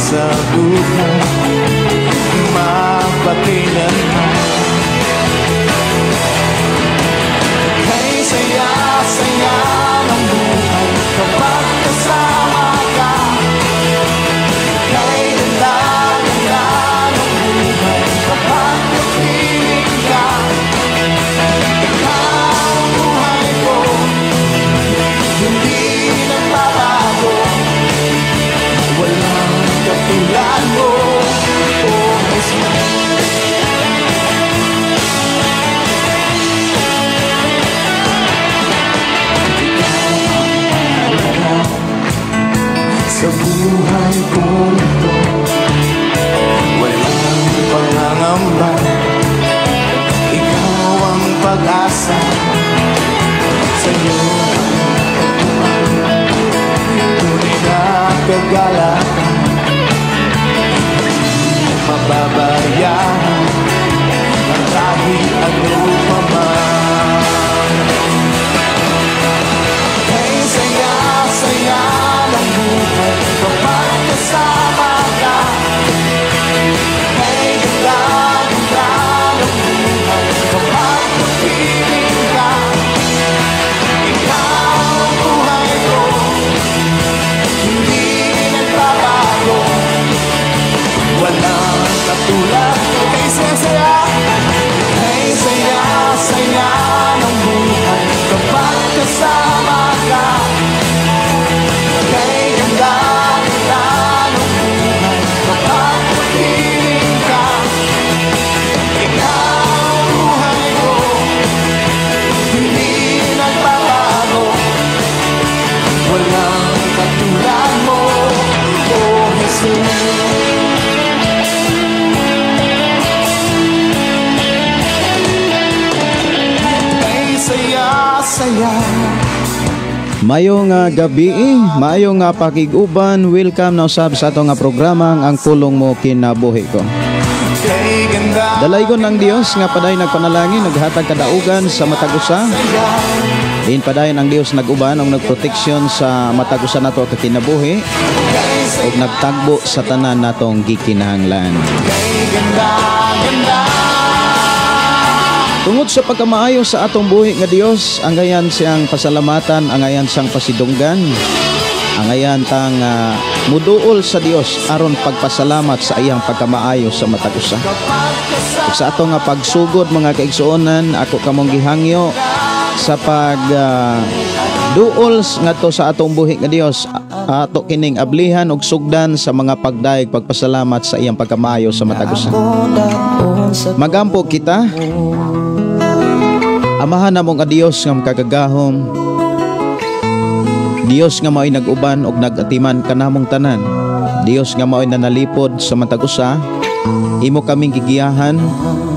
sa buhay, mapatinan mo. Kay saya-saya ng buhay kapag kasama ka. Kay ganda-ganda ng buhay kapag napiling ka. Ikaw ang buhay ko, hindi nagbabago. Walang katulad mo, oh Jesus. Sa buhay ko ito, walang pangangamba. Ikaw ang pag-asa, sa'yo tunay na kagalakan. Mababayaran ang kahit ano pa man. Kay saya-saya ng buhay kapag kasama ka. Kay ganda-ganda ng buhay kapag napiling ka. Ikaw ang buhay ko, hindi nagbabago. Walang katulad mo. Kay saya-saya, kay saya-saya ng buhay kapag kasama ka. Kay ganda-ganda ng buhay kapag napiling ka. Ikaw ang buhay ko, hindi nagbabago. Walang katulad mo, oh Jesus. Mayong gabi, mayong pakiguban. Welcome na usab sa atong programa ang pulong mo kinabuhi ko. Dalaygon ng Dios nga paday nagpanalangin, naghatag kadaugan sa matag-usa. Din paday ang Dios naguban ang nagproteksyon sa matag-usa nato kinabuhi ug nagtagbo sa tanan natong gikinahanglan. Tungod sa pagkamaayo sa atong buhi nga Dios, ang gayan siyang pasalamatan, ang gayan siyang pasidunggan, ang gayan tang muduol sa Dios aron pagpasalamat sa iyang pagkamaayo sa matag-usa. Ug sa atong pagsugod mga kaigsuonan, ako kamong gihangyo sa duol ngadto sa atong buhi nga Dios, ato kining ablihan ug sugdan sa mga pagdaig pagpasalamat sa iyang pagkamaayo sa matag-usa. Magampo kita. Amahan na mong Diyos nga makagagahom, Diyos nga mao'y nag-uban og nag-atiman kanamong tanan, Diyos nga mao'y nanalipod sa matag-usa. Imo kaming gigiyahan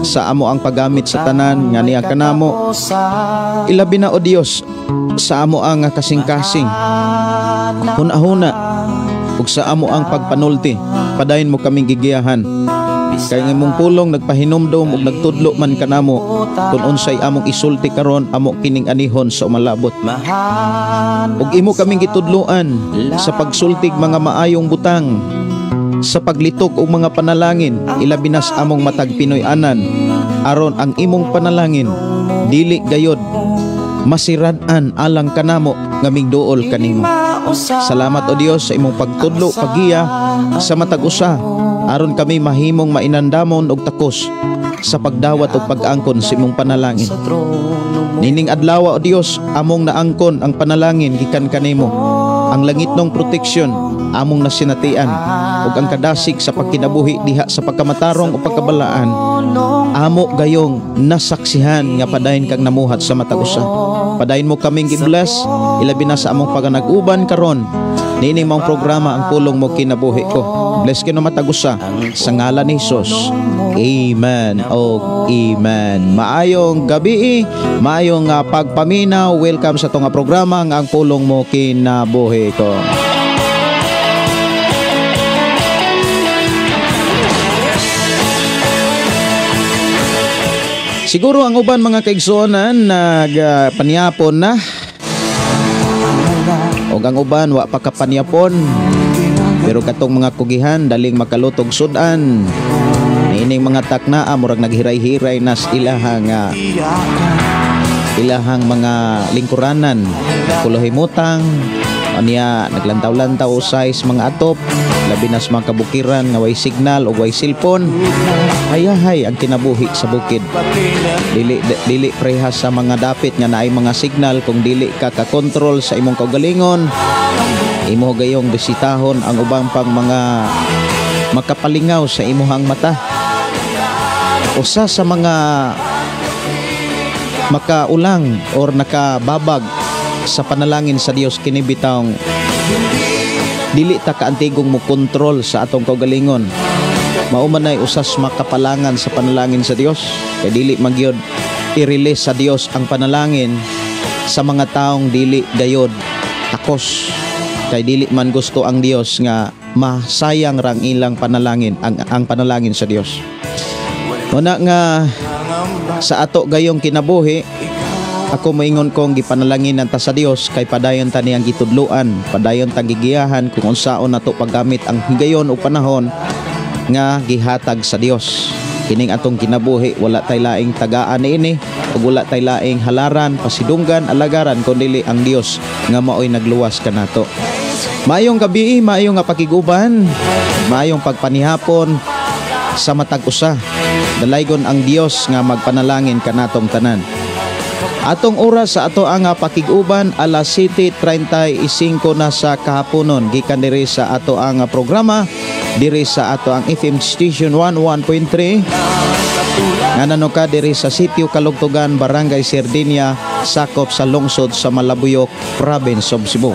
sa amo ang paggamit sa tanan nga niya kanamo. Ilabi na o Diyos sa amo ang kasing-kasing, huna-huna ug sa amo ang pagpanulti. Padayon mo kaming gigiyahan. Kay nga mong pulong nagpahinumdom ug nagtudlo man kanamo kung unsay among isulti karon amo kining anihon sa umalabot. Ug imo kaming gitudloan sa pagsultig mga maayong butang, sa paglitok og mga panalangin, ilabi na sa among matag Pinoy-anan, aron ang imong panalangin dili gayod masirad-an alang kanamo nga migduol kanimo. Salamat o Dios sa imong pagtudlo pagiya sa matag-usa aron kami mahimong mainandamon og takos sa pagdawat og pag-angkon sa imong panalangin. Nining adlaw o Dios, among naangkon ang panalangin gikan kanimo. Ang langitnong proteksyon among nasinatian ug ang kadasig sa pagkinabuhi diha sa pagkamatarong o pagkabalaan amo gayong nasaksihan nga padayon kang namuhat sa matag-usa. Padayon mo kaming gi-bless ilabi na sa among paganag-uban karon nining mong programa ang pulong mo kinabuhi ko. Bless kino matag-usa sa ngalan ni Hesus. Amen o amen. Maayong gabi, maayong pagpaminaw. Welcome sa tong programa ang pulong mo kinabuhi ko. Siguro ang uban mga kaigsuonan nagpanyapon na o ang uban wa pa kapanyapon Pero katong mga kugihan daling makalutog sudan. Ining mga taknaa murag naghiray-hiray nas ilahang mga lingkuranan, kulohimutang aniya naglantaw-lantaw size mga atop, labi nas mga kabukiran nga way signal o way cellphone. Hayahay ang kinabuhi sa bukid. Dili prehas sa mga dapit nga naay mga signal. Kung dili ka ka-control sa imong kaugalingon, imo gayong bisitahon ang ubang pang mga makapalingaw sa imuhang mata. Usa sa mga makaulang or nakababag sa panalangin sa Dios kini bitawng dili ta kaantigong mo kontrol sa atong kaugalingon. Mao man ay usas makapalangan sa panalangin sa Dios. Kay dili magyod i-release sa Dios ang panalangin sa mga taong dili gayod takos. Kay dili man gusto ang Dios nga masayang rang ilang panalangin ang panalangin sa Dios. Una nga sa ato gayong kinabuhi, ako moingon kong gipanalaginan ta sa Dios kay padayon ta niyang gitudloan, padayon ta gigiyahan kung unsaon nato paggamit ang higayon o panahon nga gihatag sa Dios. Kining atong kinabuhi wala tay laing tagaan niini ug wala tay laing halaran, pasidunggan, alagaran kundi ang Dios nga maoy nagluwas kanato. Maayong gabi, maayong nga pakiguban, maayong pagpanihapon sa matag usa. Dalaygon ang Dios nga magpanalangin kanatong tanan. Atong oras sa ato ang pakiguban alas 7:35 na sa kahaponon gikan diri sa ato ang programa diri sa ato ang FM station 101.3 nga nanuka diri sa sitio Kalugtugan, Barangay Sardinia, sakop sa lungsod sa Malabuyok, Province of Cebu.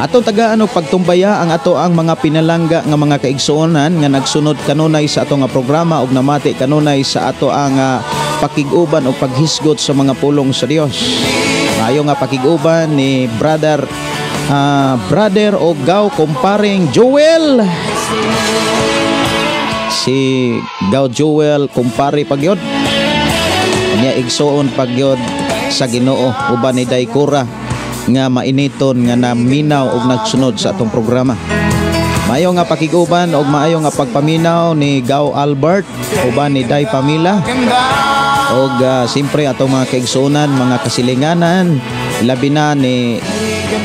Atong tagaan og pagtumbaya ang ato ang mga pinalangga nga mga kaigsuonan nga nagsunod kanunay sa ato nga programa ug namati kanunay sa ato ang pakiguban o paghisgot sa mga pulong sa Dios. Maayo nga pakiguban ni brother o gaw kumparing Joel. Si gaw Joel kumpare pagyod. Nya igsuon pagyod sa Ginoo uban ni Daykura nga mainiton nga naminaw og nagsunod sa atong programa. Maayo nga pakiguban og maayo nga pagpaminaw ni Gaw Albert uban ni Day Pamila og siyempre atong mga kaigsuonan, mga kasilinganan, labi na ni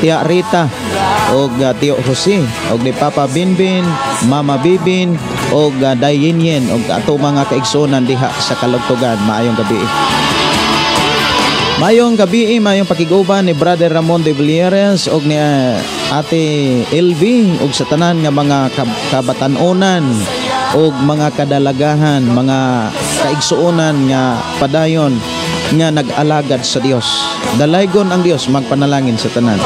Tia Rita og Tio Jose og ni Papa Binbin, Mama Bibin og Day Yinyen og atong mga kaigsuonan diha sa Kalugtugan. Maayong gabi. Mayong gabi, mayong pakiguban ni Brother Ramon de Villeres og ni Ate LV og sa tanan nga mga kabatanunan og mga kadalagahan, mga kaigsuonan nga padayon nga nag-alagad sa Dios. Dalaygon ang Dios magpanalangin sa tanan.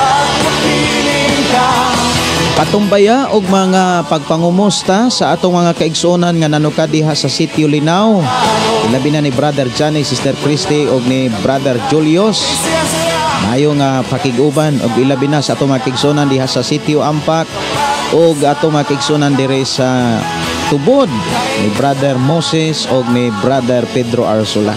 Patumbaya og mga pagpangumusta sa atong mga kaigsuonan nga nanuka diha sa sitio Linaw. Ilabi na ni Brother Johnny, Sister Christy og ni Brother Julius. Mayo nga pakiguban og ilabi na sa atong mga kaigsuonan diha sa sitio Ampak og atong mga kaigsuonan dire sa Tubod ni Brother Moses og ni Brother Pedro Arsula.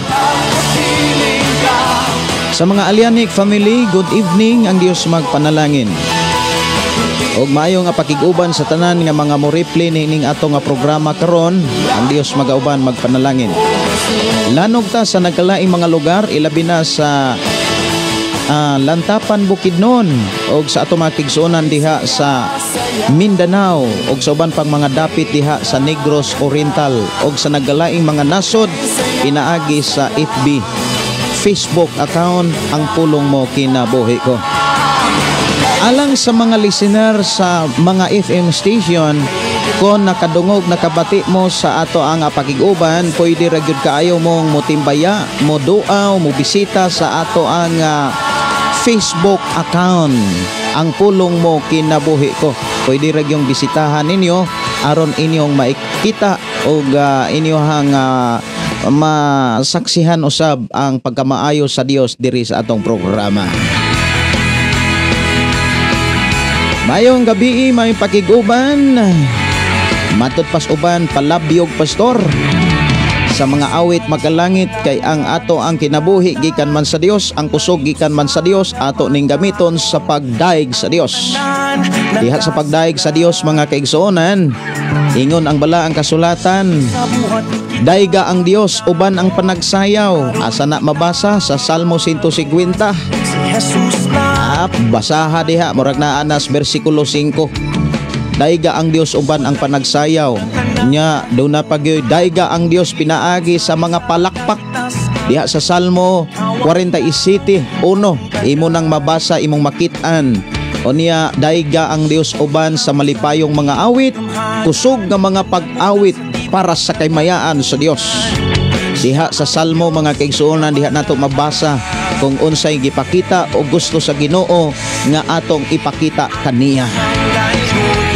Sa mga Alianic family, good evening, ang Dios magpanalangin. Og maayo nga pakiguban sa tanan nga mga moripli ning ato nga programa karon, ang Dios magauban magpanalangin. Lanog ta sa nagkalaing mga lugar, ilabi na sa Lantapan, Bukidnon og sa ato mga kaigsuonan diha sa Mindanao og sa uban pang mga dapit diha sa Negros Oriental og sa nagkalaing mga nasod pinaagi sa FB Facebook account ang pulong mo kinabuhi ko. Alang sa mga listener sa mga FM station, kung nakadungog nakabati mo sa ato ang pakiguban, pwede ra gyud kaayo mong motimbaya, mo duaw, mo bisita sa ato ang Facebook account. Ang pulong mo kinabuhi ko. Pwede ra gyung bisitahan ninyo aron inyong makita og inyohang masaksihan usab ang pagkamaayo sa Dios diri sa atong programa. Mayong gabi, may pakiguban. Matud pas uban palabyog pastor. Sa mga awit makalangit kay ang ato ang kinabuhi gikan man sa Dios, ang kusog gikan man sa Dios, ato ning gamiton sa pagdaig sa Dios. Diha sa pagdaig sa Dios mga kaigsuonan, ingon ang bala ang kasulatan, dayga ang Dios uban ang panagsayaw. Asa na mabasa sa Salmo 150. Basaha diha murag naa nas bersikulo 5. Dayga ang Dios uban ang panagsayaw. Nya do na pagyoy dayga ang Dios pinaagi sa mga palakpak. Diha sa Salmo 47:1 imo nang mabasa imong makitaan. O niya dayga ang Dios uban sa malipayong mga awit, kusog nga mga pag-awit para sa kaymayaan sa Dios. Diha sa Salmo mga kaigsuonan, diha nato mabasa kung unsay gipakita o gusto sa Ginoo nga atong ipakita kaniya.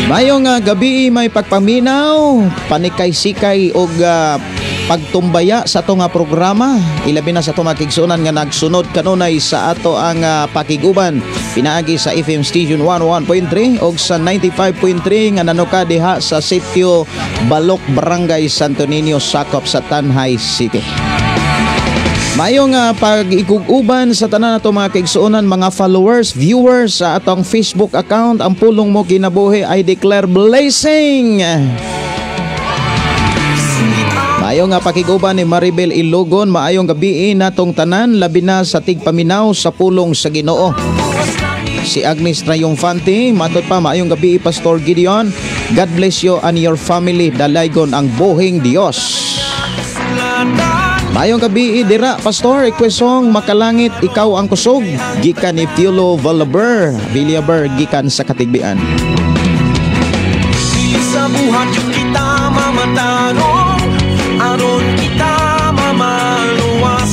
Mayong gabi may pagpaminaw, panikay-sikay og pagtumbaya sa ato nga programa, ilabi na sa ato mga kaigsuonan nga nagsunod kanunay sa ato ang pakiguban pinaagi sa FM Station 101.3 og sa 95.3 nga nanuka diha sa sitio Balok, Barangay Santo Niño, sakop sa Tanhay City. Mayong pag-iguguban sa tanan nato mga kaigsuonan, mga followers, viewers sa atong Facebook account. Ang pulong mo kinabuhi I declare blessing. Maayong pakiguban ni Maribel Ilogon, maayong gabi natong tanan, labi na sa tigpaminaw sa pulong sa Ginoo. Si Agnes Triumphante, matot pa maayong gabi Pastor Gideon. God bless you and your family, dalaygon ang buhing Dios. Maayong gabi dira Pastor, request song Makalangit Ikaw ang Kusog, gikan ni Piolo Villaber gikan sa Katigbian. Sa buhat kita mamatanong, aron kita mamaluwas.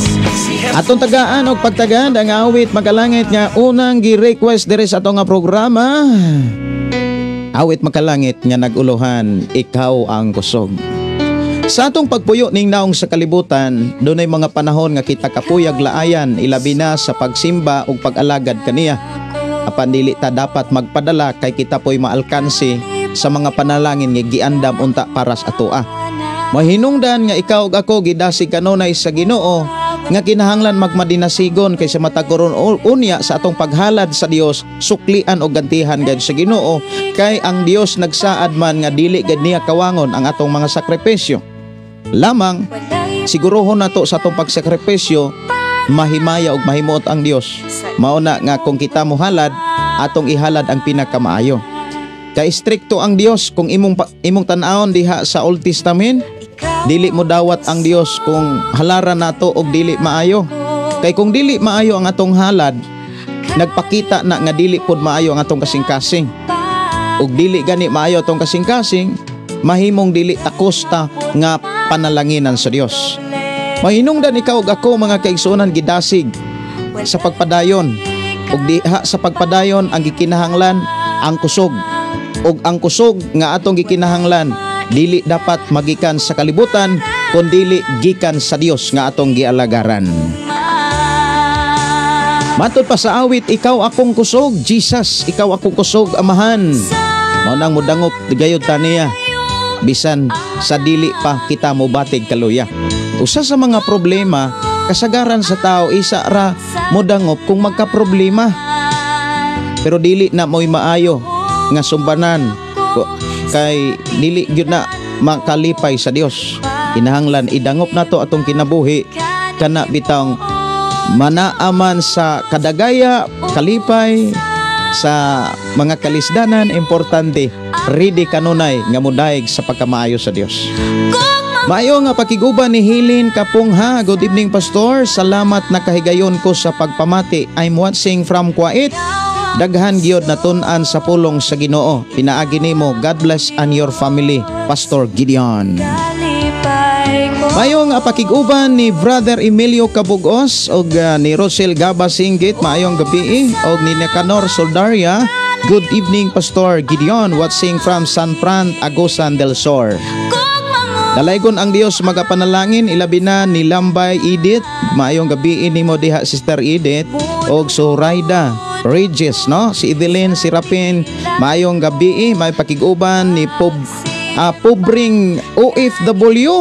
Atong tagaan og pagtagad ang awit Makalangit nga unang gi-request diri sa atong nga programa. Awit Makalangit nga naguluhan, Ikaw ang Kusog. Sa atong pagpuyo ning naong sa kalibutan, dunay mga panahon nga kita kapuyag laayan, ilabi na sa pagsimba ug pag-alagad kaniya. Apan dili ta dapat magpadala kay kita po'y maalkansi sa mga panalangin nga giandam unta para sa atoa. Mahinungdan nga ikaw ug ako gidasig kanunay sa Ginoo nga kinahanglan magmadinasigon kaysa mataguron unya sa atong paghalad sa Dios, suklian o gantihan gad sa Ginoo kay ang Dios nagsaad man nga dili gad niya kawangon ang atong mga sakripisyo. Lamang sigurohon nato sa atong pagsakripisyo mahimaya ug mahimuot ang Dios. Mao na nga kung kita mohalad, atong ihalad ang pinakamaayo. Kay strikto ang Dios kung imong tan-awon diha sa Old Testament, dili mo dawat ang Dios kung halaran nato og dili maayo. Kay kung dili maayo ang atong halad, nagpakita na nga dili pod maayo ang atong kasing-kasing. Ug dili gani maayo atong kasing-kasing, mahimong dili takosta nga panalanginan sa Dios. Mahinungdan ikaw ug ako mga kaigsuonan gidasig sa pagpadayon. Ug diha sa pagpadayon ang gikinahanglan ang kusog. Ug ang kusog nga atong gikinahanglan dili dapat magikan sa kalibutan kundi gikan sa Dios nga atong gialagaran. Matod pa sa awit, Ikaw akong kusog, Jesus, ikaw akong kusog, Amahan. Mao nang mudangop gayud taniya bisan sa dili pa kita mobatig kaluya. Usa sa mga problema kasagaran sa tao isa ra modangop kung magka-problema. Pero dili na mo'y maayo nga sumbanan kay dili gyud na makalipay sa Dios. Kinahanglan idangop nato atong kinabuhi kana bitang manaaman sa kadagaya, kalipay sa mga kalisdanan. Importante ready kanunay nga modaig sa pagkamaayo sa Dios. Maayo nga pakiguban ni Hilin Kapungha. Good evening Pastor, salamat nakahigayon ko sa pagpamati. I'm watching from Kuwait. Daghan gyud natun-an sa pulong sa Ginoo. Pinaagi nimo, God bless and your family, Pastor Gideon. Mayong pakiguban ni Brother Emilio Cabugos og ni Rosel Gaba Singgit. Maayong gabi og ni Nicanor Soldaria. Good evening Pastor Gideon, watching from San Fran, Agusan del Sur. Dalaygon ang Dios magapanalangin, ilabi na ni Lambay Edith. Maayong gabi nimo diha Sister Edith og Zoraida Regis, no? Si Evelyn, si Rapin. Maayong gabi, may pakiguban ni Pobring OFW.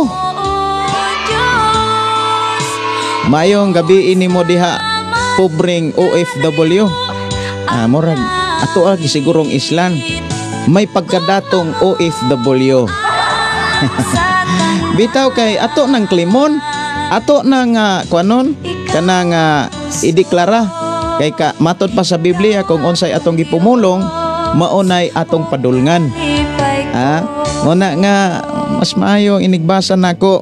Mayong gabi ini mo diha Pobring OFW. Murag ato sigurong islan may pagkadatong OFW. Bitaw kay ato ng Klimon, ato nang kuanon kanang ideklara kay matod pa sa Biblia kung unsay atong gipumulong maunay atong padulngan. Muna nga mas maayo inigbasa nako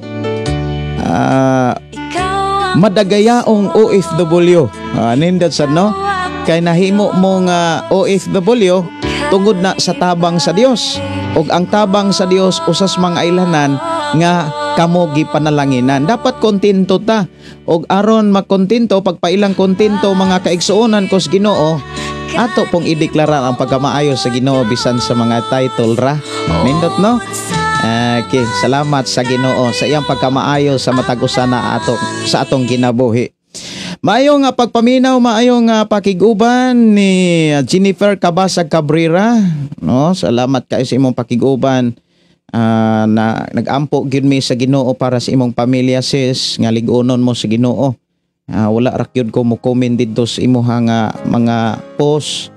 madagayaong OFW. Nindot sa no kay nahimo mong OFW tungod na sa tabang sa Dios. Og ang tabang sa Dios usas mga ilanan nga kamo gipanalanginan. Dapat kontento ta. Og aron makontento pagpailang kontento mga kaigsuonan kos Ginoo, ato pong ideklara ang pagkamaayo sa Ginoo bisan sa mga title ra. Nindot no? Okay, salamat sa Ginoo sa iyang pagkamaayo sa matag usa na ato sa atong kinabuhi. Maayo nga pagpaminaw, maayo nga pakiguban ni Jennifer Cabasag Cabrera, no? Salamat kayo sa imong pakiguban. Na nagampo gyud mi sa Ginoo para sa imong pamilya sis, nga lig-unon mo sa Ginoo. Wala ra gyud ko mo comment didto sa imong mga post.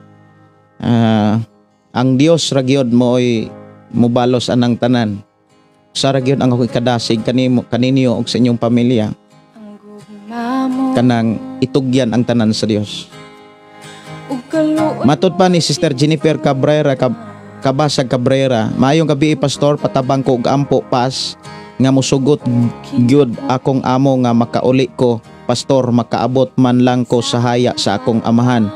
Ang Dios ra gyud mo oy mubalos anang tanan. Sa ra gyud ang ako kadasig kaninyo og sa inyong pamilya. Kanang itugyan ang tanan sa Dios. Matod pa ni Sister Jennifer Cabrera Cabasag Cabrera, maayong gabi pastor, patabang ko og ampo pas nga musugot gyud akong amo nga makauli ko pastor, makaabot man lang ko sa haya sa akong amahan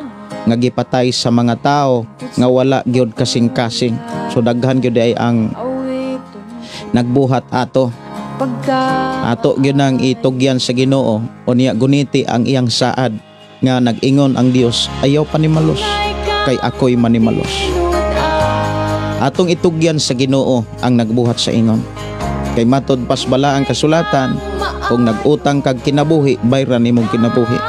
nga gipatay sa mga tao nga wala gyud kasing-kasing. So daghan gyud ay ang nagbuhat ato gyud nang itugyan sa Ginoo unya guniti ang iyang saad nga nag-ingon ang Dios, ayaw panimalos kay ako'y manimalos. Atong itugyan sa Ginoo ang nagbuhat sa ingon. Kay matod pas bala ang kasulatan, kung nag-utang kag kinabuhi, bayran nimong kinabuhi.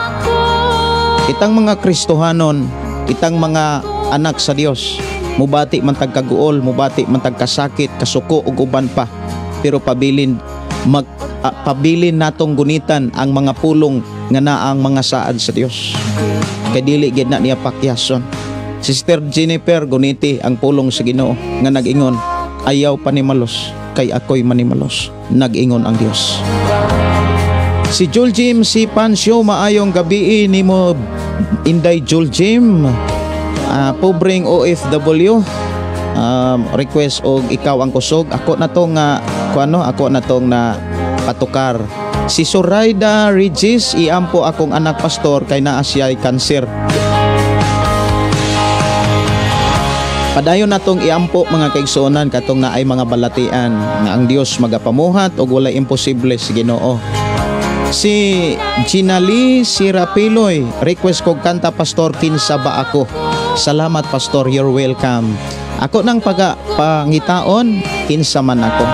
Kitang mga Kristohanon, kitang mga anak sa Dios, mubati man tag kaguol, mubati man tag kasakit, kasuko ug uban pa. Pero pabilin natong gunitan ang mga pulong nga naang mga saad sa Dios. Kay dili gid na niya pakyason. Sister Jennifer guniti ang pulong sa Ginoo nga nag-ingon, ayaw panimalos kay ako'y manimalos. Nag-ingon ang Dios. Si Jul Jim si Pansyo, maayong gabi nimo Inday Jul Jim. Pobreng OFW. Request og ikaw ang kusog. Ako na tong na patukar. Si Soraida Regis, iampo akong anak pastor kay naa siya'y kanser. Padayon natong iampo mga kaigsuonan katong naay mga balatian nga ang Dios magapamuhat og walay imposible sa Ginoo. Si Ginali Sirapiloy, request kog kanta pastor, kinsa ba ako? Salamat pastor, you're welcome. Ako nang pangitaon, kinsa man ako.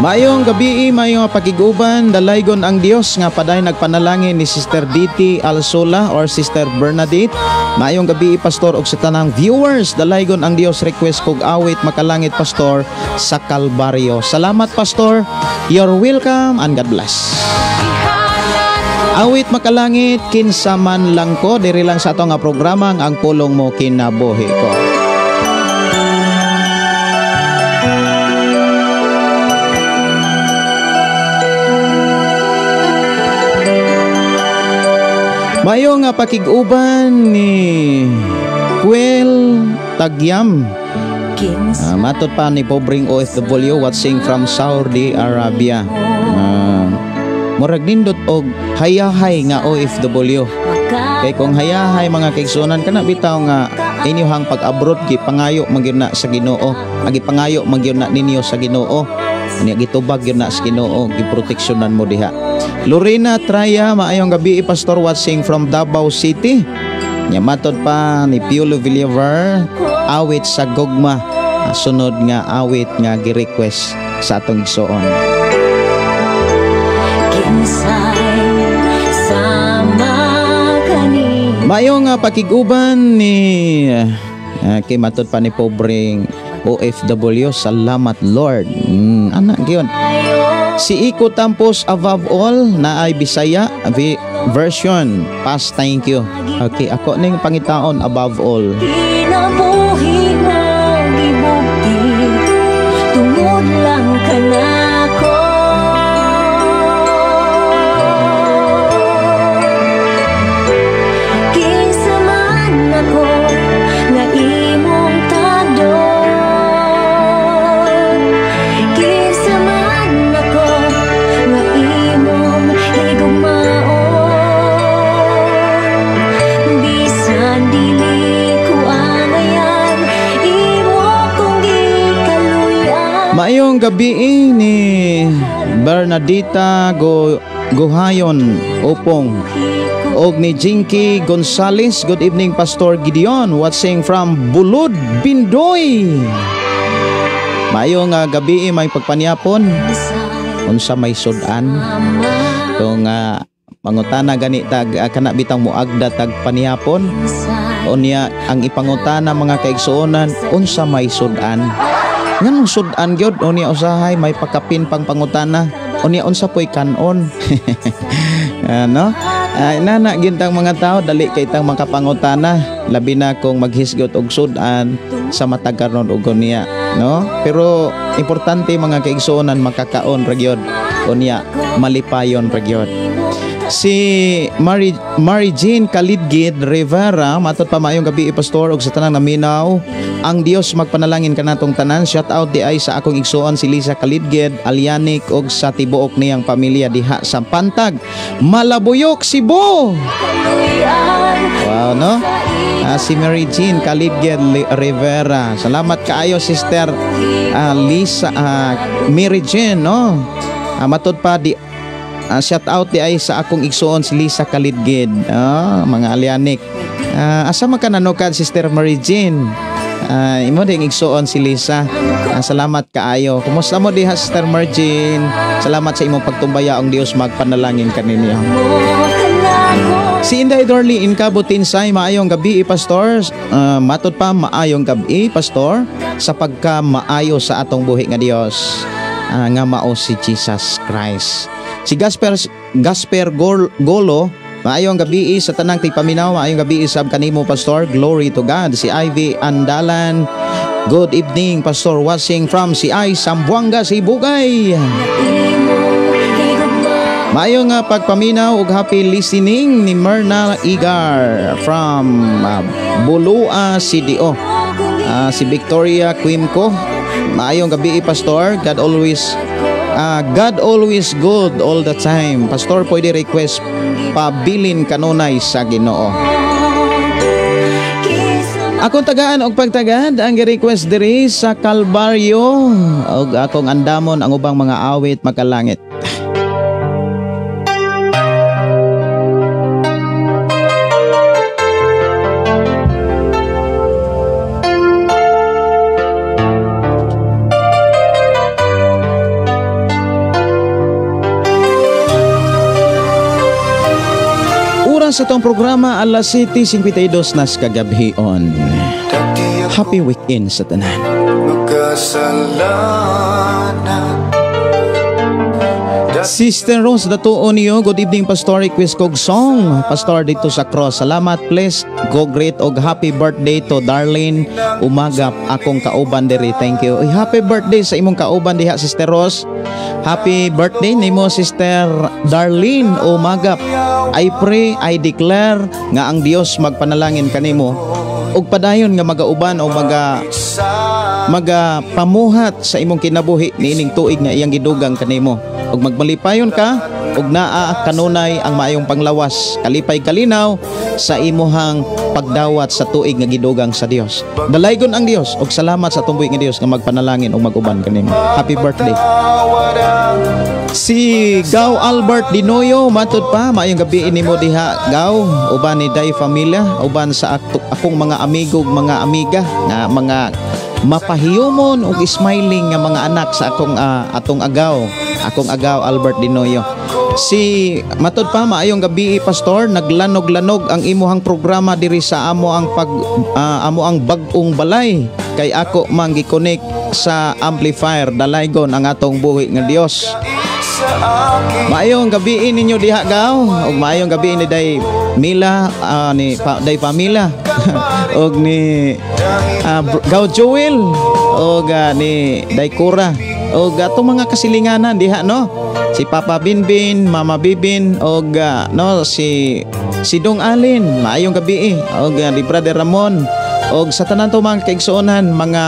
Mayong gabi, mayong pagiguban, dalaygon ang Dios nga paday nagpanalangin ni Sister Diti Alsola or Sister Bernadette. Mayong gabi, pastor, og sa tanang viewers, dalaygon ang Dios, request kog awit makalangit pastor sa Kalbaryo. Salamat pastor, you're welcome and God bless. Awit makalangit, kinsa man lang ko, diri lang sa ato nga programa ang pulong mo kinabuhi ko. Mayo nga pakiguban ni Kuel Tagyam. Matod pa ni pobreng OFW watching from Saudi Arabia. Murag nindot og hayahay nga OFW. Kay kung hayahay mga kaigsunan kana bitaw nga inyong pag-abroad gipangayo magyud na sa Ginoo. Agipangayo magyud na ninyo sa Ginoo. Unya gitubag gyud na sa Ginoo, giproteksyonan mo diha. Lorena Traya, maayong gabi pastor watching from Davao City. Nya matod pa ni Piolo Villaver, awit sa gugma. Sunod nga awit nga gi-request sa atong igsoon. Maayong pakiguban ni kay matod pa ni pobreng OFW, salamat Lord. Anak gyud. Si Iko Tampos, above all na ay Bisaya version. Pass, thank you. Okay, ako ning pangitaon above all. Kinabuhi mo gibugti, tungod lang ka na ko. Kinsa man ako nga imong tadon, kinsa man ako nga imong higugmaon, bisan dili ko angayan, imo kong gikaluyan. Maayong gabi ni Bernadita Guhayon Opong og ni Jinky Gonzales. Good evening, Pastor Gideon, watching from Bulud, Bindoy. Maayong gabi, may pagpanyapon unsa may sudan kung mangutana gani tag kana bitang muagda tag panihapon unya ang ipangutana mga kaigsuonan unsa may sudan. Nganong sudan gyud unya usahay may pakapin pang pangutana unya unsa poy kanon. Ano? Nana gintang mga tao dali kay tang makapangutana labi na kung maghisgot og sudan sa matag karon ug unya, no? Pero importante mga kaigsuonan makakaon ra gyud unya malipayon ra gyud. Si Mary Jean Kalidgid Rivera, matud pa maayong gabi Pastor og sa tanang naminaw. Ang Dios magpanalangin kanatong tanan. Shout out di ay sa akong igsuon si Lisa Kalidgid, Alianik og sa tibuok niyang pamilya diha sa Pantag, Malabuyok, Cebu. Wow, no? Si Mary Jean Kalidgid Rivera. Salamat kaayo Sister Lisa Mary Jean, no? Matud pa di shout out di ay sa akong igsuon si Lisa Kalidgid, mga Alianik. Asa man ka nanukad Sister Mary Jean? Imo ding igsuon si Lisa. Salamat kaayo. Kumusta mo diha Sister Mary Jean? Salamat sa imong pagtumbaya, ang Dios magpanalangin kaninyo. Si Inday Dorly Inkabutin-say, maayong gabi Pastor. Matud pa maayong gabi Pastor sa pagka maayo sa atong buhi nga Dios nga mao si Jesus Christ. Si Gasper Golo, maayong gabi sa tanang tigpaminaw, maayong gabi sab kanimo Pastor. Glory to God. Si Ivy Andalan, good evening Pastor, watching from si Ay Sambuanga, Sibugay. Maayong pagpaminaw ug happy listening ni Myrna Igar from Bulua, CDO. Si Victoria Quimco, maayong gabi Pastor. God always good all the time. Pastor, pwede request pabilin kanunay sa Ginoo. Akong tagaan og pagtagad ang request diri sa Kalbaryo og akong andamon ang ubang mga awit makalangit. Sa itong programa alas 7:52 nas kagabhion. Happy weekend sa tanan. Sister Rose Datuon niyo, good evening Pastor, request kog song Pastor dito sa Cross. Salamat, please go great og happy birthday to Darlene Umagap, akong kauban diri. Thank you. Happy birthday sa imong kauban diha Sister Rose. Happy birthday nimo Sister Darlene Umagap. I pray, I declare nga ang Dios magpanalangin kanimo ug padayon nga magauban o pamuhat sa imong kinabuhi niining tuig nga iyang gidugang kanimo ug magmalipayon ka ug naa kanunay ang maayong panglawas kalipay kalinaw sa imuhang pagdawat sa tuig nga gidugang sa Dios. Dalaygon ang Dios ug salamat sa tumboy nga Dios nga magpanalangin ug maguban kanimo. Happy birthday. Si Gaw Albert Dinoyo, matud pa maayong gabi nimo diha Gaw, uban ni Day Familia, uban sa akong mga amigo, mga amiga nga mga mapahiyomon ug smiling nga mga anak sa akong atong agaw Albert Dinoyo. Si matud pa maayong gabi Pastor, naglanog-lanog ang imuhang programa diri sa amo ang bag-ong balay kay ako mang gi-connect sa amplifier. Dalaygon ang atong buhi nga Dios. Maayong gabi ninyo diha gaw, ug maayong gabi ni Day Mila, Day Pamila, ug ni Gaw Joel, ug ni Day Cora, ug atong mga kasilinganan diha no. Si Papa Binbin, Mama Bibin, ug no si Dong Alin, maayong gabi ug ni Brother Ramon, ug sa tanan to mga kaigsuonan, mga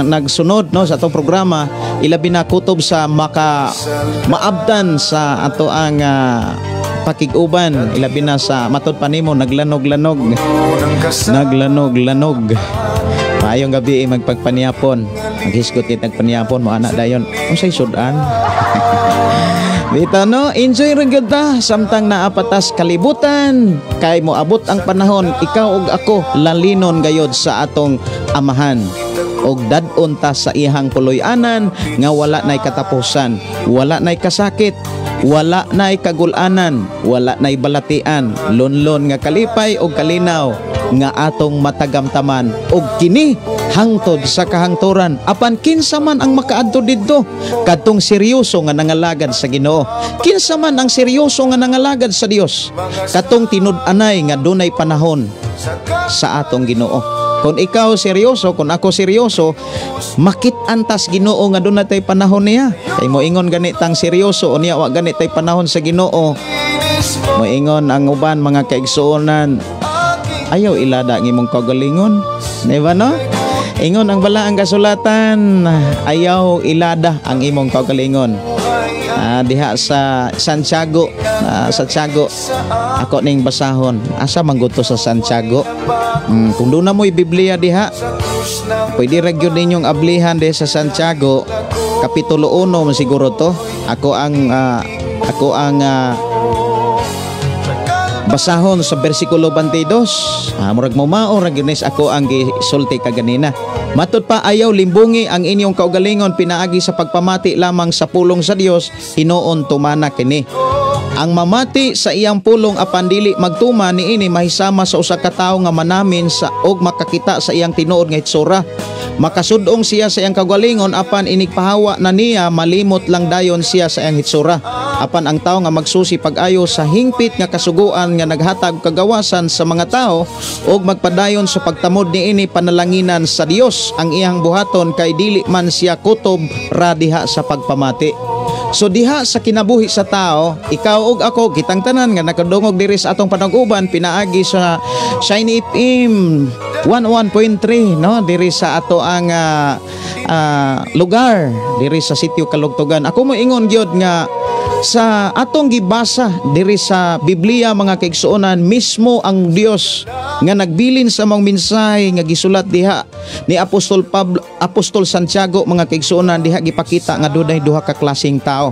nagsunod no sa atong programa, ilabi na kutob sa maabdan sa ato ang pakiguban, ilabi na sa matod panimo naglanog-lanog. Maayong gabi magpagpaniyapon, maghisgot it nagpaniyapon mo anak dayon unsay sudan. Bitaw no, enjoy ra gyud ta samtang naapatas kalibutan kay moabot ang panahon ikaw ug ako lalinon gayod sa atong amahan og dad-on ta sa ihang puloy-anan nga wala nay katapusan, wala nay kasakit, wala nay kagul-anan, wala nay balatian, lonlon nga kalipay og kalinaw nga atong matagamtaman og kini hangtod sa kahangturan. Apan kinsa man ang makaadto didto kadtong seryoso nga nangalagad sa Ginoo, kinsa man ang seryoso nga nangalagad sa Dios, katong tinud-anay nga dunay panahon sa atong Ginoo. Kung ikaw seryoso, kung ako seryoso, makit-an tas Ginoo nga doon natay panahon niya. Kay moingon ganitang seryoso o niya wa ganitay panahon sa Ginoo. Moingon ang uban mga kaigsuonan, ayaw ilada ng imong kagalingon. Diba no? Ingon ang bala ang kasulatan, ayaw ilada ang imong kagalingon. Diha sa Santiago, ako ning basahon. Asa mangguto sa Santiago? Kung doon na mo'y Biblia diha, pwede ragyod ninyong ablihan diha sa Santiago, Kapitulo 1 siguro to. Ako ang basahon sa bersikulo 22. Murag mo mao ra gyud ako ang gisulti kaganina. Matud pa, ayaw limbungi ang inyong kaugalingon pinaagi sa pagpamati lamang sa pulong sa Dios, hinuon tumana kini. Ang mamati sa iyang pulong apan dili magtuma niini mahisama sa usa ka tawo nga manamin sa og makakita sa iyang tinuod nga hitsura. Makasudong siya sa iyang kagalingon apan inigpahawa na niya malimot lang dayon siya sa iyang hitsura. Apan ang tawo nga magsusi pag-ayo sa hingpit nga kasuguan nga naghatag kagawasan sa mga tawo og magpadayon sa pagtamod niini panalanginan sa Dios ang iyang buhaton kay dili man siya kutob ra diha sa pagpamati. So diha sa kinabuhi sa tao, ikaw ug ako kitang tanan nga nakadungog diri sa atong panag-uban pinaagi sa Shiny FM 11.3 no diri sa ato ang lugar diri sa sitio Kalugtugan. Ako mo ingon gyud nga sa atong gibasa diri sa Biblia mga kaigsuonan, mismo ang Dios nga nagbilin sa mga mensahe nga gisulat diha ni Apostol Santiago mga kaigsuonan, diha gipakita nga dunay duha ka klaseng tao.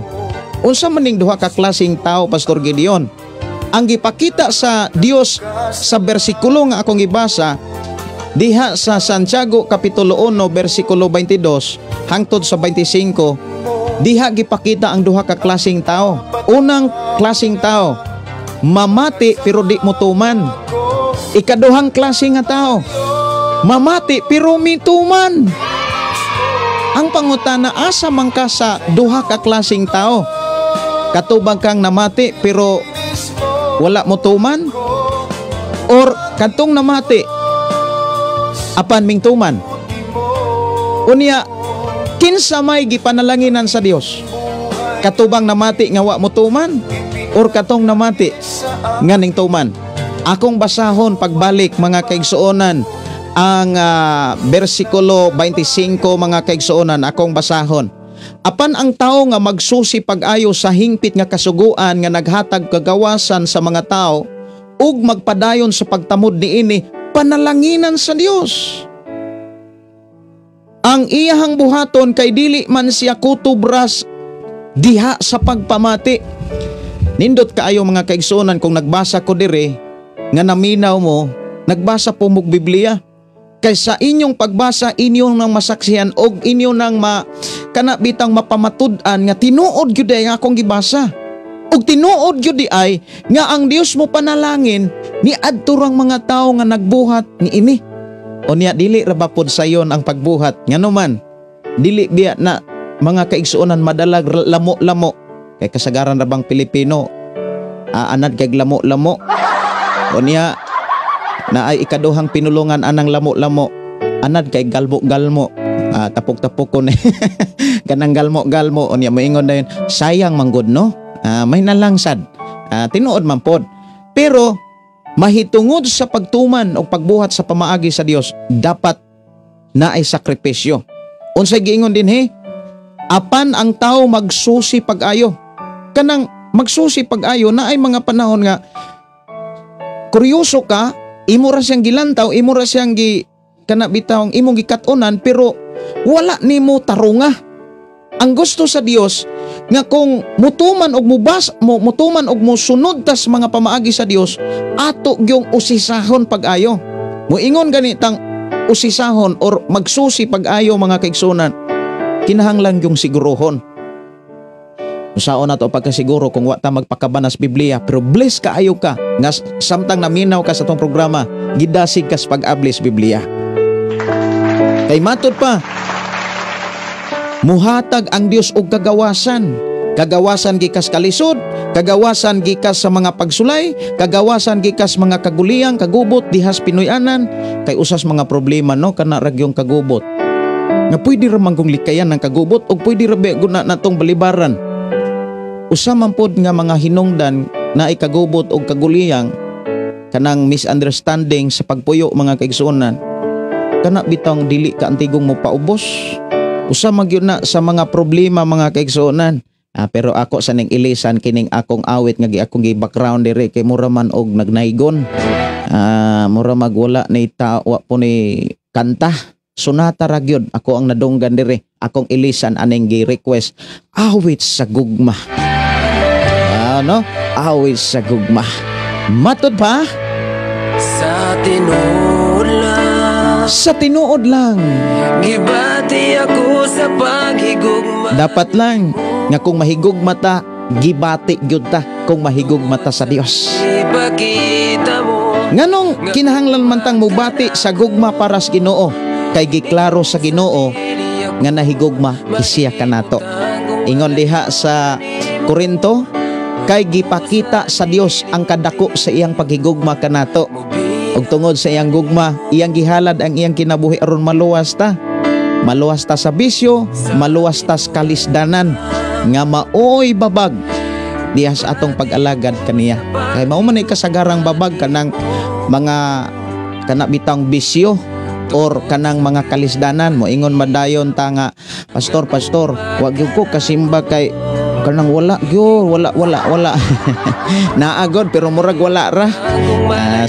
Unsa man ning duha ka klaseng tao, Pastor Gideon? Ang gipakita sa Dios sa bersikulo nga akong gibasa diha sa Santiago Kapitulo 1 bersikulo 22 hangtod sa 25, diha gipakita ang duha ka klaseng tao. Unang klaseng tao, mamati pero di mutuman. Ikaduhang klase nga tao, mamati pero mituman. Ang pangutana, asa man ka sa duha ka klaseng tao? Katubang kang namati pero wala mutuman? Or katong namati apan mingtuman? Unya, kinsa may gipanalanginan sa Dios? Katubang namati nga wa mutuman or katong namati nga ning tuman? Akong basahon pagbalik mga kaigsuonan ang bersikulo 25 mga kaigsuonan, akong basahon. Apan ang tao nga magsusi pag-ayo sa hingpit nga kasuguan nga naghatag kagawasan sa mga tao ug magpadayon sa pagtamod niini panalanginan sa Dios. Ang iyahang buhaton kay dili man siya kutubras diha sa pagpamati. Nindot kaayo mga kaigsuonan kung nagbasa ko dire nga naminaw mo, nagbasa po mo Biblia. Kaysa inyong pagbasa, inyong nang masaksihan o inyong nang kanabitang mapamatud-an nga tinuod gyud ay nga akong gibasa. Og tinuod gyud ay nga ang Dios mo panalangin ni adturang mga tao nga nagbuhat ni ini. O niya dili ra ba pod sayon ang pagbuhat? Ngano man, dili biya na mga kaigsuonan madalag lamo-lamo. Kay kasagaran ra bang Pilipino anad kay lamo-lamo. O niya na ay ikaduhang pinulungan anang lamo-lamo. Anad kay galmo-galmo. Tapok-tapok ko na kanang galmo-galmo. O niya moingon na yun, sayang manggod no. May nalangsad. Tinuod man pod. Pero mahitungod sa pagtuman o pagbuhat sa pamaagi sa Dios, dapat na ay sakripisyo. Unsay giingon din apan ang tao magsusi pag-ayo. Kanang magsusi pag-ayo na ay mga panahon nga kuryoso ka, imo ra siyang gilantaw, imo ra siyang kanabitawng imong gikat-unan, pero wala nimo tarunga. Ang gusto sa Dios nga kung mutuman og mutuman og mosunod tas mga pamaagi sa Dios, ato gyung usisahon pag-ayo. Moingon ganitang usisahon or magsusi pag-ayo mga kaigsunan. Kinahanglan yung sigurohon. Usaon na to pagkasiguro kung wata magpakabanas Biblia, pero bless kaayo ka nga samtang naminaw ka sa tong programa, gidasig kas pag-ablis Biblia. Kay matod pa, muhatag ang Dios og kagawasan. Kagawasan gikas kalisod, kagawasan gikas sa mga pagsulay, kagawasan gikas mga kaguliyang, kagubot, dihas Pinoyanan, kay usas mga problema no kana ragyong kagubot. Nga pwede ramang kong likayan ng kagubot o pwede rabe guna natong balibaran. Usa man pod nga mga hinungdan na ikagubot o kaguliyang kanang misunderstanding sa pagpuyo mga kaigsuonan. Kana bitang dili ka antigong mo paubos. Usa man gyud na sa mga problema mga kaigsuonan. Pero ako sa ning ilisan kining akong awit nga akong gi-background dire kay mura man og nagnaygon. Mura magwala ni tawa po ni kanta. Sonata ra gyud ako ang nadunggan dire. Akong ilisan aning gi-request awit sa gugma. No? Awit sa gugma. Matod pa? Sa tinuod lang, Sa tinuod lang. gibati ako sa paghigugma. Dapat lang nga kung mahigugma ta, gibati gyud ta kung mahigugma ta sa Dios. Ipakita mo Nganong kinahanglan man tang mubati sa gugma para sa Ginoo, kay giklaro sa Ginoo nga nahigugma isiya kanato. Ingon diha sa Korinto, kay gipakita sa Dios ang kadako sa iyang paghigugma kanato. Ug tungod sa iyang gugma, iyang gihalad ang iyang kinabuhi aron maluwas ta. Maluwas ta sa bisyo, maluwas ta sa kalisdanan, nga maoy babag diha sa atong pag-alagad kaniya. Kay mao man ay kasagarang babag kanang mga kanabitang bisyo or kanang mga kalisdanan. Mo ingon madayon ta nga, pastor, wag gyud ko kasimba kay kanang wala gyud, wala. Naagod pero murag wala ra.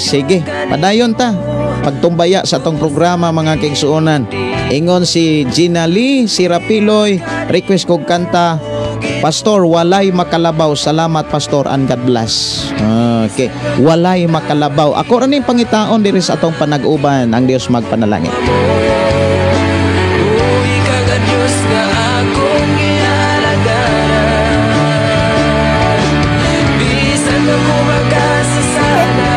Sige, padayon ta pagtumbaya sa atong programa mga kaigsuonan. Ingon si Gina Lee, si Rapiloy, request kog kanta, Pastor, walay makalabaw. Salamat Pastor and God bless. Okay, walay makalabaw. Ako rin yung pangitaon diri sa atong panag-uban. Ang Dios magpanalangin. Uy ka Diyos nga akong ihalagaran. Bisan ako makasasala,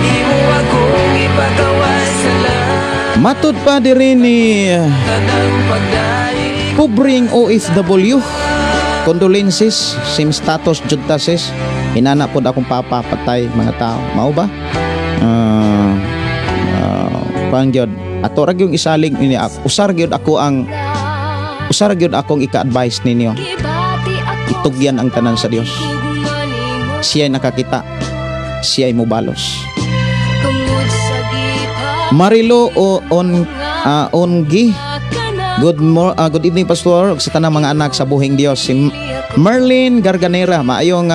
imo akong ipagawasala. Matod pa diri ni Tanang pagdaig Pubring OFW. Condolences, same status jud ta sis. Hinana pod akong papa patay mga tao. Mao ba? Pangyod ato ra gyud isalig ini usar gyud akong ika-advise ninyo. Itugyan ang tanan sa Dios. Siya nakakita, siya ay mobalos. Marilo o ongi. Good evening Pastor ug sa tanang mga anak sa buhing Dios. Si Merlin Garganera, maayong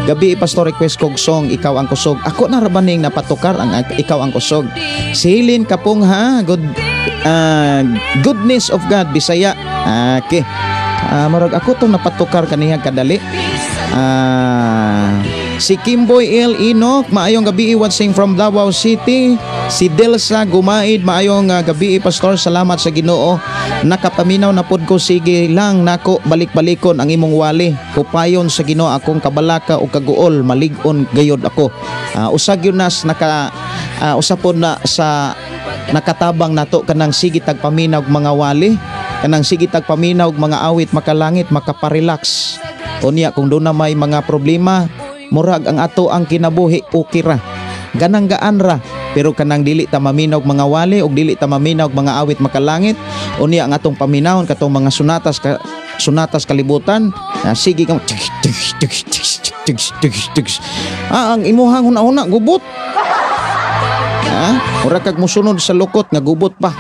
gabi Pastor, request kog song Ikaw ang Kusog. Ako na rabaning napatukar ang Ikaw ang Kusog. Si Hilin Kapong Goodness of God Bisaya. Okay. Marag ako tong napatukar kaniya kadali. Si Kimboy L. Enoch, maayong gabi watching from Davao City. Si Delsa Gumaid, maayong gabi Pastor, salamat sa Ginoo. Nakapaminaw na pod ko, sige lang nako balik-balikon ang imong wali. Kupayon sa Ginoo akong kabalaka o kaguol, malig-on gayod ako. Usag yun nas usapon na sa nakatabang nato kanang sige tagpaminaw mga wali. kanang sige tagpaminaw og mga awit makalangit makaparelax. Unya kung doon na may mga problema, murag ang ato ang kinabuhi okay ra. Ganang gaan ra. Pero kanang dili ta maminaw og mga wali og dili ta maminaw og mga awit makalangit, unya ang atong paminawon katong mga sunatas kalibutan, sige ka ang imuhang huna-huna gubot. Ura kag musunod sa lukot nga gubot pa.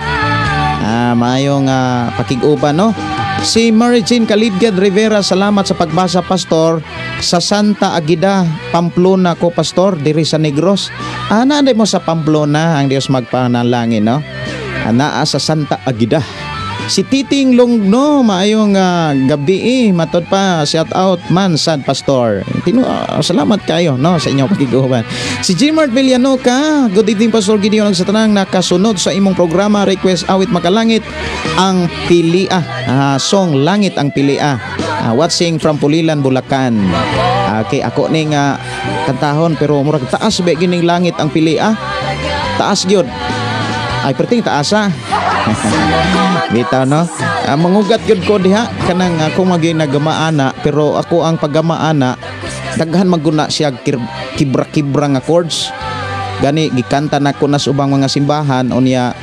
Maayong pakig-uban, no? Si Mary Jane Calibgad Rivera, salamat sa pagbasa, Pastor. Sa Santa Aguida, Pamplona ko, Pastor, diri sa Negros. Nanay mo sa Pamplona, ang Diyos magpanalangin, no? Naa sa Santa Aguida. Si Titing Longno, maayong gabi, matod pa, shout out man, sad Pastor. Salamat kayo, no, sa inyong pakiguban. Si Jimart Villanueva, good evening Pastor Gideon, sa tanang nakasunod sa imong programa, request awit makalangit ang Pilia, song Langit ang Pilia, watching from Pulilan, Bulacan. Okay, ako ning kantahon, pero murag taas ba gining Langit ang Pilia? Taas gyud. Ay perting taasa. Bitaw, no? Mangugat gyud ko diha kanang ako maging nagamaana, pero ako ang paggamaana daghan maguna siya kibra-kibra nga chords. Gani gikanta nako nas ubang mga simbahan, unya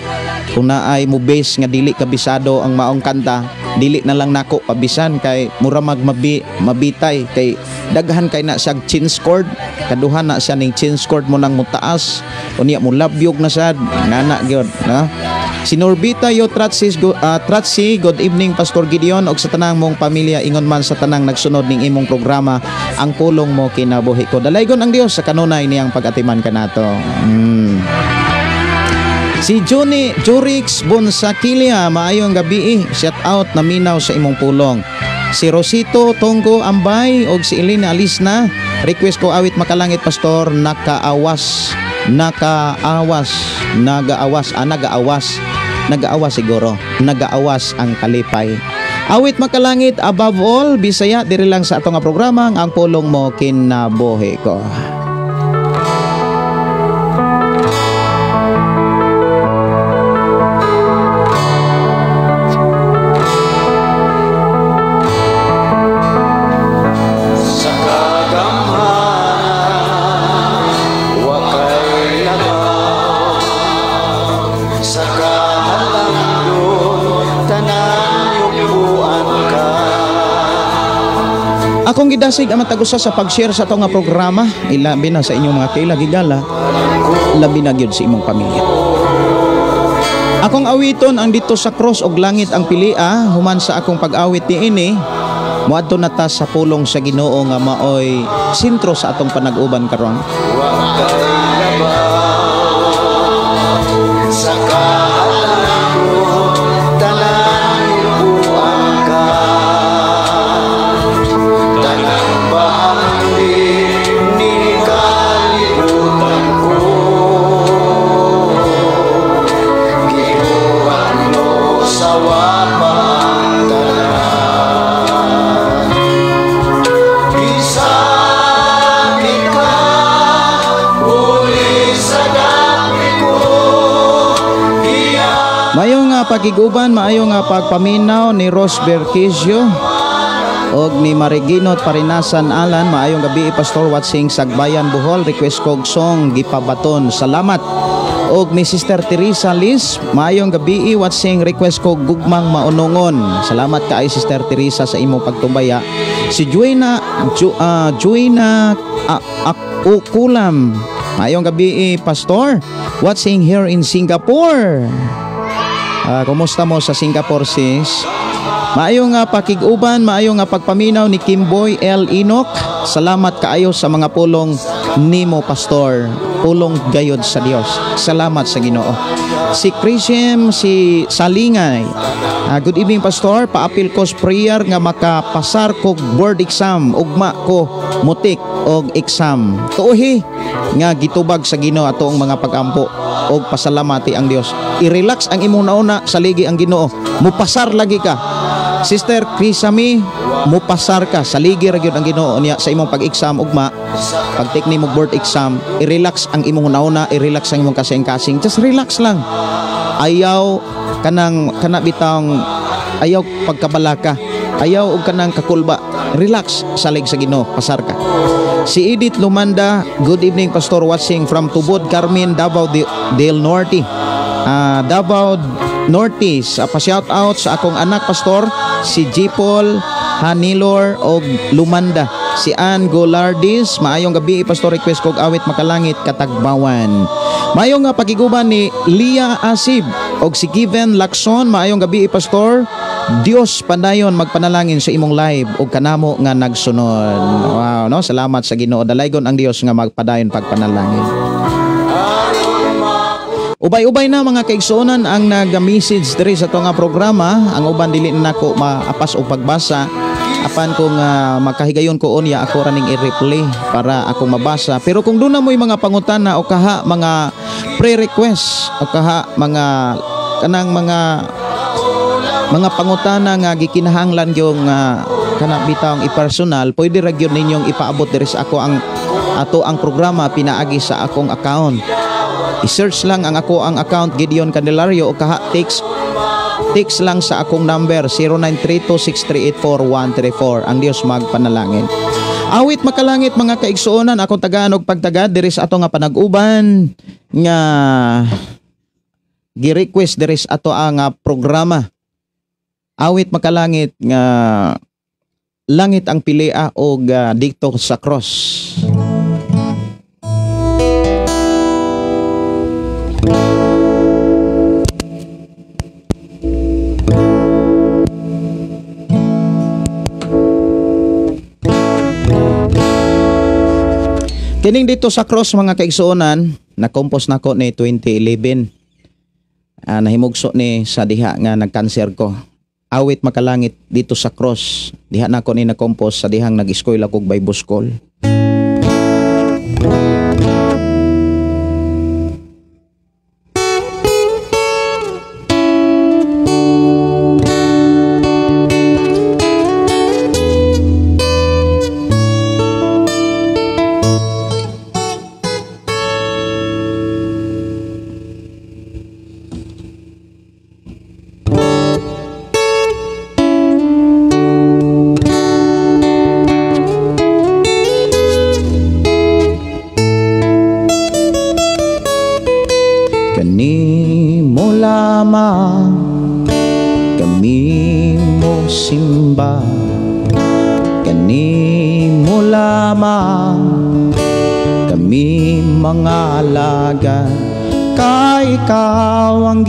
kung naay mo base nga dili kabisado ang maong kanta, dili na lang nako pabisan kay mura mabitay kay daghan kay na siya change chord, kaduhan na siya ning change chord mo nang mutaas, unya mo labyog na sad ngana gyud, no? Si Norbita Yo Tratsi, good evening Pastor Gideon og sa tanang mong pamilya, ingon man sa tanang nagsunod ning imong programa, ang pulong mo kinabuhi ko. Dalaygon ang Dios sa kanunay niyang pag-atiman kanato. Si Johnny Jurix Bonsakilia, maayong gabi, shout out na minaw sa imong pulong. Si Rosito Tonggo Ambay og si Elena Alisna, request ko awit makalangit Pastor, nagaawas siguro, nagaawas ang kalipay. Awit makalangit, above all Bisaya, diri lang sa ato nga programa, ang pulong mo kinabuhi ko. Akong gidasig ang matagusa sa pag-share sa itong programa, ilabi na sa inyong mga kailagigala, labi na gyud sa imong pamilya. Akong awiton ang dito sa cross og langit ang pilia, human sa akong pag-awit niini, muadto na ta sa pulong sa Ginoo nga maoy sentro sa atong panag-uban karon. Mayong pagiguban, maayong pagpaminaw ni Ros Berquisio og ni Mariginot Parinasan Alan, maayong gabi Pastor watching Sagbayan Bohol, request kog song Gipabaton, salamat. Og ni Sister Teresa Liz, maayong gabi watching request kog Gugmang Maunongon, salamat kay Sister Teresa sa imong pagtumbaya. Si Juina Akulam, maayong gabi Pastor watching here in Singapore. Kumusta mo sa Singapore, sis? Maayong pakiguban, maayong pagpaminaw ni Kimboy L. Enoch. Salamat kaayo sa mga pulong nimo, Pastor. Pulong gayod sa Dios. Salamat sa Ginoo. Si Christian, si Salingay, good evening Pastor, paapil ko prayer nga makapasar ko board exam, ugma ko mutik og exam. Tuohi nga gitubag sa Ginoo atong mga pagampo og pasalamati ang Dios. I-relax ang imong nauna, saligi ang Ginoo. Mupasar lagi ka. Sister Krisami, mupasar ka, saligi ra gyud ang Ginoo niya sa imong pag-exam ugma. Pag take nimo board exam, i-relax ang imong nauna, i-relax ang imong kasing-kasing. Just relax lang. Ayaw kana bitang ayaw pagkabalaka, ayaw og kanang kakulba. Relax, salig sa Ginoo, pasar ka. Si Edith Lumanda, good evening pastor, watching from Tubod, Carmen, Davao del Norte. Davao Norte, pa-shout out sa akong anak pastor, si Jipol Hanilor og Lumanda. Si Ann Golardis, maayong gabi pastor, request kog awit Makalangit Katagbawan. Maayong nga pakiguban ni Lia Asib og si Kevin Lacson, maayong gabi pastor. Dios padayon magpanalangin sa imong live og kanamo nga nagsunod. Wow, no? Salamat sa Ginoo. Dalaygon ang Dios nga magpadayon pagpanalangin. Ubay-ubay na mga kaigsuonan ang nag-message diri sa ito nga programa. Ang uban dili na nako maapas o pagbasa. Apan kung makahigayon ko unya, ako raning i-replay para akong mabasa. Pero kung doon na mo'y mga pangutana o kaha mga pre-request o kaha mga kanang mga pangutana nga gikinahanglan yung kanang bitawng i-personal, pwede ra gyud ninyong ipaabot diri sa ako ang programa pinaagi sa akong account. I-search lang ang account Gideon Candelario o kaha text lang sa akong number 0932-6384134. Ang Dios magpanalangin. Awit Makalangit mga kaigsuonan, akong tagaan og pagtagad diri sa ato nga panag-uban nga gi-request diri sa ato ang programa. Awit Makalangit nga langit ang pilia og dikto sa cross. Kining dito sa cross mga kaigsuonan, na-compose nako ni 2011. Nahimugso ni sa diha nga nagkanser ko. Awit Makalangit dito sa cross. Diha nako ni na-compose sa dihang nag-eskwela kog Bible School.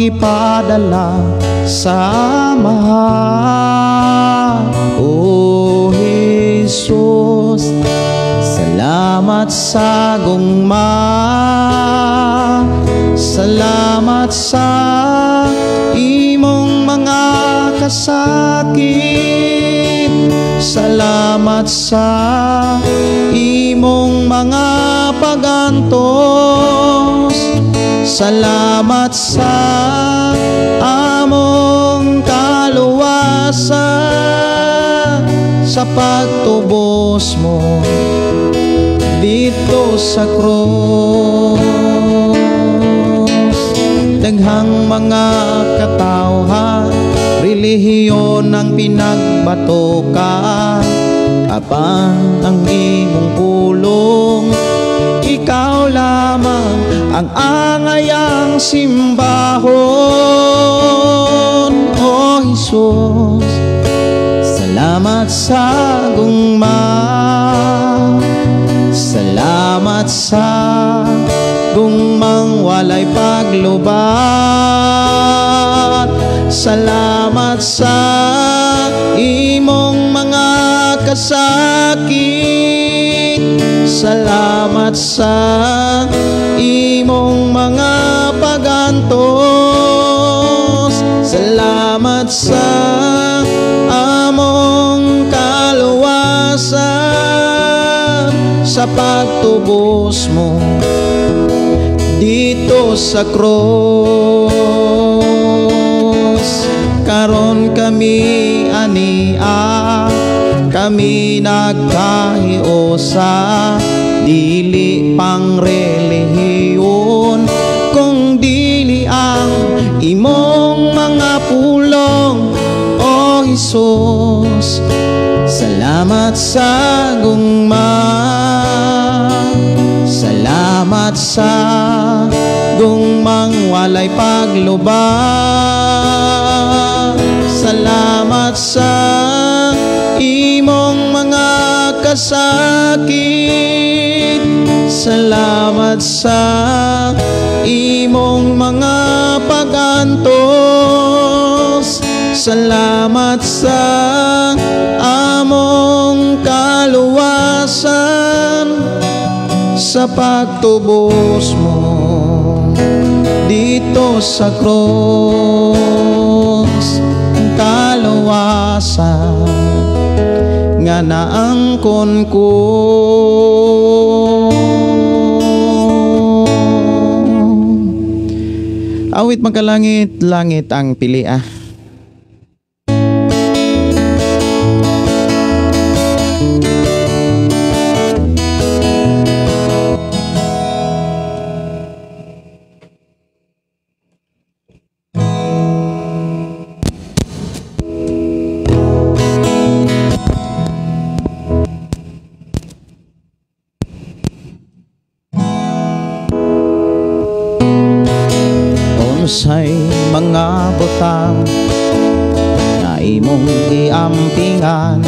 Padala sa Ama, O Jesus, salamat sa gugma, salamat sa imong mga kasakit, salamat sa imong mga pagantos, salamat sa among kaluwasan, sa pagtubos mo dito sa cross. Daghang mga katawhan, relihiyon ang pinagbatokan, apan ang imong pulong, ikaw lamang ang angayang simbahon. O Jesus, salamat sa gugma, salamat sa gugmang walay paglubat, salamat sa imong mga kasakit, salamat sa imong mga pagantos, salamat sa among kaluwasan, sa pagtubos mo dito sa cross. Karon kami ania, kami nagkahiusa, dili pang relihiyon, kung dili ang imong mga pulong. O Jesus. Salamat sa gugma, salamat sa gugmang walay paglubag. Salamat sa imong mga kasakit, salamat sa imong mga pagantos, salamat sa among kaluwasan, sa pagtubos mo dito sa cross. Kaluwasan nga naangkon ko. Awit magkalangit, langit ang pilia. Unsay mga butang na imong iampingan,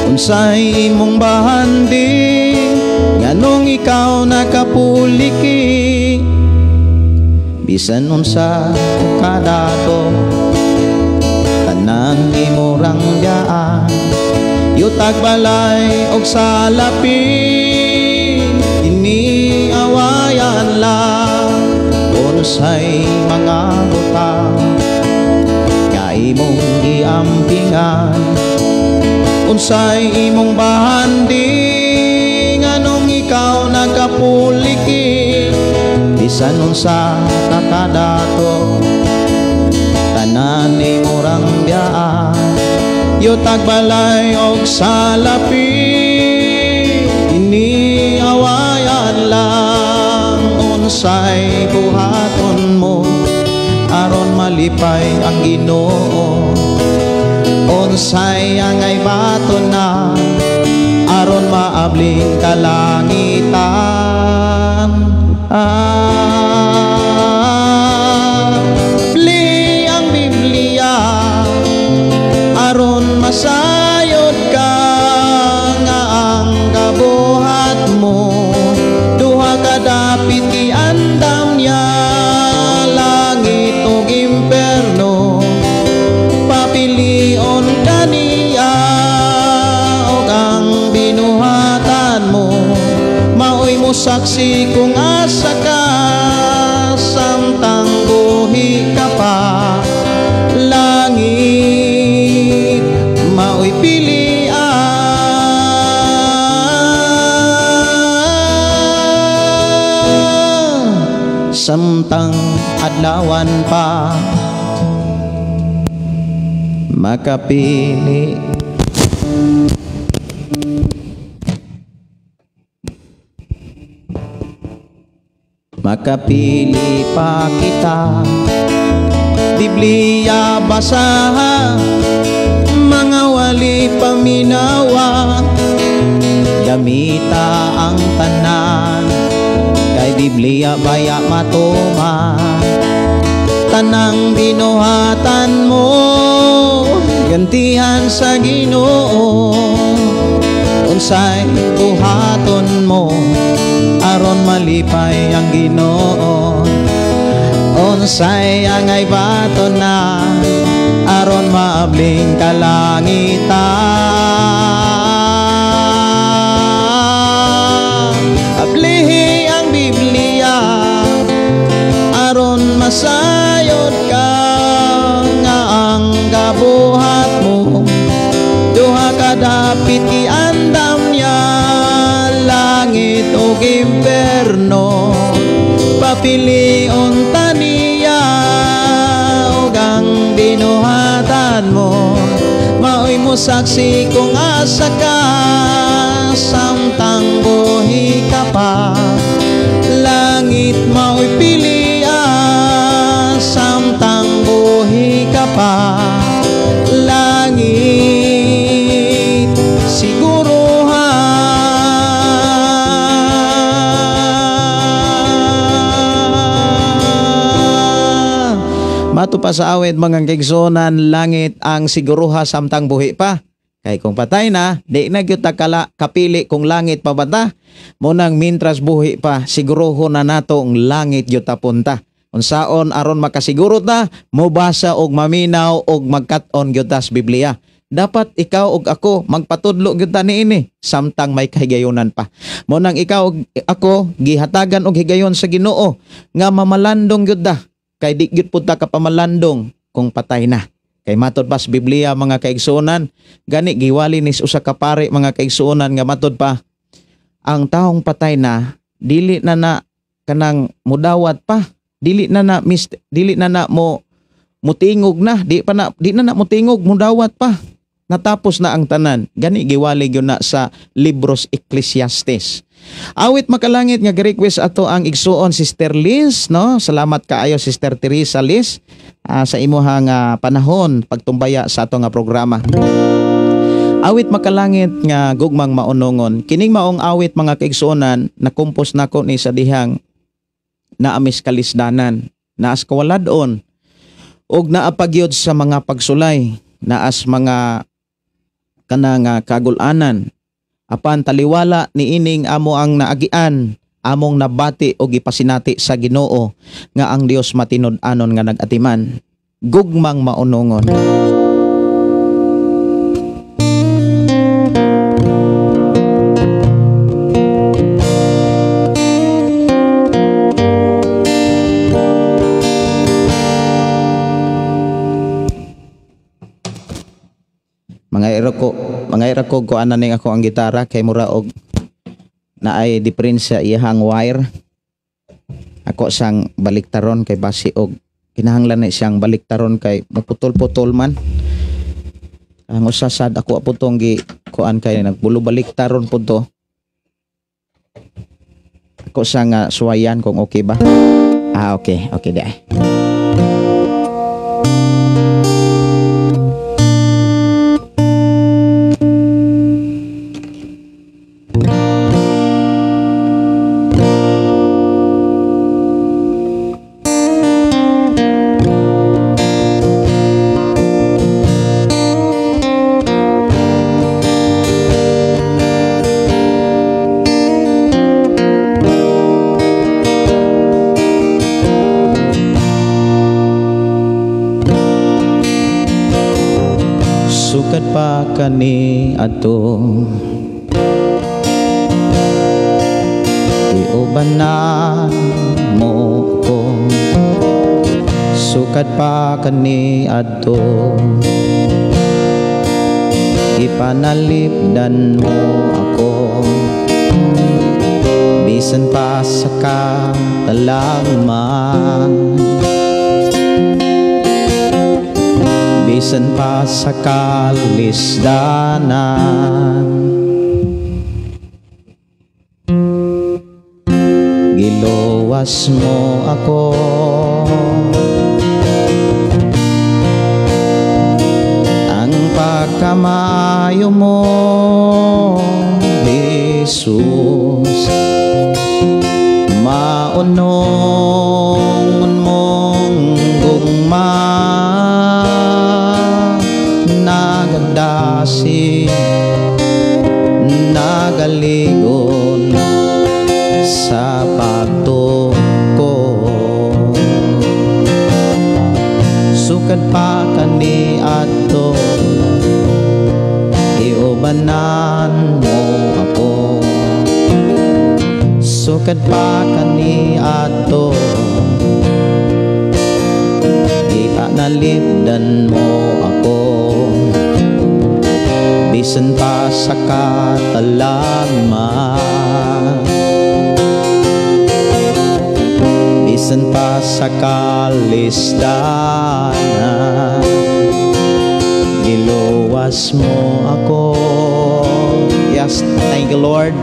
unsay imong bahanding nganong ikaw nakapuliki. Bisan unsa kadato tanan imo rangyaan, yutag balay og salapi iniawayan lang. Unsay mga butang nga imong iampingan, unsay imong bahanding anong ikaw nagapuliki. Bisan unsa kakadato tanan imo rangyaan, yutag balay og salapi iniawayan lang. Unsay buhaton mo aron malipay ang Ginoo, unsay angay baton na aron maabling kalangitan. Bli ang Biblia aron masayod ka nga ang kabuhat mo duha ka dapit iandam niya, langit ug imperno. Papilion kaniya og ang binuhatan mo, maoy mo saksi kung asa ka, samtang buhi ka pa. Langit maoy pilian, samtang adlawan pa makapili. Makapili pa kita, Biblia basaha, mga wali paminawa, gamita ang tanan, kay Biblia baya matuma. Tanang binuhatan mo, gantihan sa Ginoo. Unsay buhaton mo aron malipay ang Ginoo, unsay angay baton na aron maabling kalangitan. Ablihi ang Biblia aron masayod ka nga ang kabuhat mo duha ka dapit iandam niya, langit ug imperno. Papilion taniya og ang binuhatan mo, maoy mo saksi kung asa ka, samtang buhi ka pa. Langit maoy pilian, samtang buhi ka pa. Mato pa sa awit mga kaigsunan, langit ang siguruha samtang buhi pa. Kay kung patay na, di na gyud ta kapili kung langit pa bata. Munang mintras buhi pa, siguruho na nato ang langit gyud ta punta. Unsaon aron makasiguro ta, mobasa og maminaw og magkat-on gyud ta sa Biblia. Dapat ikaw og ako magpatudlo gyud ta niini samtang may kahigayonan pa. Munang ikaw og ako gihatagan og higayon sa Ginoo nga mamalandong gyud ta. Kay di gyud pud ta kapamalandong kung patay na. Kay matod pa sa Biblia mga kaigsuonan, gani giwali ni usa ka pare mga kaigsuonan nga matod pa ang taong patay na dili na kanang mudawat pa, dili na mo mutingog na, di na mutingog mudawat pa. Natapos na ang tanan. Gani giwali gyud na sa libros Ecclesiastes. Awit makalangit nga request ato ang igsuon Sister Liz, no? Salamat kaayo Sister Teresa Liz sa imuhang panahon pagtumbaya sa ato nga programa. Awit makalangit nga gugmang maunongon. Kining maong awit mga kaigsuonan nakumpos nako ni sa dihang naamis kalisdanan, naas kawaladon og naapagyod sa mga pagsulay, naas mga kanang kagulanan. Apan taliwala ni ining amo ang naagian, among nabati o gipasinati sa Ginoo nga ang Dios matinud-anon nga nagatiman. Gugmang maunongon. Mga ira ko kuanan ning ako ang gitara kay mura og naay difference sa iyang wire. Ako sang baliktaron kay basi og kinahanglan na siyang baliktaron kay maputol-putol man. Ang usasad ako aputong gi kuan kay nagbulo baliktaron pud to. Ako sang suwayan kung okay ba? Okay di ay. Sukat pa kani ato iubanan mo ko, sukat pa kani ato ipanalipdan mo ako, bisan pa sa katalagman, bisan pa sa kalisdanan. Giluwas mo ako, ang pagkamayo mo, Jesus. Maunong mong gugma nagadasi, nagaligon sa pagtuko. Sukat pa kani ato iubanan mo ako, sukat pa kani ato ipanalipdan mo ako, bisan pa sa katalagman, bisan pa sa kalisdanan. Giluwas mo ako. Yes, thank you Lord.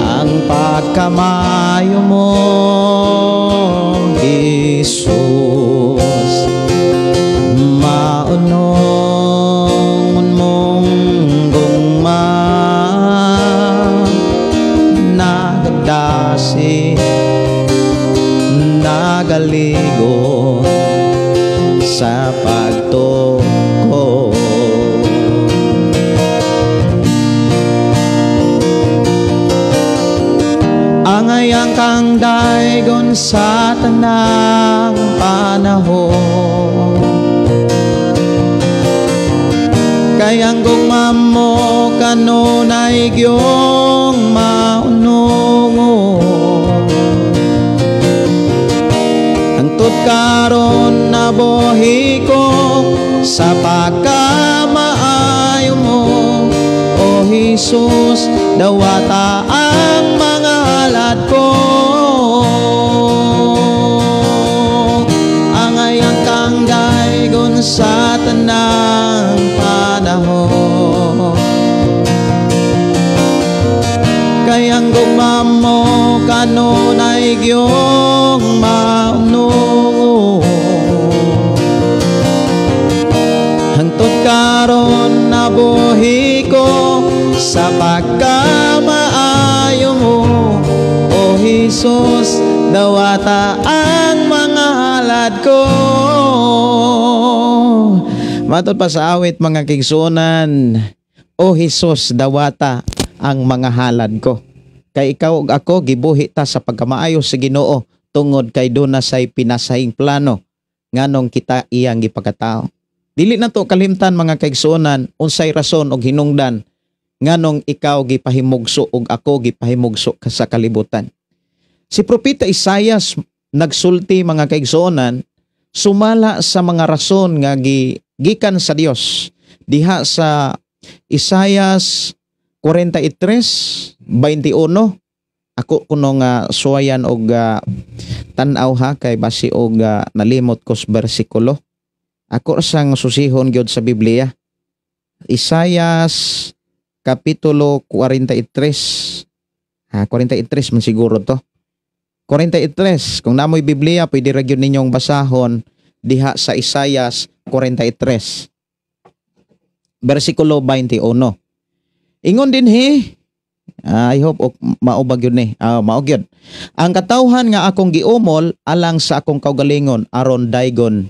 Ang pagkamayo mo, Jesus, maunong mong gugma nagadasi, nagaligon sa pagtuko. Angayang kang daygon sa tanang panahon, kayang gumamo kanunay gyong maunungo. Hangtod karon nabuhi ko sa pagkamaayo mo, O Jesus, dawata ang mga halad ko. Angayang kang daygon sa tanang panahon, kayang gumamo kanunay gyong maunungo. Hangtod karon nabuhi ko sa pagkamaayo mo, O Jesus, dawata ang mga halad ko. Matod pa sa awit mga kigsunan, O Jesus, dawata ang mga halad ko. Kay ikaw ug ako gibuhi ta sa pagkamaayo sa Ginoo tungod kay duna say pinasahing plano nganong kita iyang gipagkatao. Dili na to kalimtan mga kaigsuonan unsay rason og hinungdan nganong ikaw gipahimugso ug ako gipahimugso sa kalibutan. Si Propeta Isaias nagsulti mga kaigsuonan sumala sa mga rason nga gikan sa Dios diha sa Isaias 43:21. Ako kuno nga suwayan og tan-aw ha kay basi og nalimot ko sa bersikulo. Ako sang susihon gyud sa Biblia. Isaias kapitulo 43. 43 man siguro to. 43. Kung namoy Biblia, pwede ra gyud ninyong basahon diha sa Isaias 43. Bersikulo 21. Ingon din I hope maubag yun maog yun. Ang katawhan nga akong giumol alang sa akong kaugalingon aron daygon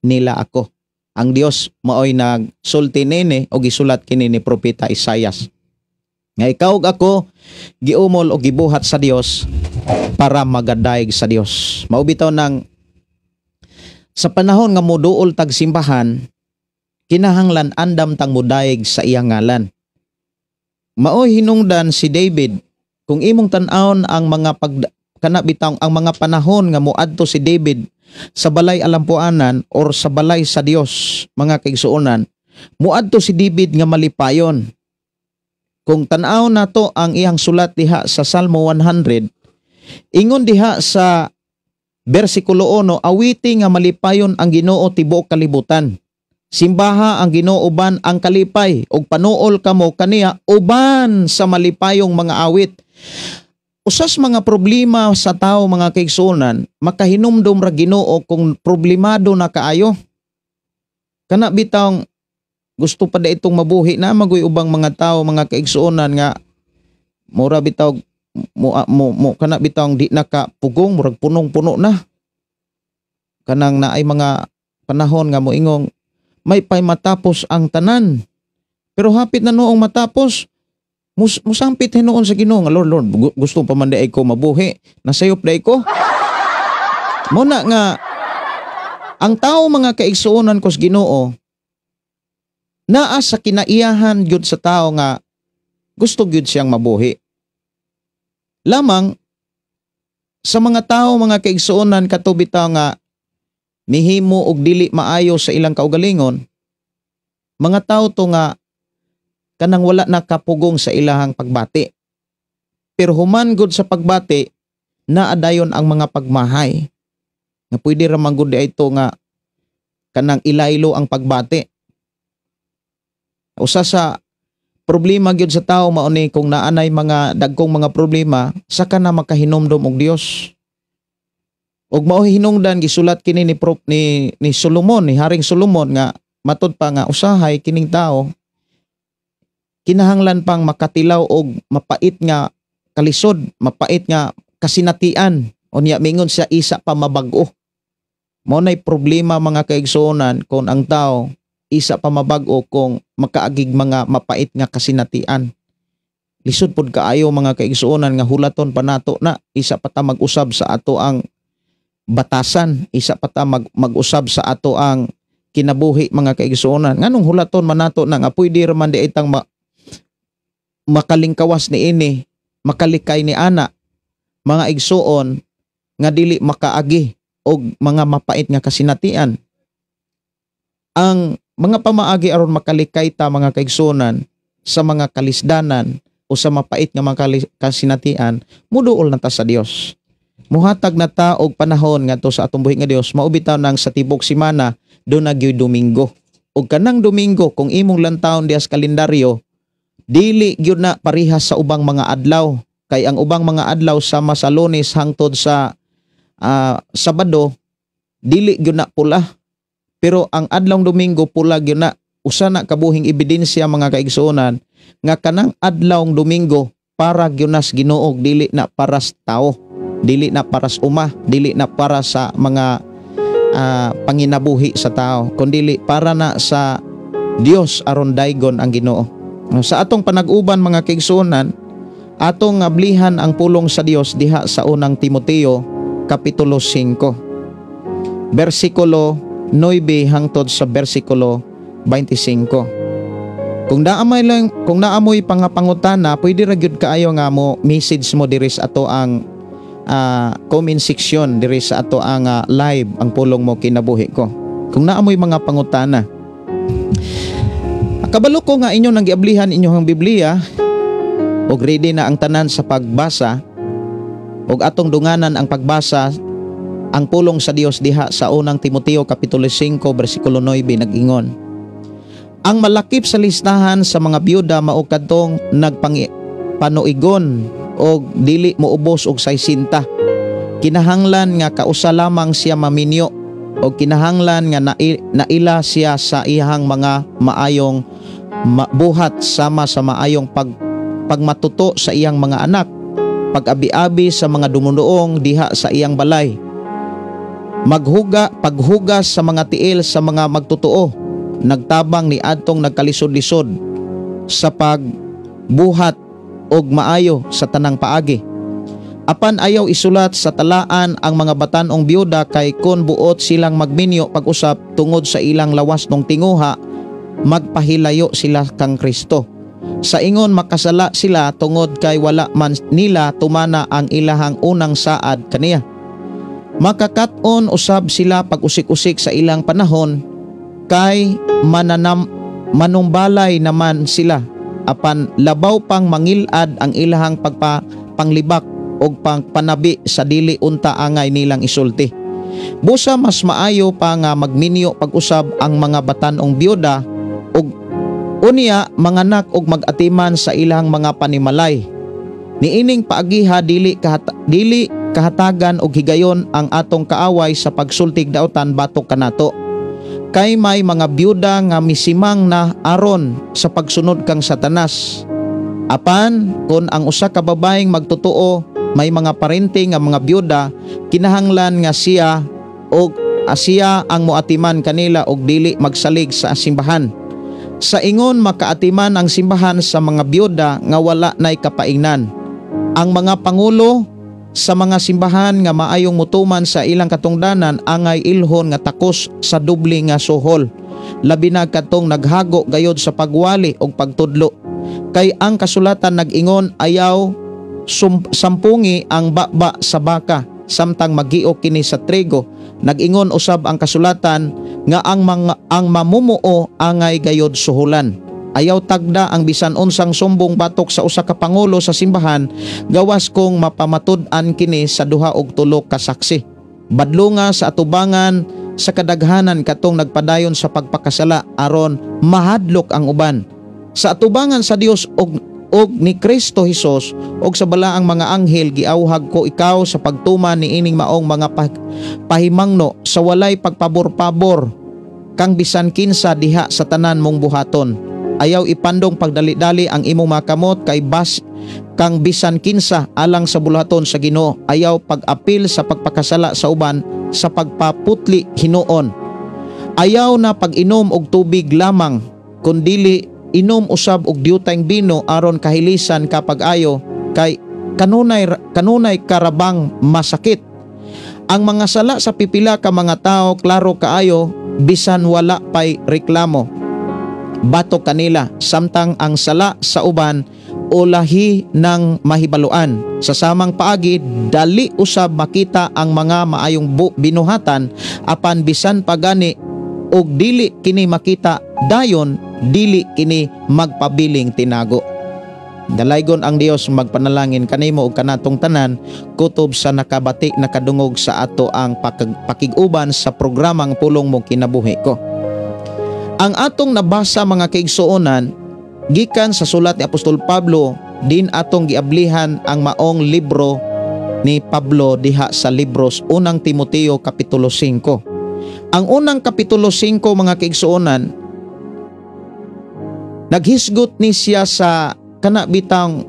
nila ako. Ang Dios maoy nagsulti nini o gisulat kini ni Propeta Isaias. Nga ikaw ug ako giumol o gibuhat sa Dios para magadayeg sa Dios. Mao bitaw nang sa panahon nga moduol tag simbahan, kinahanglan andam tang mudayeg sa iyang ngalan. Maoy hinungdan si David kung imong tan-awon ang mga kanabitang ang mga panahon nga moadto si David sa balay alampuanan or sa balay sa Dios, mga kaigsuonan, moadto si David nga malipayon. Kung tan-awon nato ang iyang sulat diha sa Salmo 100, ingon diha sa bersikulo 1, awiti nga malipayon ang Ginoo tibuok kalibutan. Simbaha ang Ginoo uban ang kalipay ug panuol kamo kaniya uban sa malipayong mga awit. Usas mga problema sa tao mga kaigsuonan, makahinumdum ra Ginoo kung problemado na kaayo. Kana bitang gusto pa da itong mabuhi na magoy ubang mga tao mga kaigsuonan nga mura bitaw kana bitang di nakapugong murag punong-puno na. Kanang naay mga panahon nga moingong may pay matapos ang tanan. Pero hapit na noong matapos, musampit hinuon sa Ginoo nga Lord, gusto pa man day ko mabuhi, nasayop day ko. Muna nga ang tao mga kaigsuonan ko sa Ginoo naa sa kinaiyahan gyud sa tao nga gusto gyud siyang mabuhi. Lamang sa mga tao mga kaigsuonan katubitaw nga mihimo og dili maayo sa ilang kaugalingon, mga tao to nga kanang wala nakapugong sa ilahang pagbati. Pero human gud sa pagbati, naadayon ang mga pagmahay. Nga pwede ra man gud ito nga kanang ilaylo ang pagbati. Usa sa problema gyud sa tao mao ni kung naanay mga dagkong mga problema, saka na makahinomdom og Dios. Og mao hinungdan gisulat kini ni Solomon, ni Haring Solomon nga matud pa nga usahay kining tao kinahanglan pang makatilaw og mapait nga kalisod, mapait nga kasinatian Unya mingon siya isa pa mabag-o. Mao nay problema mga kaigsuonan kung ang tao isa pa mabag-o kung makaagig mga mapait nga kasinatian. Lisod pod kaayo mga kaigsuonan nga hulaton pa nato na isa pa ta mag-usab sa ato ang batasan, isa pa ta mag-usab sa ato ang kinabuhi mga kaigsuonan. Nganong hulaton man nato na nga pwede ra man di itang makalingkawas ni ini, makalikay ni ana mga igsuon nga dili makaagi og mga mapait nga kasinatian. Ang mga pamaagi aron makalikay ta mga kaigsuonan sa mga kalisdanan o sa mapait nga mga kasinatian, muduol na ta sa Dios. Muhatag na ta og panahon ngadto sa atong buhi nga Dios, maubitaw nang sa tibok semana do na gyud Domingo. Og kanang Domingo kung imong lantawon diha sa kalendaryo, dili gyud na parihas sa ubang mga adlaw. Kay ang ubang mga adlaw sama sa Lunes hangtod sa Sabado, dili gyud na pula. Pero ang adlawng Domingo pula gyud na. Usa na kabuhing ebidensya mga kaigsuonan nga kanang adlawng Domingo para gyud nas Ginoo, dili na para sa tao, dili na para sa dili na para sa mga panginabuhi sa tao, kundi para na sa Dios aron daygon ang Ginoo. Sa atong panag-uban mga kaigsuonan, atong ablihan ang pulong sa Dios diha sa unang Timoteo kapitulo 5 bersikulo 9 hangtod sa bersikulo 25. Kung naamoy pangapangutana, pwede ra gyud kaayo nga mo message mo diri sa ato ang comment section diri sa ato ang live ang pulong mo kinabuhi ko. Kung naamoy mga pangutana. Kabalo ko nga inyo nang giablihan inyong Biblia og ready na ang tanan sa pagbasa og atong dunganan ang pagbasa ang pulong sa Dios diha sa unang Timoteo kapitulo 5 bersikulo 9 nag-ingon. Ang malakip sa listahan sa mga byuda mao kadtong nagpanuigon og dili moubos og 60. Kinahanglan nga kausa lamang siya maminyo og kinahanglan nga naila siya sa iyang mga maayong buhat sama sa maayong pagmatuto sa iyang mga anak, pag-abi-abi sa mga dumunoong diha sa iyang balay, paghugas sa mga tiil sa mga magtutuo, nagtabang ni adtong nagkalisod-lisod sa pagbuhat og maayo sa tanang paagi. Apan ayaw isulat sa talaan ang mga batanong byuda kay kun buot silang magminyo pag-usap tungod sa ilang lawas nung tinguha, magpahilayo sila kang Kristo. Sa ingon makasala sila tungod kay wala man nila tumana ang ilahang unang saad kaniya. Makakat-on usab sila pag-usik-usik sa ilang panahon kay manumbalay naman sila, apan labaw pang mangilad ang ilahang pagpanglibak o pangpanabi sa dili unta angay nilang isulti. Busa mas maayo pa nga magminyo pag-usab ang mga batanong byuda og unya manganak og mag-atiman sa ilang mga panimalay. Niining paagiha dili kahatagan og higayon ang atong kaaway sa pagsultig daotan batok kanato. Kay may mga byuda nga misimang na aron sa pagsunod kang Satanas. Apan kung ang usa ka babaeng magtotoo may mga parente nga mga byuda, kinahanglan nga siya ang moatiman kanila og dili magsalig sa simbahan. Sa ingon makaatiman ang simbahan sa mga byuda nga wala nay kapaingnan. Ang mga pangulo sa mga simbahan nga maayong mutuman sa ilang katungdanan angay ilhon nga takos sa dubli nga suhol, labi na katong naghago gayod sa pagwali og pagtudlo. Kay ang kasulatan nag-ingon ayaw sampungi ang baba sa baka samtang magiok kini sa trigo. Nag-ingon usab ang kasulatan nga ang mamumuo angay gayod suhulan. Ayaw tagda ang bisan unsang sumbong batok sa usa ka pangulo sa simbahan gawas kung mapamatud-an kini sa duha og tulo ka saksi. Badlunga sa atubangan sa kadaghanan katong nagpadayon sa pagpakasala aron mahadlok ang uban. Sa atubangan sa Dios og ni Kristo Hesus og sa balaang mga anghel giawhag ko ikaw sa pagtuman niining maong mga pahimangno sa walay pagpabor-pabor kang bisan kinsa diha sa tanan mong buhaton. Ayaw ipandong pagdali-dali ang imong makamot kang bisan kinsa alang sa buluhaton sa Ginoo, ayaw pag-apil sa pagpakasala sa uban sa pagpaputli hinuon. Ayaw na pag-inom og tubig lamang, kundili inom usab og diutang bino aron kahilisan kapag ayo kay kanunay karabang masakit. Ang mga sala sa pipila ka mga tao klaro kaayo bisan wala pay reklamo. Bato kanila samtang ang sala sa uban o lahi ng mahibaluan. Sa samang paagi dali usab makita ang mga maayong binuhatan apan bisan pagani og dili kini makita dayon dili kini magpabiling tinago. Dalaygon ang Dios magpanalangin kanimo ug kanatong tanan kutob sa nakabati nakadungog sa ato ang pakig-uban sa programang Pulong Mo Kinabuhi Ko. Ang atong nabasa mga kaigsuonan gikan sa sulat ni Apostol Pablo, din atong giablihan ang maong libro ni Pablo diha sa libros unang Timoteo kapitulo 5. Ang unang kapitulo 5 mga kaigsuonan, naghisgot ni siya sa kanabitang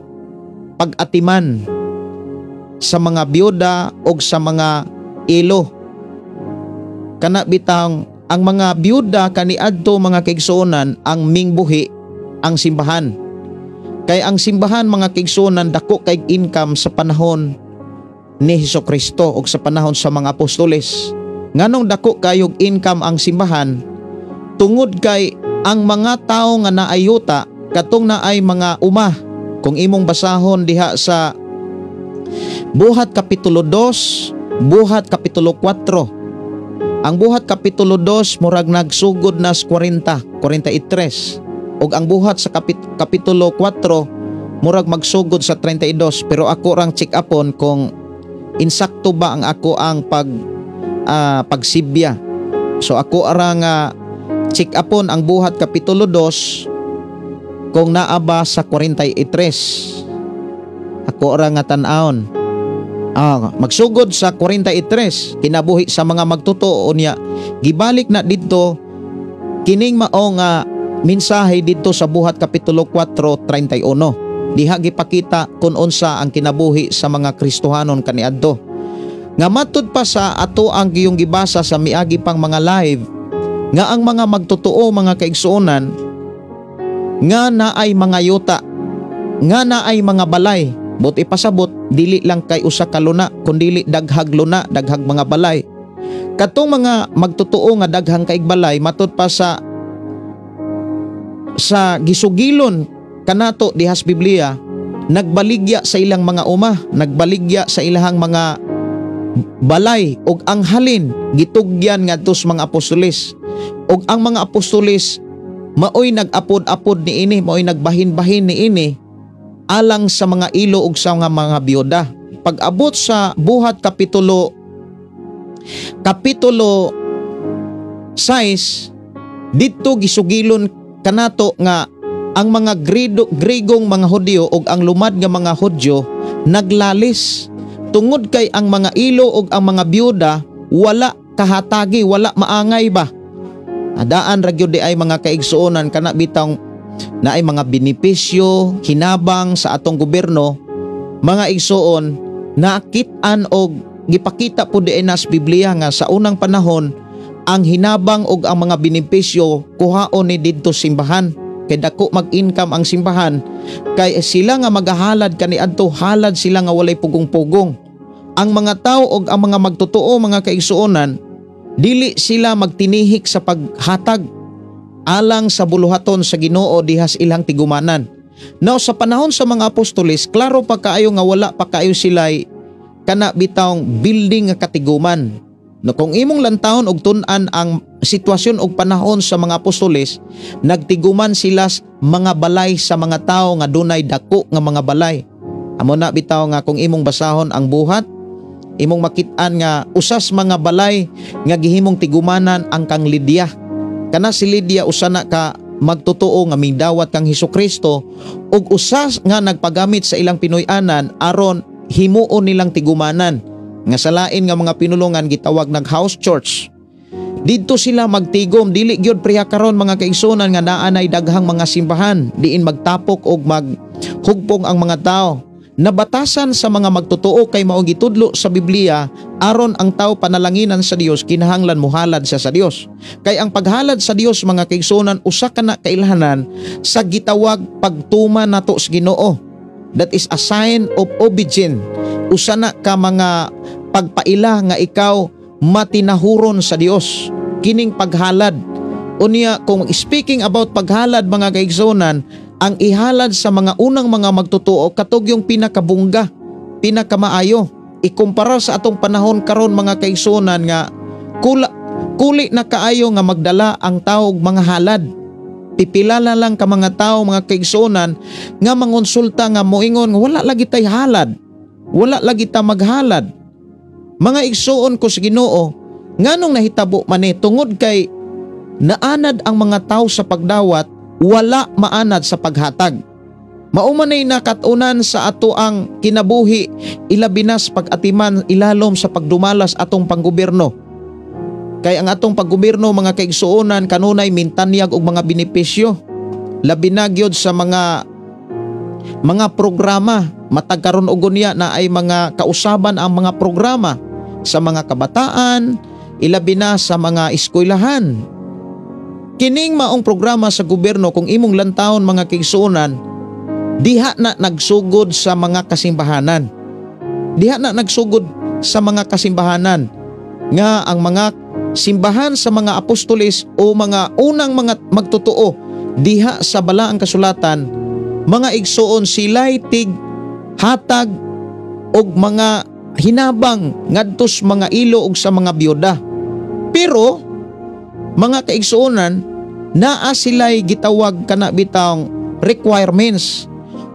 pag-atiman sa mga byuda o sa mga ilo. Kanabitang ang mga byuda kaniadto mga kaigsuonan ang mingbuhi ang simbahan. Kay ang simbahan mga kaigsuonan dako kay income sa panahon ni Hesukristo o sa panahon sa mga apostoles. Nganong dako kayog income ang simbahan tungod kay ang mga tao nga naayuta katong naay mga umah. Kung imong basahon diha sa Buhat kapitulo 2, Buhat kapitulo 4. Ang Buhat kapitulo 2 murag nagsugod na 40, 43. Og ang Buhat sa kapitulo 4 murag magsugod sa 32. Pero ako rang check upon kung insakto ba ang ako ang pagsibya. So ako arang check upon ang Buhat kapitulo 2 kung naaba sa 43. Ako arang nga tan-aon. Magsugod sa 43 kinabuhi sa mga magtotoo niya. Gibalik na dito kining maong mensahe dito sa Buhat kapitulo 4:31. Diha gipakita kung unsa ang kinabuhi sa mga Kristohanon kaniadto. Nga matud pa sa ato ang giyong gibasa sa miagi pang mga live nga ang mga magtotoo mga kaigsuonan nga naay mga yuta, nga naay mga balay, buti pasabot dili lang kay usa ka luna kundi daghag luna, daghag mga balay. Katong mga magtotoo nga daghang kaig balay matud pa sa gisugilon kanato dihas Biblia, nagbaligya sa ilang mga umah, nagbaligya sa ilang mga balay og ang halin gitugyan ngadto sa mga apostoles. Og ang mga apostoles maoy nag-apod-apod ni ini, maoy nagbahin-bahin ni ini alang sa mga ilo ug sa mga byuda. Pag-abot sa Buhat kapitulo 6 dito gisugilon kanato nga ang mga Gregong mga Hudyo ug ang lumad nga mga Hudyo naglalis tungod kay ang mga ilo ug ang mga byuda wala kahatagi, wala maangay ba. Adaan ra gyud ay mga kaigsuonan kana bitang naay mga benepisyo, hinabang sa atong gobyerno. Mga igsuon, nakit-an og gipakita po di nas Biblia nga sa unang panahon ang hinabang og ang mga benepisyo kuhaon ni didto simbahan. Kay dako mag-income ang simbahan kay sila nga magahalad kaniadto, halad sila nga walay pugong-pugong. Ang mga tao og ang mga magtotoo mga kaigsuonan dili sila magtinihik sa paghatag alang sa buluhaton sa Ginoo dihas ilang tigumanan. Now sa panahon sa mga apostoles, klaro pa kaayo nga wala pa kaayo sila'y kana bitawng building nga katiguman. No, kung imong lantawon og tun-an ang sitwasyon og panahon sa mga apostoles, nagtiguman sila mga balay sa mga tao nga dunay dako nga mga balay. Amo na bitaw nga kung imong basahon ang Buhat, imong makit-an nga usas mga balay nga gihimong tigumanan ang kang Lydia. Kana si Lydia usa na ka magtotoo nga migdawat kang Hesukristo ug usas nga nagpagamit sa ilang Pinoy-anan aron himuon nilang tigumanan. Nga sa lain nga mga pinulungan gitawag nag house church. Didto sila magtigom, dili gyud priya karon mga kaigsuonan nga naanay daghang mga simbahan diin magtapok og maghugpong ang mga tao. nabatasan sa mga magtotoo kay maong gitudlo sa Biblia aron ang tao panalanginan sa Dios kinahanglan muhalad siya sa Dios. Kay ang paghalad sa Dios mga kaigsuonan usa ka na kailhanan sa gitawag pagtuman nato sa Ginoo. That is a sign of obedience. Usa na ka mga pagpaila nga ikaw matinahuron sa Dios. Kining paghalad. Unya kung speaking about paghalad mga kaigsuonan, ang ihalad sa mga unang mga magtotoo katog yung pinakabungga, pinakamaayo. Ikumpara sa atong panahon karon mga kaigsuonan nga kuli na kaayo nga magdala ang tao og mga halad. Pipilala lang ka mga tao mga kaigsuonan nga mangonsulta nga moingon wala lagi tay halad. Wala lagi ta maghalad. Mga igsuon ko sa Ginoo, nganong nahitabo man tungod kay naanad ang mga tao sa pagdawat, wala maanad sa paghatag. Maumanay nakatunan sa ato ang kinabuhi, ilabinas pag-atiman ilalom sa pagdumalas atong panggobyerno. Kay ang atong paggobyerno mga kaigsuonan kanunay mintanyag og mga benepisyo. Labi na gyud sa mga programa, matag karon og unya na ay mga kausaban ang mga programa sa mga kabataan, ilabi na sa mga eskwelahan. Kining maong programa sa gobyerno kung imong lantawon mga kaigsuonan, diha na nagsugod sa mga kasimbahanan. Diha na nagsugod sa mga kasimbahanan nga ang mga simbahan sa mga apostoles o mga unang mga magtotoo diha sa balaang kasulatan, mga igsuon sila'y tig hatag og mga hinabang ngadtos mga ilo og sa mga byuda. Pero mga kaigsuonan, naa sila'y gitawag kana bitang requirements.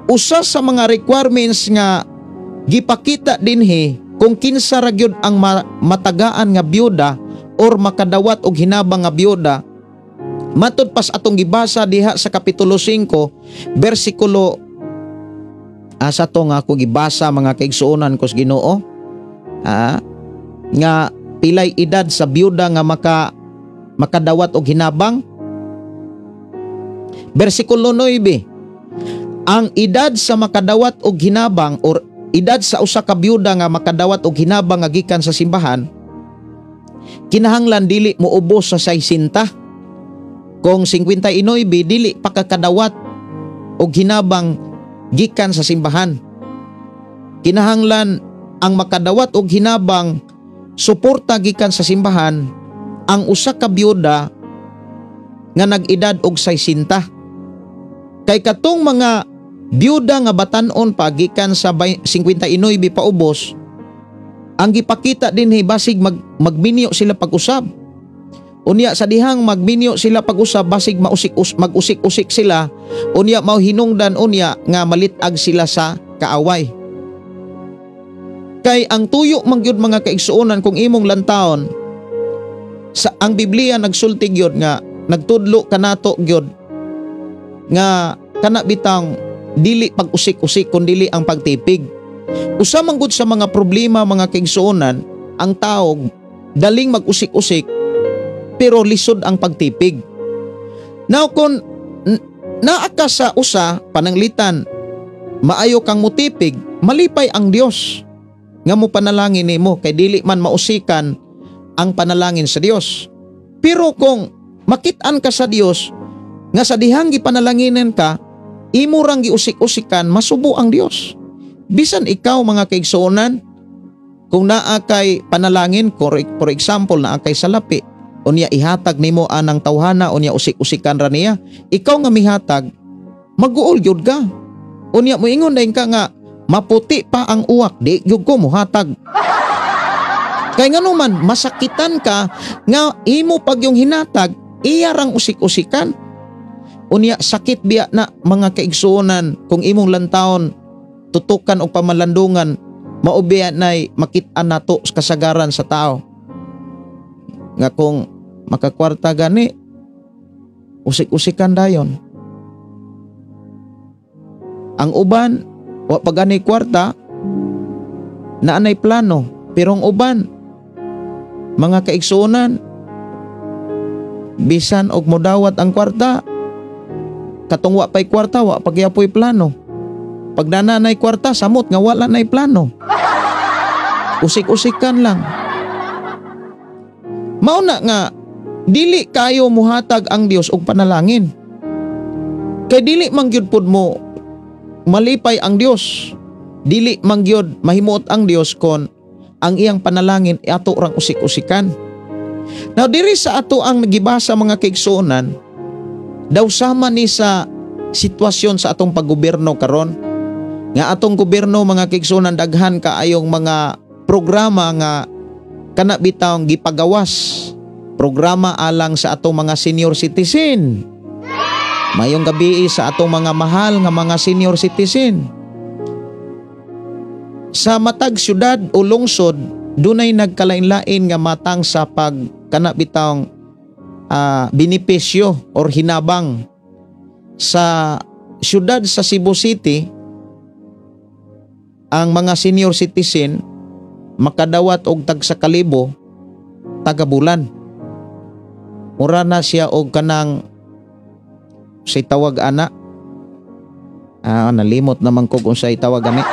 Usa sa mga requirements nga gipakita dinhi kung kinsa ra gyud ang matagaan nga byuda or makadawat og hinabang nga byuda. Matud pas atong gibasa diha sa kapitulo 5 bersikulo sa to nga ako gibasa mga kaigsuonan ko sa Ginoo nga pilay edad sa byuda nga makadawat og hinabang. Bersikulo 9, ang edad sa makadawat og hinabang or edad sa usa ka byuda nga makadawat og hinabang nga gikan sa simbahan, kinahanglan dili moubos sa 60. Kung 59 dili pa kakadawat og hinabang gikan sa simbahan. Kinahanglan ang makadawat og hinabang suporta gikan sa simbahan ang usa ka byuda nga nag-edad og 60. Kay katong mga byuda nga batan-on pa gikan sa 59 paubos, ang gipakita dinhi basig magminyo sila pag-usab. Unya sa dihang magminyo sila pag-usab basig mag-usik-usik sila, unya mao hinungdan unya nga malitag sila sa kaaway. Kay ang tuyo man gyud mga kaigsuonan kung imong lantawon sa ang Biblia nagsulti gyud nga nagtudlo kanato gyud nga kana bitang dili pag-usik-usik kundi ang pagtipig. Usa man gud sa mga problema mga kaigsuonan, ang tao daling mag-usik-usik pero lisod ang pagtipig. Now kung naa ka sa usa pananglitan, maayo kang mutipig, malipay ang Dios nga mo panalangin nimo kay dili man mausikan ang panalangin sa Dios. Pero kung makit-an ka sa Dios nga sa dihang gipanalanginen ka, imo rang giusik-usikan, masubo ang Dios. Bisan ikaw mga kaigsuonan, kung naa kay panalangin, for example naa kay salapi, unya ihatag nimo anang tawhana, unya usik-usikan ra niya, ikaw nga mihatag, mag-uol gyud ka. Unya moingon dayon ka nga maputi pa ang uwak, di gyud ko mohatag. Kay ngano man masakitan ka nga imo pag yung hinatag, iya rang usik-usikan. Unya sakit biya na mga kaigsuonan kung imong lantawon tutukan og pamalandungan, maubiya nay makit-an nato kasagaran sa tao. Nga kung makakwarta gani, usik-usikan dayon. Ang uban, wa pa gani kwarta, naanay plano, pero ang uban, mga kaigsuonan, bisan og modawat ang kwarta, katong wa pa'y kwarta, wa pagyapoy plano. Pag nanay kwarta, samot nga wala na'y plano. Usik-usikan lang. Mauna nga, dili kayo muhatag ang Dios og panalangin. Kay dili mangyud pud mo malipay ang Dios. Dili mangyud mahimuot ang Dios kon ang iyang panalangin ato rang usik-usikan. Now diri sa ato ang nagibasa mga kaigsuonan, daw sama ni sa sitwasyon sa atong paggobyerno karon. Nga atong gobyerno mga kaigsuonan daghan kaayong mga programa nga kana bitawng gipagawas. Programa alang sa atong mga senior citizen. Mayong gabi sa atong mga mahal nga mga senior citizen. Sa matag syudad o lungsod, dunay nagkalain-lain nga matang sa pag kana bitawng benepisyo or hinabang. Sa syudad sa Cebu City, ang mga senior citizen makadawat og tag sa kalibo taga bulan. Mura na siya og kanang say tawag ana. Nalimot naman ko kung say tawag ani.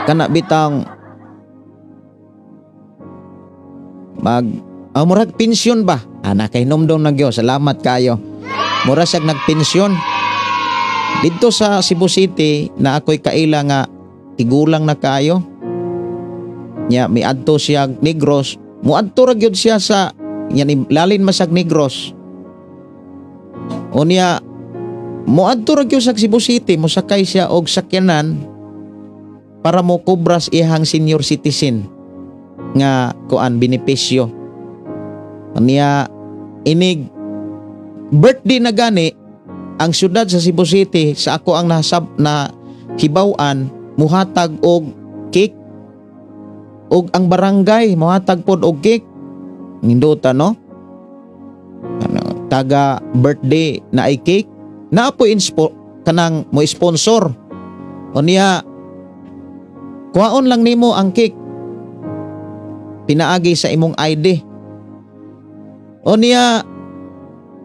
Kana bitang murag pensyon ba? Kay nomdom na gyo. Salamat kayo. Mura siyag nagpensyon. Dito sa Cebu City na ako'y kaila nga tigulang na kayo. Nya miadto siya Negros. Muadto ra gyud siya sa yan lalin masag Negros. Unya muadto ra gyud sa Cebu City, mosakay siya og sakyanan para mo kubras ihang senior citizen nga kuan benepisyo. Unya inig birthday na gani ang syudad sa Cebu City sa ako ang na hibaw-an muhatag og cake og ang barangay muhatag pod og cake. Nindota no? Taga birthday na ay cake na po kanang mo sponsor. Unya kuhaon lang nimo ang cake. Pinaagi sa imong ID. Unya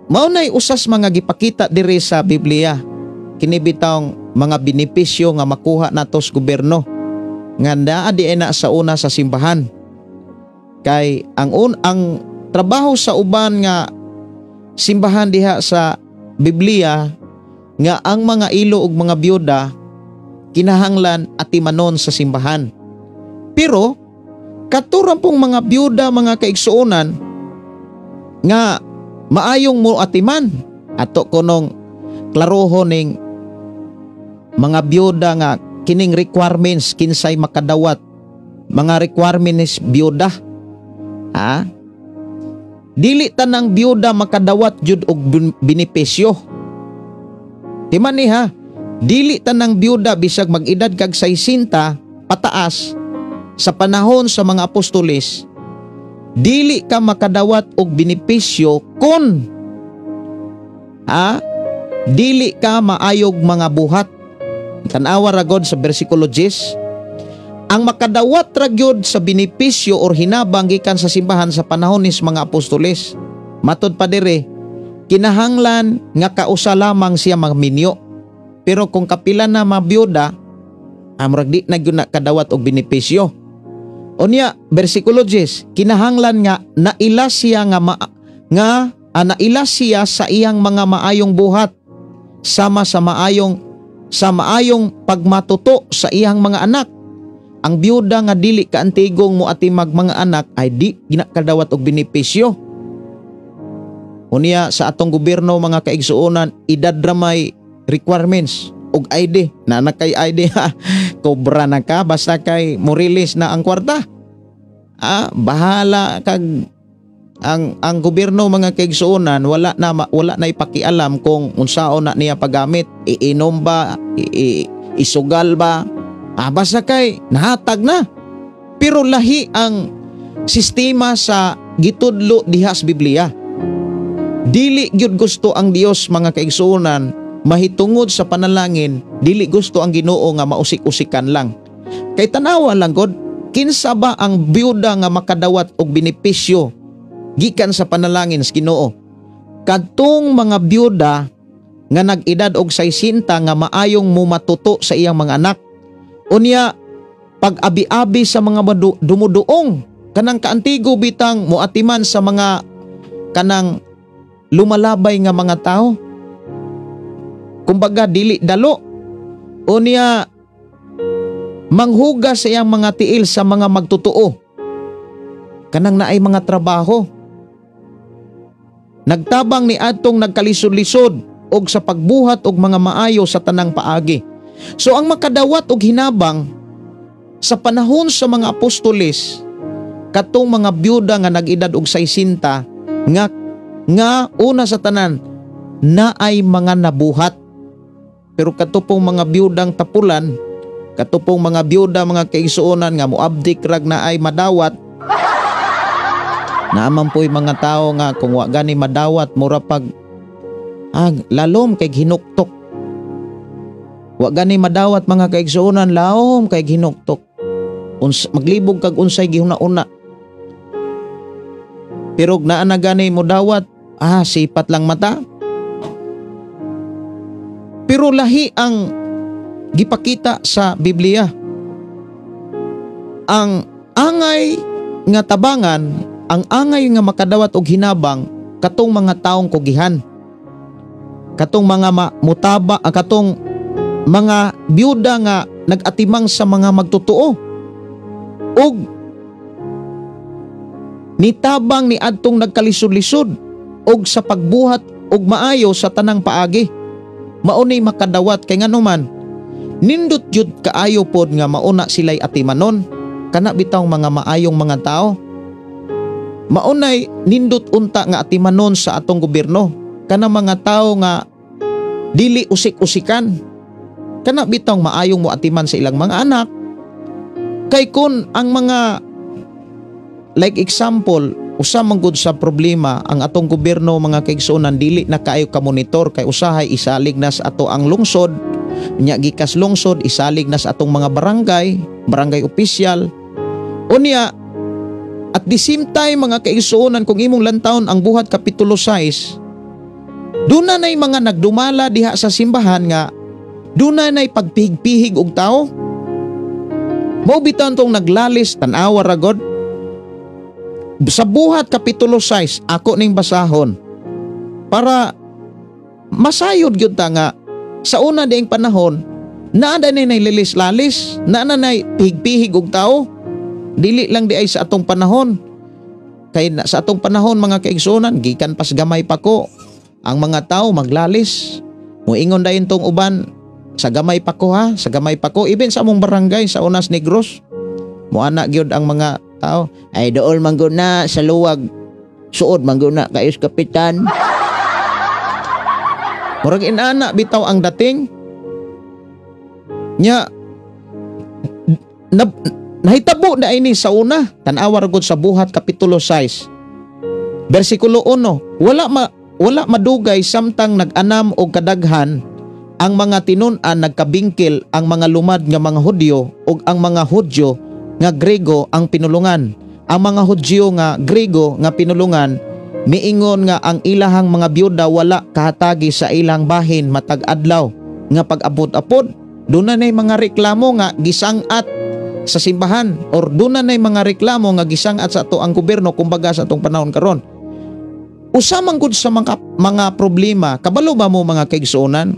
maunay usas mga gipakita diri sa Biblia. Kini bitawng mga benepisyo nga makuha nato sa gobyerno. Nga naa di na sa una sa simbahan. Kay ang trabaho sa uban nga simbahan diha sa Biblia nga ang mga ilo ug mga byuda kinahanglan atimanon sa simbahan. Pero katuran pong mga byuda mga kaigsuonan nga maayong mo atiman ato kunong klarohon ning mga byuda nga kining requirements kinsay makadawat mga requirements byuda. Dili tanang byuda makadawat jud og benepisyo. Timan ni ha, dili tanang byuda bisag mag-edad kag 60 pataas sa panahon sa mga apostoles, dili ka makadawat og benepisyo kun dili ka maayog mga buhat. Tanawa ra god sa bersikulo 10. Ang makadawat ra gyud sa benepisyo or hinabang gikan sa simbahan sa panahon ni mga apostoles, matud pa dire, kinahanglan nga kausa lamang siya magminyo. Pero kung kapila na mabiyuda, amrag di na gyud nakadawat og benepisyo. Unya bersikulo 10, kinahanglan nga naila siya naila siya sa iyang mga maayong buhat sama sa maayong pagmatuto sa iyang mga anak. Ang byuda nga dili kaantigong mo atimag mga anak ay di ginakadawat og benepisyo. Unya sa atong gobyerno mga kaigsuonan, idadramay requirements og ID. Na kay ID kobra na ka basta kay mo release na ang kwarta. Bahala kag ang gobyerno mga kaigsuonan wala na ipakialam kung unsaon na niya paggamit, iinom ba, isugal ba. Basta kay nahatag na. Pero lahi ang sistema sa gitudlo diha sa Biblia. Dili gyud gusto ang Dios mga kaigsuonan mahitungod sa panalangin, dili gusto ang Ginoo nga mausik-usikan lang. Kay tanawa lang gud, kinsa ba ang byuda nga makadawat og benepisyo gikan sa panalangin sa Ginoo? Kadtong mga byuda nga nag-edad og 60 nga maayong mumatuto sa iyang mga anak. Unya pag-abi-abi sa mga dumuduong kanang kaantigo bitang muatiman sa mga kanang lumalabay nga mga tao. Kumbaga dili dalo. Unya manghugas sa iyang mga tiil sa mga magtutuo. Kanang naay mga trabaho. Nagtabang ni atong nagkalisod-lisod og sa pagbuhat og mga maayo sa tanang paagi. So ang makadawat og hinabang sa panahon sa mga apostoles katong mga byuda nga nag-edad og 60 nga una sa tanan na ay mga nabuhat. Pero katupong mga byudang tapulan, katupong mga byuda mga kaigsuonan nga muabdik rag na ay madawat, naaman po'y mga tao nga kung wa gani madawat mura pag lalom kay hinuktok. Wa gani madawat mga kaigsuonan, laom kay hinuktok. Maglibog kag unsay gihuna-una. Pero naa na gani mo dawat, sipat lang mata. Pero lahi ang gipakita sa Biblia. Ang angay nga tabangan, ang angay nga makadawat og hinabang katong mga taong kugihan. Katong mga mutaba, katong mga byuda nga nag-atimang sa mga magtutuo. Og nitabang ni adtong nagkalisod-lisod og sa pagbuhat og maayo sa tanang paagi. Maunay makadawat kay nganuman nindot jud kaayo pod nga mauna silay atimanon kana bitaw mga maayong mga tao. Maunay nindot unta nga atimanon sa atong gobyerno kana mga tao nga dili usik-usikan. Kana bitaw maayong mo atiman sa ilang mga anak. Kay kun ang mga like example, usa man gud sa problema ang atong gobyerno mga kaigsuonan dili na kaayo ka monitor kay usahay isalig na sa ato ang lungsod, nya gikas lungsod isalig na sa atong mga barangay opisyal. Unya at the same time mga kaigsuonan kung imong lantawon ang buhat kapitulo 6, duna nay mga nagdumala diha sa simbahan nga duna nay pagpihig-pihig og tao. Mao bitan tong naglalis tan-awa ra god. Sa buhat kapitulo 6 ako ning basahon para masayod gyud ta nga sa una diing panahon naa nay lilis-lalis, naa nay pihig-pihig og tao. Dili lang di ay sa atong panahon. Kay sa atong panahon mga kaigsuonan gikan pas gamay pa ko ang mga tao maglalis. Muingon dayon tong uban sa gamay pa ko sa gamay pa ko even sa among barangay sa Unas Negros. Muana gyud ang mga tao, ay dool man gyud na sa luwag. Suod man gyud na kayos kapitan. Murag inana bitaw ang dating. Nya nahitabo na ini sa una. Tan-awa ra gud sa buhat kapitulo 6. Bersikulo 1, wala madugay samtang nag-anam og kadaghan ang mga tinun-an nagkabingkil ang mga lumad nga mga Hudyo ug ang mga Hudyo nga Grego ang pinulungan. Ang mga Hudyo nga Grego nga pinulungan miingon nga ang ilahang mga byuda wala kahatagi sa ilang bahin matag adlaw nga pag-abot-apod. Duna nay mga reklamo nga gisangat sa simbahan or duna nay mga reklamo nga gisangat sa ato ang gobyerno kumbaga sa atong panahon karon. Usa man gud sa mga problema, kabalo ba mo mga kaigsuonan?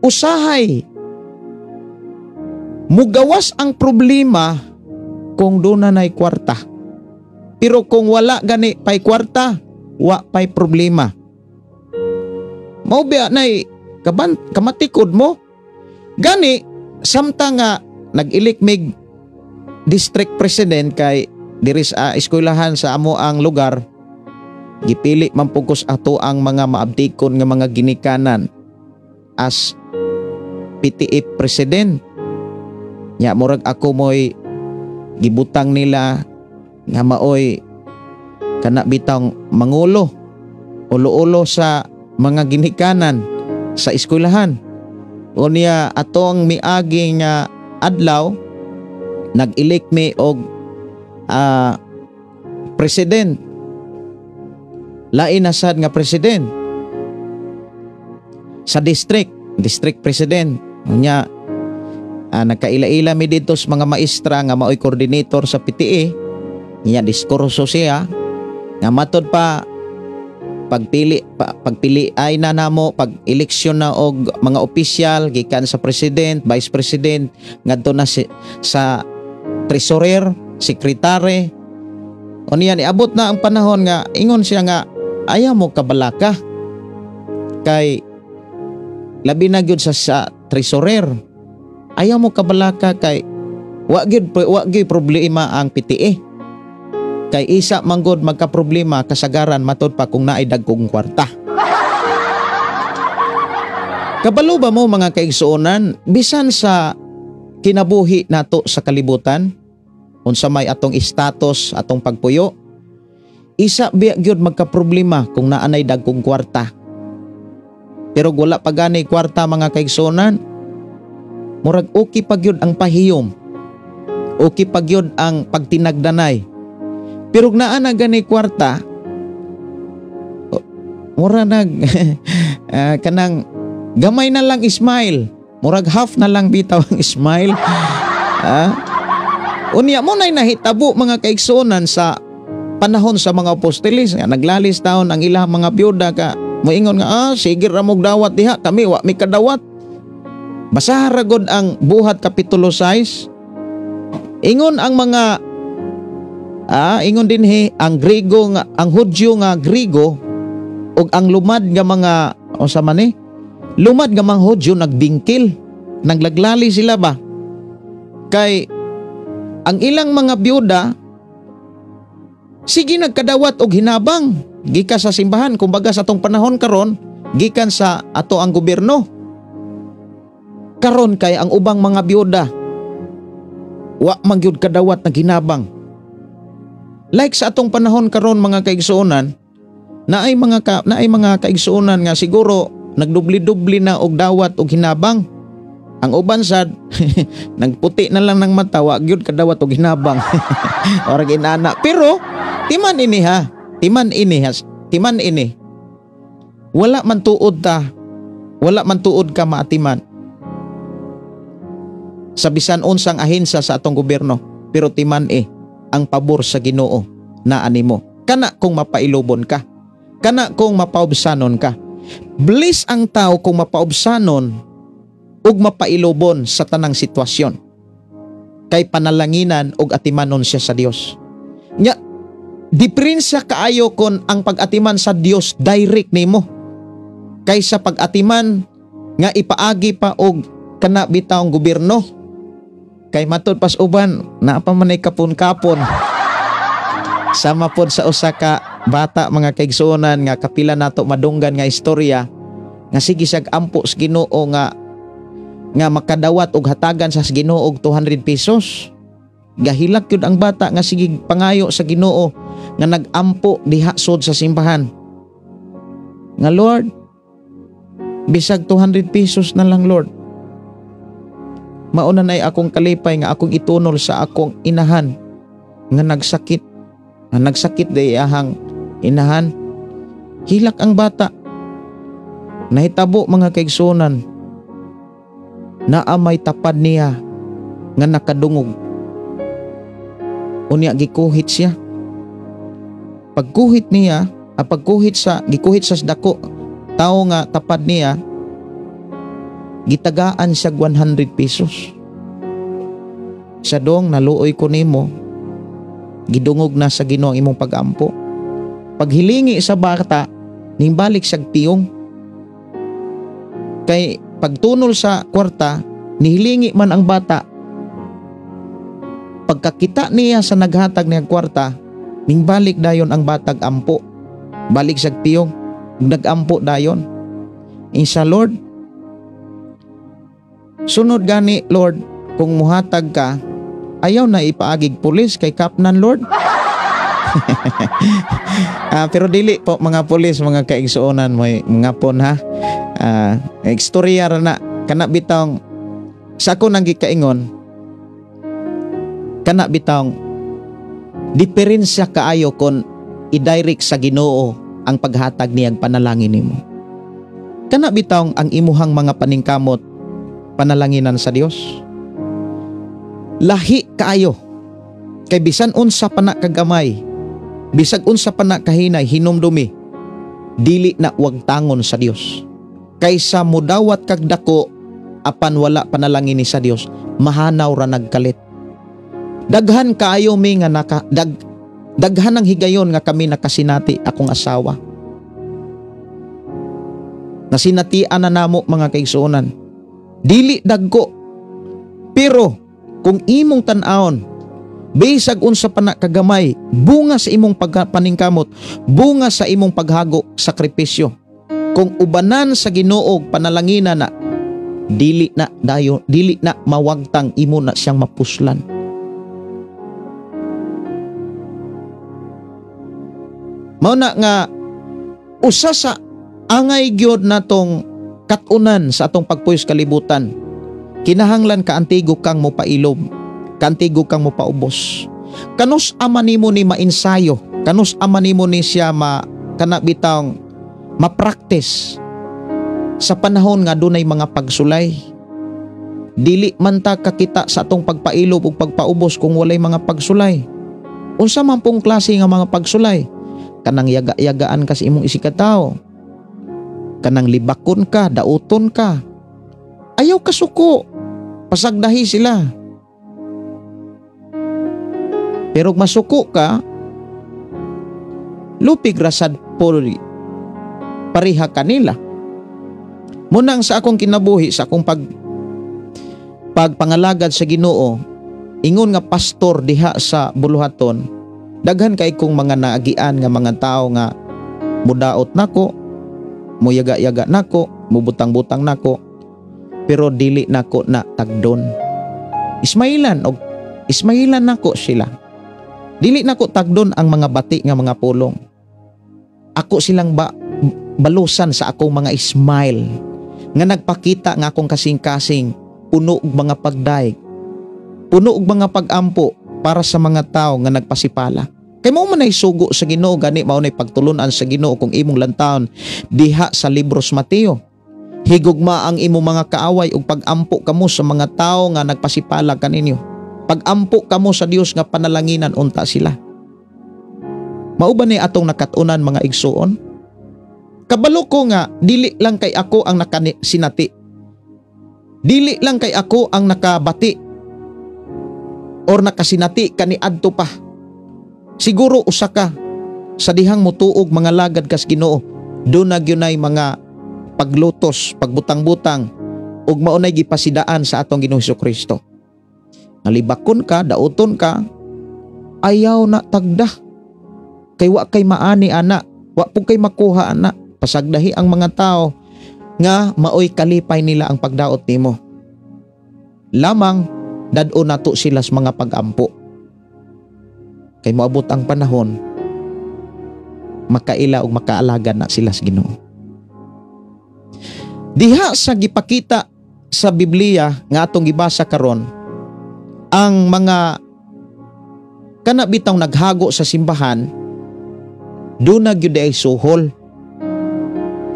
Usahay mugawas ang problema kung duna nay kwarta. Pero kung wala gani pay kwarta, wa pay problema. Mao ba nay kamatikod mo? Gani samtang nga nag-elect mig district president kay diri sa eskwelahan sa amo ang lugar, gipili man pugos ato ang mga maabtikon nga mga ginikanan as PTA president. Nya murag ako mo'y gibutang nila nga maoy kana bitang mangulo ulo-ulo sa mga ginikanan sa eskwelahan. Unya atong miagi nga adlaw nag-elect mi og president. Lain na sad nga president. sa district president. Nya nagkaila-ila mi dito sa mga maestra nga maoy coordinator sa PTA. Nya diskurso siya nga matod pa pagpili ay na namo pag eleksyon na og mga opisyal gikan sa president, vice president ngadto na sa treasurer, secretary. Unya niabot na ang panahon nga ingon siya nga ayaw mo kabalaka kay labi na gyud sa treasurer. Ayaw mo kabalaka kay wa gyud problema ang PTA. Kay isa manggod magka-problema kasagaran matod pa kung naay dagkong kwarta. Kabalo ba mo mga kaigsuonan, bisan sa kinabuhi nato sa kalibutan, unsa may atong status, atong pagpuyo, isa biya gyud magka-problema kung naanay dagkong kwarta. Pero wala pa ganay kwarta mga kaigsuonan, murag okay pa gyud ang pahiyom. Okay pa gyud ang pagtinagdanay. Pero naa na gani kwarta, mura kanang gamay na lang smile. Murag half na lang bitaw ang smile. Unya mo nay nahitabo mga kaigsuonan sa panahon sa mga apostoles nga naglalis taon ang ilang mga byuda ka moingon nga sige ra mog dawat diha kami wa mi kadawat. Basaha ra gud ang Buhat kapitulo 6. Ingon ang mga ingon din ang Grigo nga ang Hudyo nga Grigo ug ang lumad nga mga unsa man lumad nga mga Hudyo nagbingkil, naglaglali sila ba kay ang ilang mga byuda sige nagkadawat og hinabang gikan sa simbahan. Kumbaga sa atong panahon karon gikan sa ato ang gobyerno karon kay ang ubang mga byuda wa man gyud kadawat na ginabang. Like sa atong panahon karon mga kaigsuonan, naay mga kaigsuonan nga siguro nagdubli-dubli na og dawat og hinabang. Ang uban sad nagputi na lang ng mata, wa gyud kadawat og hinabang. Ora ginana. Pero timan ini. Wala man tuod ka maatiman. Sa bisan unsang ahensya sa atong gobyerno, pero timan ang pabor sa Ginoo na animo. Kana kung mapailobon ka. Kana kung mapaubsanon ka. Bliss ang tao kung mapaubsanon ug mapailobon sa tanang sitwasyon. Kay panalanginan ug atimanon siya sa Dios. Nya diferensya kaayo kon ang pag-atiman sa Dios direct nimo kaysa pag-atiman nga ipaagi pa og kana bitawng gobyerno. Kay matod pas uban naa pa man ay kapon-kapon. Sama pod sa usa ka bata mga kaigsuonan nga kapila nato madunggan nga istorya nga sige siyag ampo sa Ginoo nga makadawat og hatagan sa Ginoo og 200 pesos. Gahilak yun ang bata nga sige pangayo sa Ginoo nga nagampo diha sud sa simbahan. Nga Lord, bisag 200 pesos na lang Lord. Mauna na akong kalipay nga akong itunol sa akong inahan nga nagsakit. Nagsakit day ahang inahan. Hilak ang bata. Nahitabo mga kaigsuonan na amay tapad niya nga nakadungog. Unya gikuhit siya. Pagkuhit niya, gikuhit sa dako tao nga tapad niya, gitagaan siya 100 pesos. Sa dong naluoy ko nimo, gidungog na sa Ginoo ang imong pag-ampo. Paghilingi sa bata, nimbalik siya tiyong. Kay pagtunol sa kwarta, nihilingi man ang bata. Pagkakita niya sa naghatag niya kwarta, nimbalik dayon ang batag ampo. Balik siya tiyong, nagampo dayon. Insa Lord, sunod gani Lord, kung muhatag ka, ayaw na ipaagig pulis kay kapnan Lord. Pero dili po mga pulis, mga kaigsuonan mo mga pon ha. Ekstorya ra na kana bitawng sa ako nang gikaingon, kana bitawng diferensya kaayo kon i-direct sa Ginoo ang paghatag niyang panalangin nimo. kana bitawng ang imuhang mga paningkamot panalanginan sa Dios. Lahi kaayo. Kay bisan unsa pa na kagamay, bisag unsa pa na kahinay hinumdumi, dili na wag tangon sa Dios. Kaysa mudawat kag dako apan wala panalangin ni sa Dios, mahanaw ra nagkalit. Daghan kaayo mi nga daghan ang higayon nga kami nakasinati akong asawa. Nasinatian na namo mga kaigsuonan. Dili dagko. Pero kung imong tan-aon, bisag unsa pa na kagamay, bunga sa imong paningkamot, bunga sa imong paghago, sakripisyo. Kung ubanan sa Ginoo panalangina na, dili na mawagtang imo na siyang mapuslan. Mao na nga usa sa angay gyud natong katunan sa atong pagpuyos kalibutan. Kinahanglan ka antigo kang mopailob, kantigo kang mopaubos. Kanus ama nimo ni mainsayo, kanus ama nimo ni siya kanabitang ma-practice sa panahon nga dunay mga pagsulay. Dili man ta kakita sa atong pagpailob ug pagpaubos kung walay mga pagsulay. Unsa man pong klase nga mga pagsulay? Kanang yaga-yagaan ka sa imong isikataw, kanang libakon ka, dauton ka, ayaw ka suko, pasagdahi sila. Pero masuko ka, lupig rasad puri, pariha kanila. Munang sa akong kinabuhi, sa akong pagpangalagad sa Ginoo, ingon nga pastor diha sa Buluhaton, daghan kay kong mga naagian nga mga tao nga mudaot nako, muyaga-yaga nako, mubutang-butang nako, pero dili nako na tagdon. Ismailan nako sila. Dili nako tagdon ang mga bati nga mga pulong. Ako silang balusan sa akong mga smile nga nagpakita nga akong kasing-kasing, puno og mga pagdaig, puno og mga pagampo para sa mga tao nga nagpasipala. Kay mao man ay sugo sa Ginoo, gani mao nay pagtulunan sa Ginoo kung imong lantawon diha sa libros Mateo. Higugma ang imong mga kaaway ug pagampo kamo sa mga tao nga nagpasipala kaninyo. Pagampo kamo sa Dios nga panalanginan unta sila. Mao ba ni atong nakatunan mga igsuon? Kabalo ko nga dili lang kay ako ang nakasinati. Dili lang kay ako ang nakabati or nakasinati kaniadto pa. Siguro usa ka sa dihang mutuog mga lagad kas Ginoo, doon na gyunay mga paglutos, pagbutang-butang ug maunay gipasidaan sa atong Ginoo Hesukristo. Nalibakon ka, dauton ka, ayaw na tagda. Kay wa kay maani ana, wa pug kay makuha ana. Pasagdahi ang mga tao nga maoy kalipay nila ang pagdaot nimo. Lamang dad-o nato sila sa mga pagampo. Kay moabot ang panahon, makaila ug makaalagan na sila sa Ginoo. Diha sa gipakita sa Biblia nga atong gibasa karon, ang mga kanabitang naghago sa simbahan, doon na gyud ay suhol.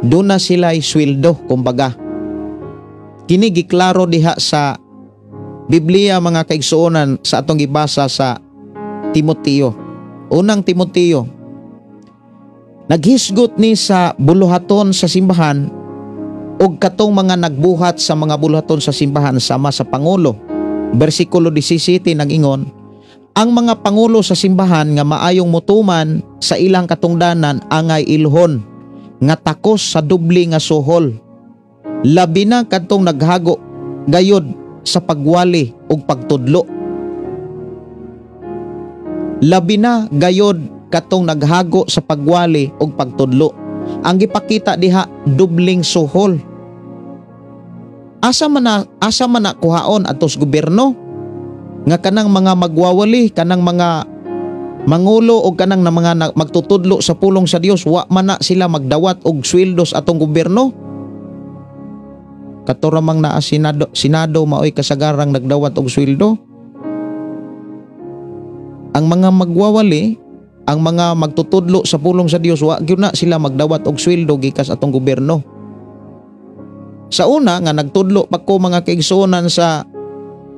Doon na sila ay sweldo, kumbaga. Kini giklaro diha sa Biblia mga kaigsuonan sa atong gibasa sa Timoteo. Unang Timoteo. Naghisgot ni sa buluhaton sa simbahan og katong mga nagbuhat sa mga buluhaton sa simbahan sama sa Pangulo. Versikulo 17 nag-ingon, ang mga pangulo sa simbahan nga maayong mutuman sa ilang katungdanan angay ilhon nga takos sa dubli nga suhol. Labi na kadtong naghago gayod sa pagwali ug pagtudlo. Labi na gayod katong naghago sa pagwali ug pagtudlo. Ang gipakita diha dubling suhol. Asa man na kuhaon atos gobyerno nga kanang mga magwawali, kanang mga mangulo o kanang na mga magtutudlo sa pulong sa Dios, wa man na sila magdawat og sweldos atong gobyerno. Katuramang naa Senado maoy kasagarang nagdawat og sweldo. Ang mga magwawali, ang mga magtutudlo sa pulong sa Dios, wa gyud na sila magdawat og sweldo gikas atong gobyerno. Sa una nga nagtudlo pa ko mga kaigsuonan sa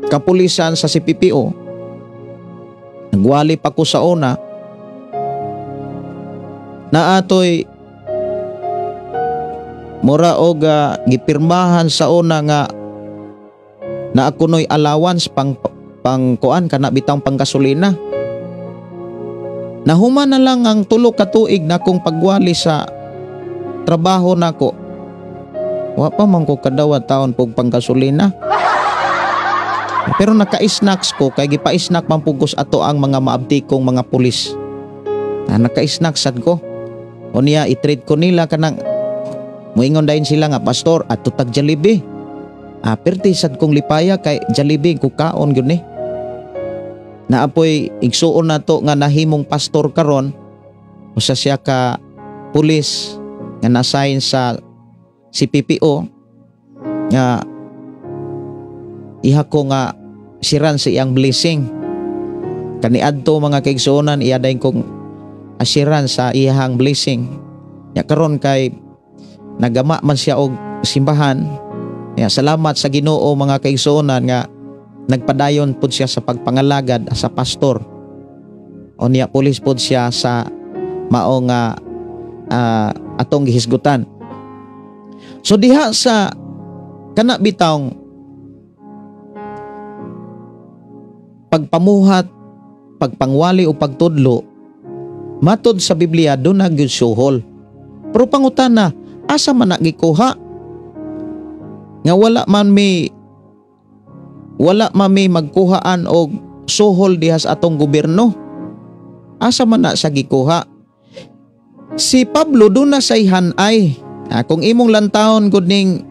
kapulisan sa CPPO. Nagwali pa ko sa una na atoy mura og gipirmahan sa una nga na ako noy allowance pang kuan kana bitang panggasolina. Nahuman na lang ang 3 ka tuig na kong pagwali sa trabaho nako. Wa pa man ko kadawa taon pug panggasolina. Pero naka-snacks ko kay gipa-snack man pugos ato ang mga maabdi kong mga pulis. Naka-snacks sad ko. O niya i-treat ko nila kanang muingon dayon sila nga pastor ato tag Jollibee. Perti sad kong lipaya kay Jollibee ko kaon gyud ni. Naapoy igsuon nato nga nahimong pastor karon usa siya ka pulis nga na-assign sa CPPO nga iha ko nga siran sa iyang blessing. Kaniadto mga kaigsuonan iya dayon kong asiran sa iyang blessing. Ya karon kay nagama man siya og simbahan. Ya salamat sa Ginoo mga kaigsuonan nga nagpadayon pud siya sa pagpangalagad sa pastor. O niya pulis pud siya sa mao nga atong gihisgutan. So diha sa kana bitawng pagpamuhat, pagpangwali o pagtudlo, matod sa Biblia doon na gyud suhol. Pero pangutana, asa man na gikuha? Nga wala man may magkuhaan og suhol diha sa atong gobyerno. Asa man na sa gikuha? Si Pablo doon na sa ihanay. Kung imong lantawon gud ning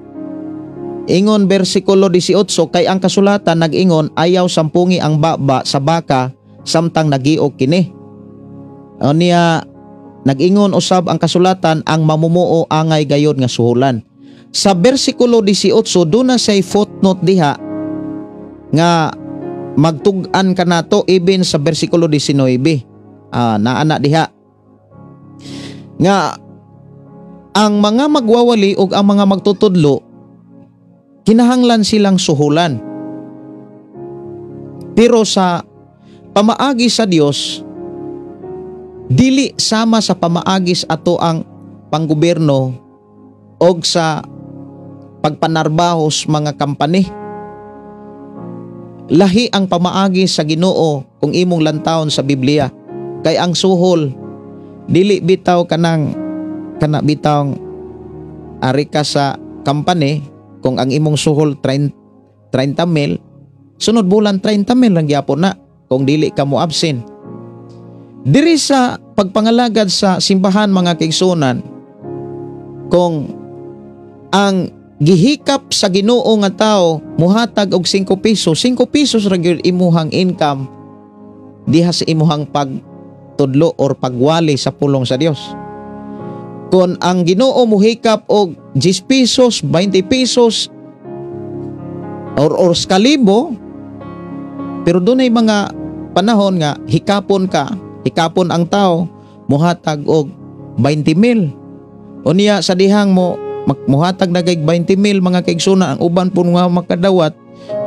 ingon bersikulo 18 kay ang kasulatan nag-ingon ayaw sampungi ang baba sa baka samtang nagiog kini. O niya nag-ingon usab ang kasulatan ang mamumuo angay gayod nga suhulan. Sa bersikulo 18 doon na say footnote diha nga magtug-an ka nato even sa bersikulo 19. Naana diha nga ang mga magwawali ug ang mga magtutudlo kinahanglan silang suhulan. Pero sa pamaagi sa Dios dili sama sa pamaagis ato ang panggobyerno og sa pagpanarbahos mga company. Lahi ang pamaagi sa Ginoo kung imong lantawon sa Biblia. Kay ang suhol dili bitaw kana bitawng ari ka sa company kung ang imong suhol 30 mil, sunod bulan 30 mil lang gyapon na kung dili ka mo absent. Diri sa pagpangalagad sa simbahan mga kaigsuonan, kung ang gihikap sa Ginoo nga tao muhatag og 5 pesos ra gyud imuhang income diha sa imuhang pagtudlo or pagwali sa pulong sa Dios. Kung ang Ginoo muhikap og 10 pesos, 20 pesos or 1,000, pero dunay mga panahon nga hikapon ang tao muhatag og 20 mil. O niya sa dihang mo muhatag na kay 20 mil mga kaigsuonan, ang uban po nga makadawat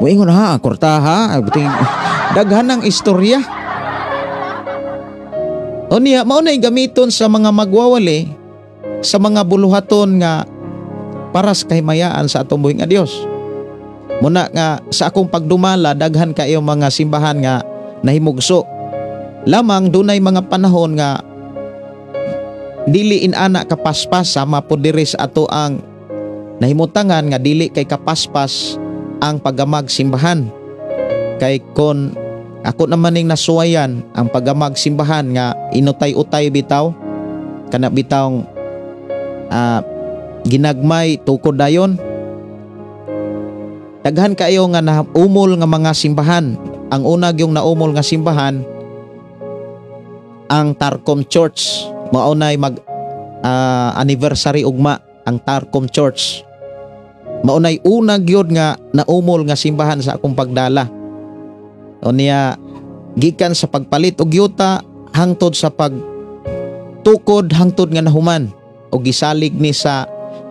moingon korta ha daghan ang istorya. O niya mao nay gamiton sa mga magwawali sa mga buluhaton nga para sa kahimayaan sa atong buhing Dios. Muna nga sa akong pagdumala daghan kayo mga simbahan nga nahimugso. Lamang dunay mga panahon nga dili inana kapaspas sama po diri sa ato ang nahimutangan nga dili kay kapaspas ang pagamag simbahan. Kay kon ako naman ning nasuwayan ang pagamag simbahan nga inutay-utay bitaw kana bitawng ginagmay tukod dayon. Daghan kayo nga naumol nga mga simbahan. Ang una yung naumol nga simbahan ang Tarcom Church. Maunay mag anniversary ugma ang Tarcom Church. Maunay una gyud nga naumol nga simbahan sa akong pagdala. O niya gikan sa pagpalit og yuta hangtod sa pagtukod hangtod nga nahuman o gisalig ni sa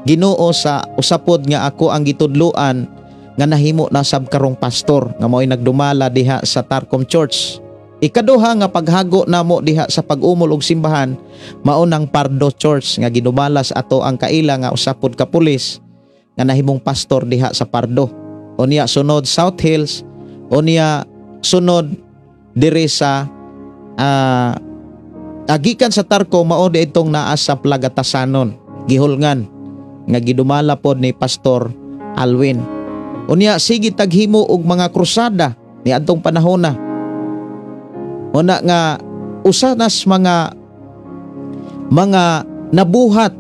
Ginoo sa usapod nga ako ang gitudluan nga nahimo na sab karong pastor nga mao'y nagdumala diha sa Tarcom Church. Ikaduha nga paghago namo diha sa pag-umol og simbahan mao nang Pardo Church nga ginumala sa ato ang kaila nga usapod ka pulis nga nahimong pastor diha sa Pardo. Unya sunod South Hills, unya sunod dire sa agikan sa Tarco mao di itong naa sa Plagatasanon, gihulngan nga gidumala pod ni Pastor Alwin. Unya sige taghimo og mga krusada ni adtong panahon na. Una nga usanas mga nabuhat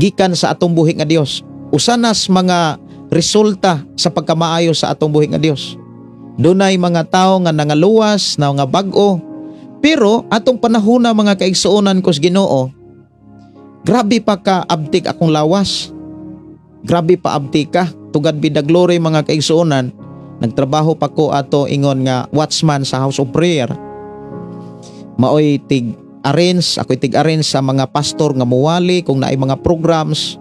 gikan sa atong buhi nga Dios. Usanas mga resulta sa pagkamaayo sa atong buhi nga Dios. Dunay mga tao nga nangaluwas, na nga bag-o. Pero atong panahon na mga kaigsuonan ko sa Ginoo, grabe pa ka abtik akong lawas. Grabe pa abtik ka. Tugad bidag glory mga kaigsuonan. Nagtrabaho pa ko ato ingon nga watchman sa House of Prayer. Maoy tig-arrange, ako'y tig-arrange sa mga pastor nga muwali kung naay mga programs.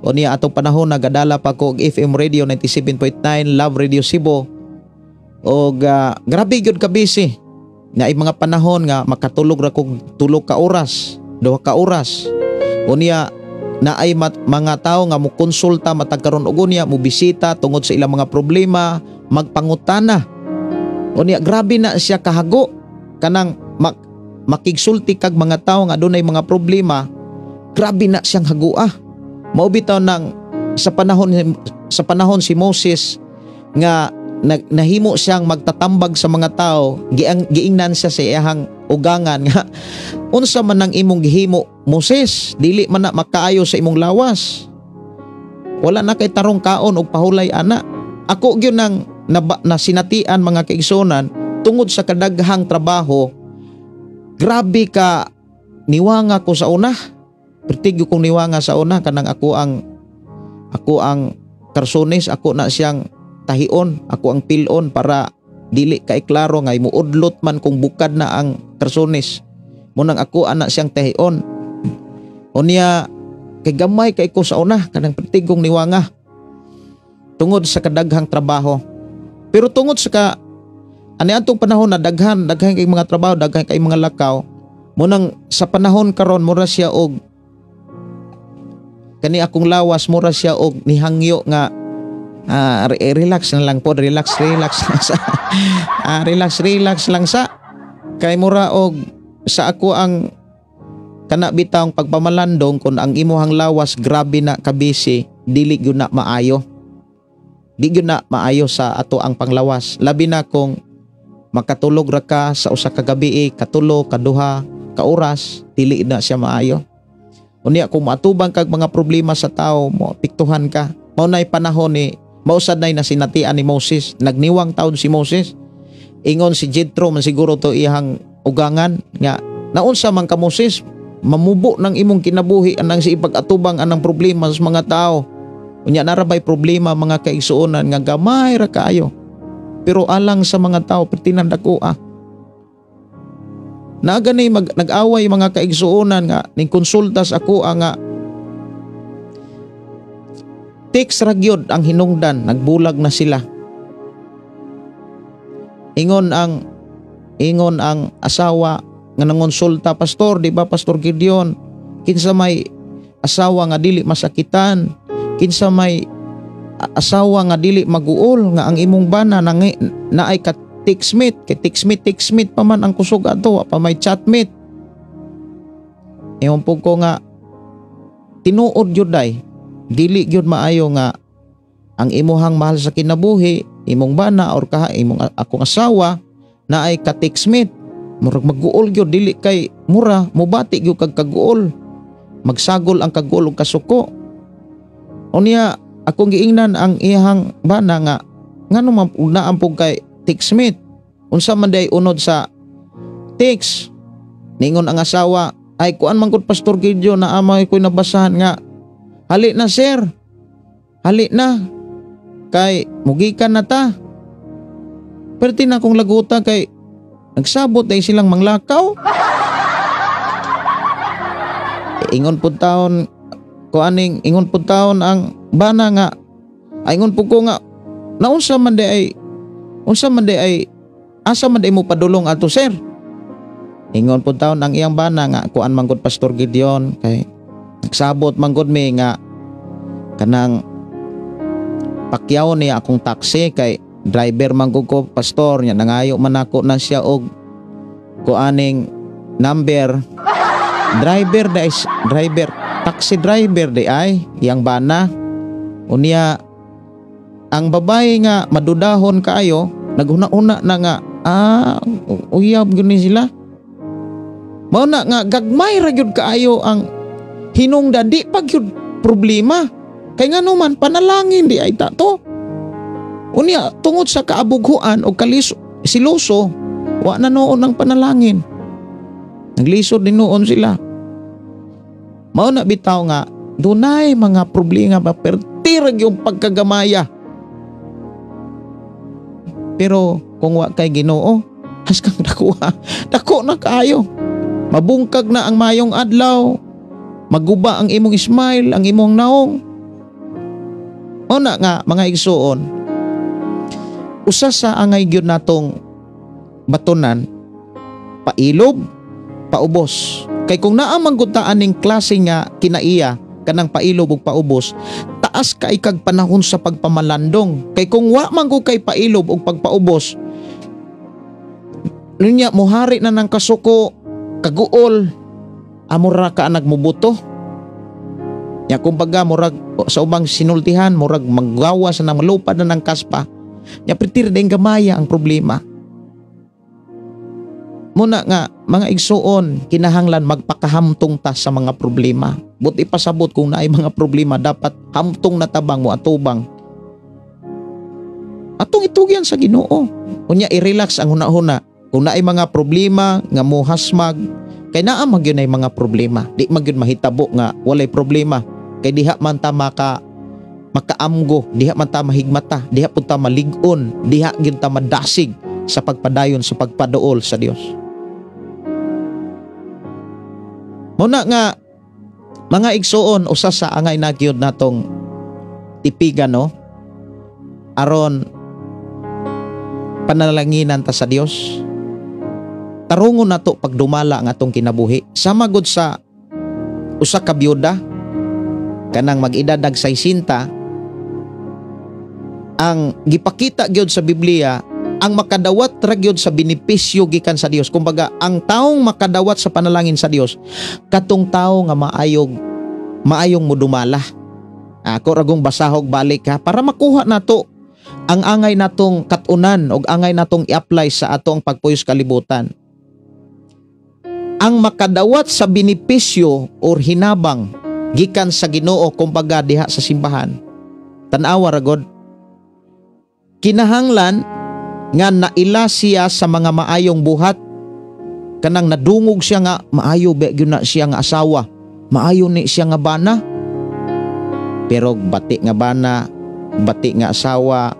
O niya atong panahon nagadala pa ko og FM Radio 97.9, Love Radio Cebu. O grabe gyud ka busy. Naay mga panahon nga makatulog ra kog 3 ka oras, 2 ka oras. O niya naay mga tao nga mo konsulta matag karon og unya mo bisita tungod sa ilang mga problema, magpangutana. O niya grabe na siya kahago kanang makigsulti kag mga tao nga adunay mga problema, grabe na siyang hagua. Mao bitaw nang sa panahon si Moses nga nahimo siyang magtatambag sa mga tao, giingnan siya sa iyang ugangan nga unsa man ang imong gihimo Moses, dili man na makaayo sa imong lawas. Wala na kay tarong kaon og pahulay ana. Ako gyud nang nasinatian mga kaigsonan tungod sa kadaghang trabaho. Grabe ka niwanga ko sa una. Pertig kong niwanga sa una kanang ako ang karsones, ako na siyang tahion, ako ang pilon para dili kay klaro nga imuudlot man kung bukad na ang karsones. Munang ako ana siyang tahion. Unya kay gamay kay ko sa una kanang pertig kong niwanga. Tungod sa kadaghang trabaho. Pero tungod sa ani atong panahon na daghan kay mga trabaho, daghan kay mga lakaw, munang sa panahon karon mura siya og kani akong lawas mura siya og nihangyo nga relax na lang po, relax lang sa relax lang sa kay mura og sa ako ang kana bitawng pagpamalandong kung ang imuhang lawas grabe na kabisi, dili gyud na maayo. Di gyud na maayo sa ato ang panglawas. Labi na kung makatulog ra ka sa usa ka gabi, katulo, kaduha ka oras, dili na siya maayo. Unya kung matubang kag mga problema sa tao, mo piktuhan ka. Mao nay panahon ni mausad nay nasinatian ni Moses, nagniwang taon si Moses. Ingon si Jethro man siguro to iyang ugangan nga naunsa man ka Moses, mamubo ng imong kinabuhi anang si ipag-atubang anang problema sa mga tao. Unya narabay problema mga kaigsuonan nga gamay ra kaayo. Pero alang sa mga tao pertinan dako Nagani nag-away mga kaigsuonan nga ning konsultas ako nga text ra gyud ang hinungdan, nagbulag na sila. Ingon ang asawa nga nangonsulta, pastor, di ba Pastor Gideon, kinsa may asawa nga dili masakitan, kinsa may asawa nga dili maguol nga ang imong bana naay ka textmate, kay textmate pa man ang kusog ato, pa may chatmate. Ewan po ko nga tinuod gyud day, dili gyud maayo nga ang imuhang mahal sa kinabuhi, imong bana or imong akong asawa naay ka textmate. Murag maguol gyud, dili kay mura mubati gyud kag kaguol. Magsagol ang kaguol ug kasuko. Unya akong giingnan ang iyang bana nga ngano man naampog kay textmate. Unsa man day unod sa text. Ningon ang asawa, ay kuan man gud Pastor Gideon na amay ko'y nabasahan nga. Hali na sir. Hali na. Kay mugikan na ta. Perti na akong laguta kay nagsabot day silang manglakaw. ingon pud taon ingon pud taon ang bana nga ingon pud ko nga naunsa man di ay asa man di mo padulong ato sir. Ingon pud taon ang iyang bana nga kuan man gud Pastor Gideon kay nagsabot man gud mi nga kanang pakyaw niya akong taxi kay driver man gud ko pastor nya nangayo man ako na siya og kuaning number taxi driver di ay iyang bana unya ang babae nga madudahon kaayo naghuna-una na nga uyab gyud ni sila mao na nga gagmay ra gyud kaayo ang hinungdan di pa gyud problema kay ngano man panalangin di ay tato unya tungod sa kaabughuan o siloso wa na noon ang panalangin naglisod din noon sila mao na bitaw nga dunay mga problema pa pertirag yung pagkagamaya pero kung wa kay Ginoo has kang dako na kaayo mabungkag na ang mayong adlaw maguba ang imong smile ang imong naong o na nga mga igsuon usa sa angay gyud natong batunan pailob paubos kay kung naa man gud ta aning klase nga kinaiya kanang pailob ug paubos taas kay kag panahon sa pagpamalandong kay kung wa man gud kay pailob ug pagpaubos nunya mohari na ng kasuko kaguol amura ka nagmubuto ya kumbaga murag sa ubang sinultihan murag maggawas na malupad na ng kaspa ya pritir ding gamaya ang problema muna nga mga igsuon kinahanglan magpakahamtong ta sa mga problema but ipasabot kung naay mga problema dapat hamtong natabang mo atubang atong itugyan sa Ginoo unya i-relax ang hunahuna kung naay mga problema nga mohasmag kay naa magyud nay mga problema di magyud mahitabo nga walay problema kay diha man ta makaamgo diha man ta mahigmata diha pud ta malig-on diha gyud ta madasig sa pagpadayon sa pagpaduol sa Dios muna nga mga igsuon usa sa angay nagyud natong tipigan no aron panalanginan ta sa Dios tarungon nato pagdumala ang atong kinabuhi sama gud sa usa ka byuda kanang mag-edad og 60 ang gipakita gyud sa Biblia ang makadawat ra gyud sa benepisyo gikan sa Dios kumbaga ang taong makadawat sa panalangin sa Dios katong tawo nga maayong modumala ako ragong basahog balik ha para makuha nato ang angay natong katunan og angay natong i-apply sa atong pagpuyos kalibutan ang makadawat sa benepisyo or hinabang gikan sa Ginoo kumbaga diha sa simbahan tan-awa ra gud kinahanglan nga naila siya sa mga maayong buhat kanang nadungog siya nga maayo gyud na siya nga asawa maayo ni siya nga bana pero bati nga bana bati nga asawa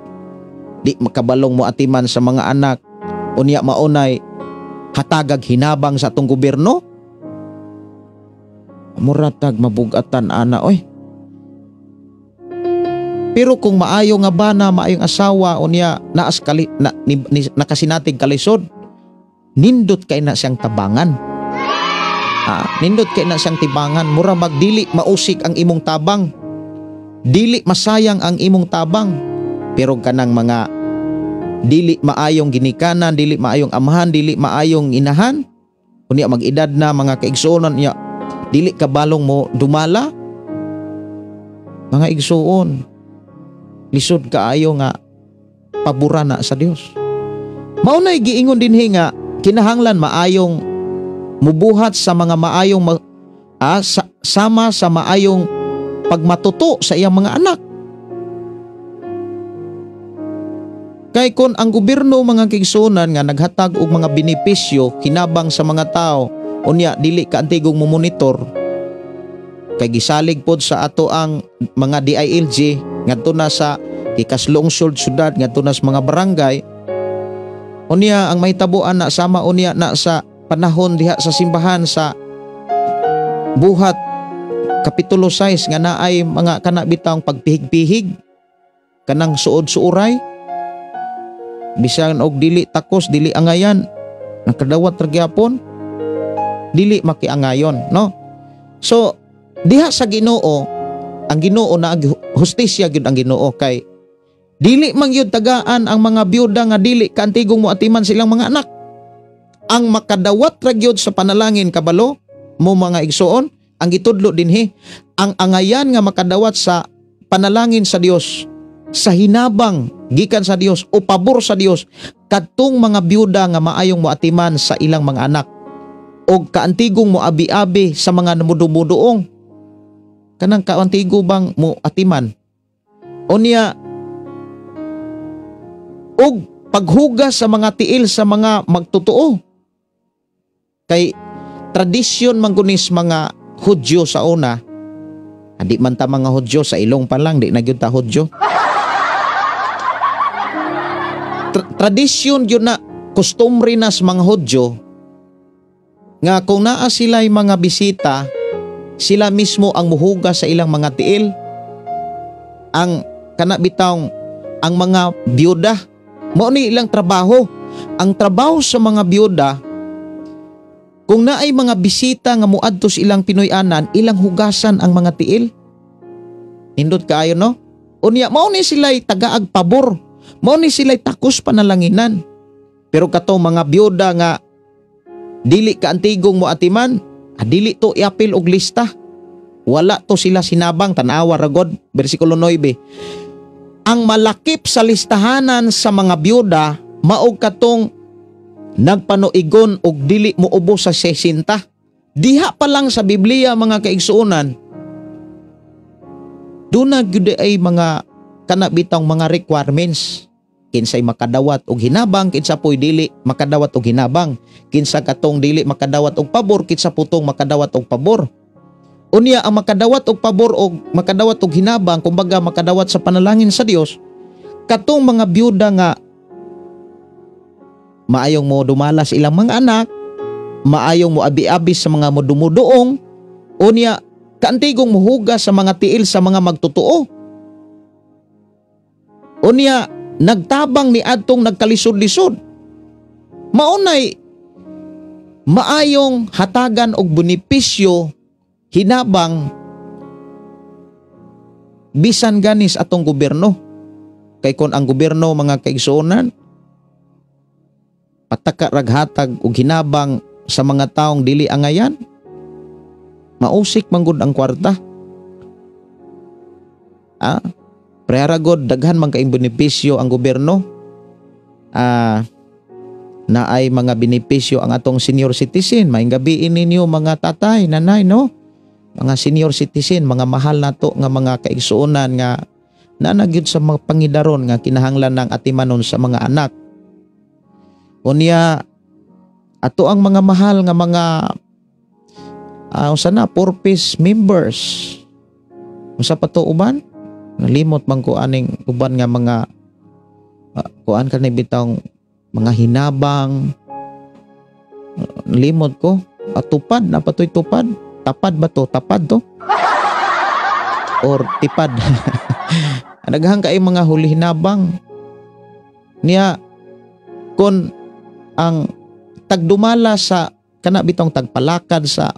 di makabalong mo atiman sa mga anak unya maunay hatagag hinabang sa atong gobyerno muratag mabugatan ana oy pero kung maayo nga bana maayong asawa unya nakasinatig kalisod nindot kay na siyang tabangan nindot kay na siyang tibangan mura magdili mausik ang imong tabang dili masayang ang imong tabang pero kanang mga dili maayong ginikanan dili maayong amahan dili maayong inahan unya mag-edad na mga kaigsuonon niya dili kabalong mo dumala mga igsuon lisod kaayo nga pabura na sa Dios maunay giingon dinhi nga kinahanglan maayong mubuhat sa mga maayong sama sa maayong pagmatuto sa iyang mga anak kay kon ang gobyerno mga kaigsuonan nga naghatag og mga benepisyo kinabang sa mga tao unya dili ka antigong mo monitor kay gisalig pod sa ato ang mga DILG ngadto na sa ikaslungsod syudad ngadto na sa mga barangay unya ang mahitabuan na sama unya na sa panahon diha sa simbahan sa buhat Kapitulo 6 nga naay mga kanabitang pagpihig-pihig kanang suod-suuray bisan og dili takos dili angayan nakadawat ra gyapon dili makiangayon, no? So diha sa Ginoo, ang Ginoo na hustisya gyud ang Ginoo kay dili man gyud tagaan ang mga byuda nga dili kaantigong moatiman silang mga anak. Ang makadawat ra gyud sa panalangin kabalo mo mga igsoon, ang gitudlo dinhi, ang angayan nga makadawat sa panalangin sa Dios, sa hinabang gikan sa Dios o pabor sa Dios kadtong mga byuda nga maayong moatiman sa ilang mga anak o kaantigong moabi-abi sa mga namudumuduong. Kanang kaantigo bang moatiman? Unya og paghugas sa mga tiil sa mga magtotoo. Kay tradisyon manggunis mga Hudyo sa una, hindi man ta mga Hudyo sa ilong pa lang, di na gyud ta Hudyo. Tradisyon yun na customary na sa mga Hudyo nga kung naa sila'y mga bisita, sila mismo ang muhugas sa ilang mga tiil. Ang kanabitang ang mga byuda mao ni ilang trabaho. Ang trabaho sa mga byuda, kung naay mga bisita nga muadto sa ilang Pinoy-anan, ilang hugasan ang mga tiil. Nindot kaayo, no? Unya mao ni sila'y tagaag pabor, mao ni sila'y takos panalanginan. Pero katong mga byuda nga dili kaantigong moatiman, dili to iapil og lista. Wala to sila sinabang, tanawa ra god bersikulo 9. Ang malakip sa listahanan sa mga byuda mao katong nagpanuigon og dili mo ubos sa 60. Diha pa lang sa Biblia mga kaigsuonan, duna gyud ay mga kanabitang mga requirements. Kinsay makadawat og hinabang, kinsa poy dili makadawat og hinabang, kinsa katong dili makadawat og pabor, kinsa putong makadawat og pabor. Unya ang makadawat og pabor og makadawat og hinabang, kumbaga makadawat sa panalangin sa Dios, katong mga byuda nga maayong mo dumalas ilang mga anak, maayong mo abi-abi sa mga modumudoong, unya kaantigong muhugas sa mga tiil sa mga magtotoo. Unya nagtabang ni adtong nagkalisod-lisod. Maunay maayong hatagan og benepisyo hinabang bisan ganis atong gobyerno. Kay kon ang gobyerno mga kaigsuonan pataka raghatag og hinabang sa mga taong dili angayan, mausik manggod ang kwarta. Prehara god daghan man kaayong benepisyo ang gobyerno. Naay mga benepisyo ang atong senior citizen. Maayong gabi ninyo mga tatay, nanay, no? Mga senior citizen, mga mahal nato nga mga kaigsuonan nga nanagyud sa mga pangidaron nga kinahanglan ng atimanon sa mga anak. Unya ato ang mga mahal nga mga sana purpose members. Unsa pa to uban? Nalimot man ko aning uban nga mga kuan kanay bitang mga hinabang. Nalimot ko. Tupad na patoy tupad. Tapad ba to? Tapad to? Or tipad? Naghang kay mga huli hinabang. Niya kon ang tagdumala sa kanabitong tagpalakad sa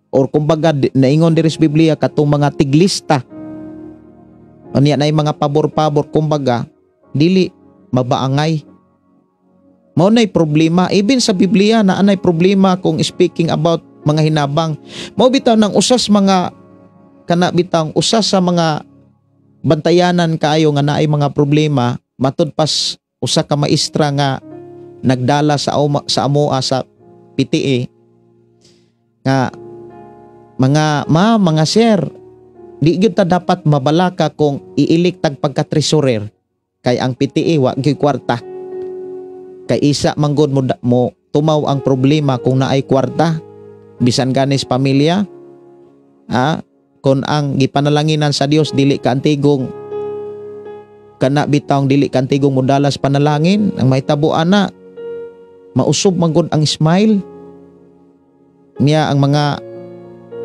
or kumbaga naingon diri sa Biblia katong mga tiglista. Unya nay mga pabor-pabor kumbaga dili mabaangay. Mao nay problema even sa Biblia na anay problema kung speaking about mga hinabang. Mao bitaw nang usas mga kanabitang usas sa mga bantayanan kaayo nga naay mga problema matud pas usa ka maestra nga nagdala sa amoa sa PTE nga mga sir, di gyud ta dapat mabalaka kung iilik tag pagka-treasurer kay ang PTE wa gyud kwarta. Kay isa manggod mo tumaw ang problema kung naay kwarta bisan ganis pamilya. Kung ang gipanalanginan sa Dios dili kaantigong kana bitawng dili kaantigong modalas panalangin, ang mahitabo ana mausob manggod ang smile niya ang mga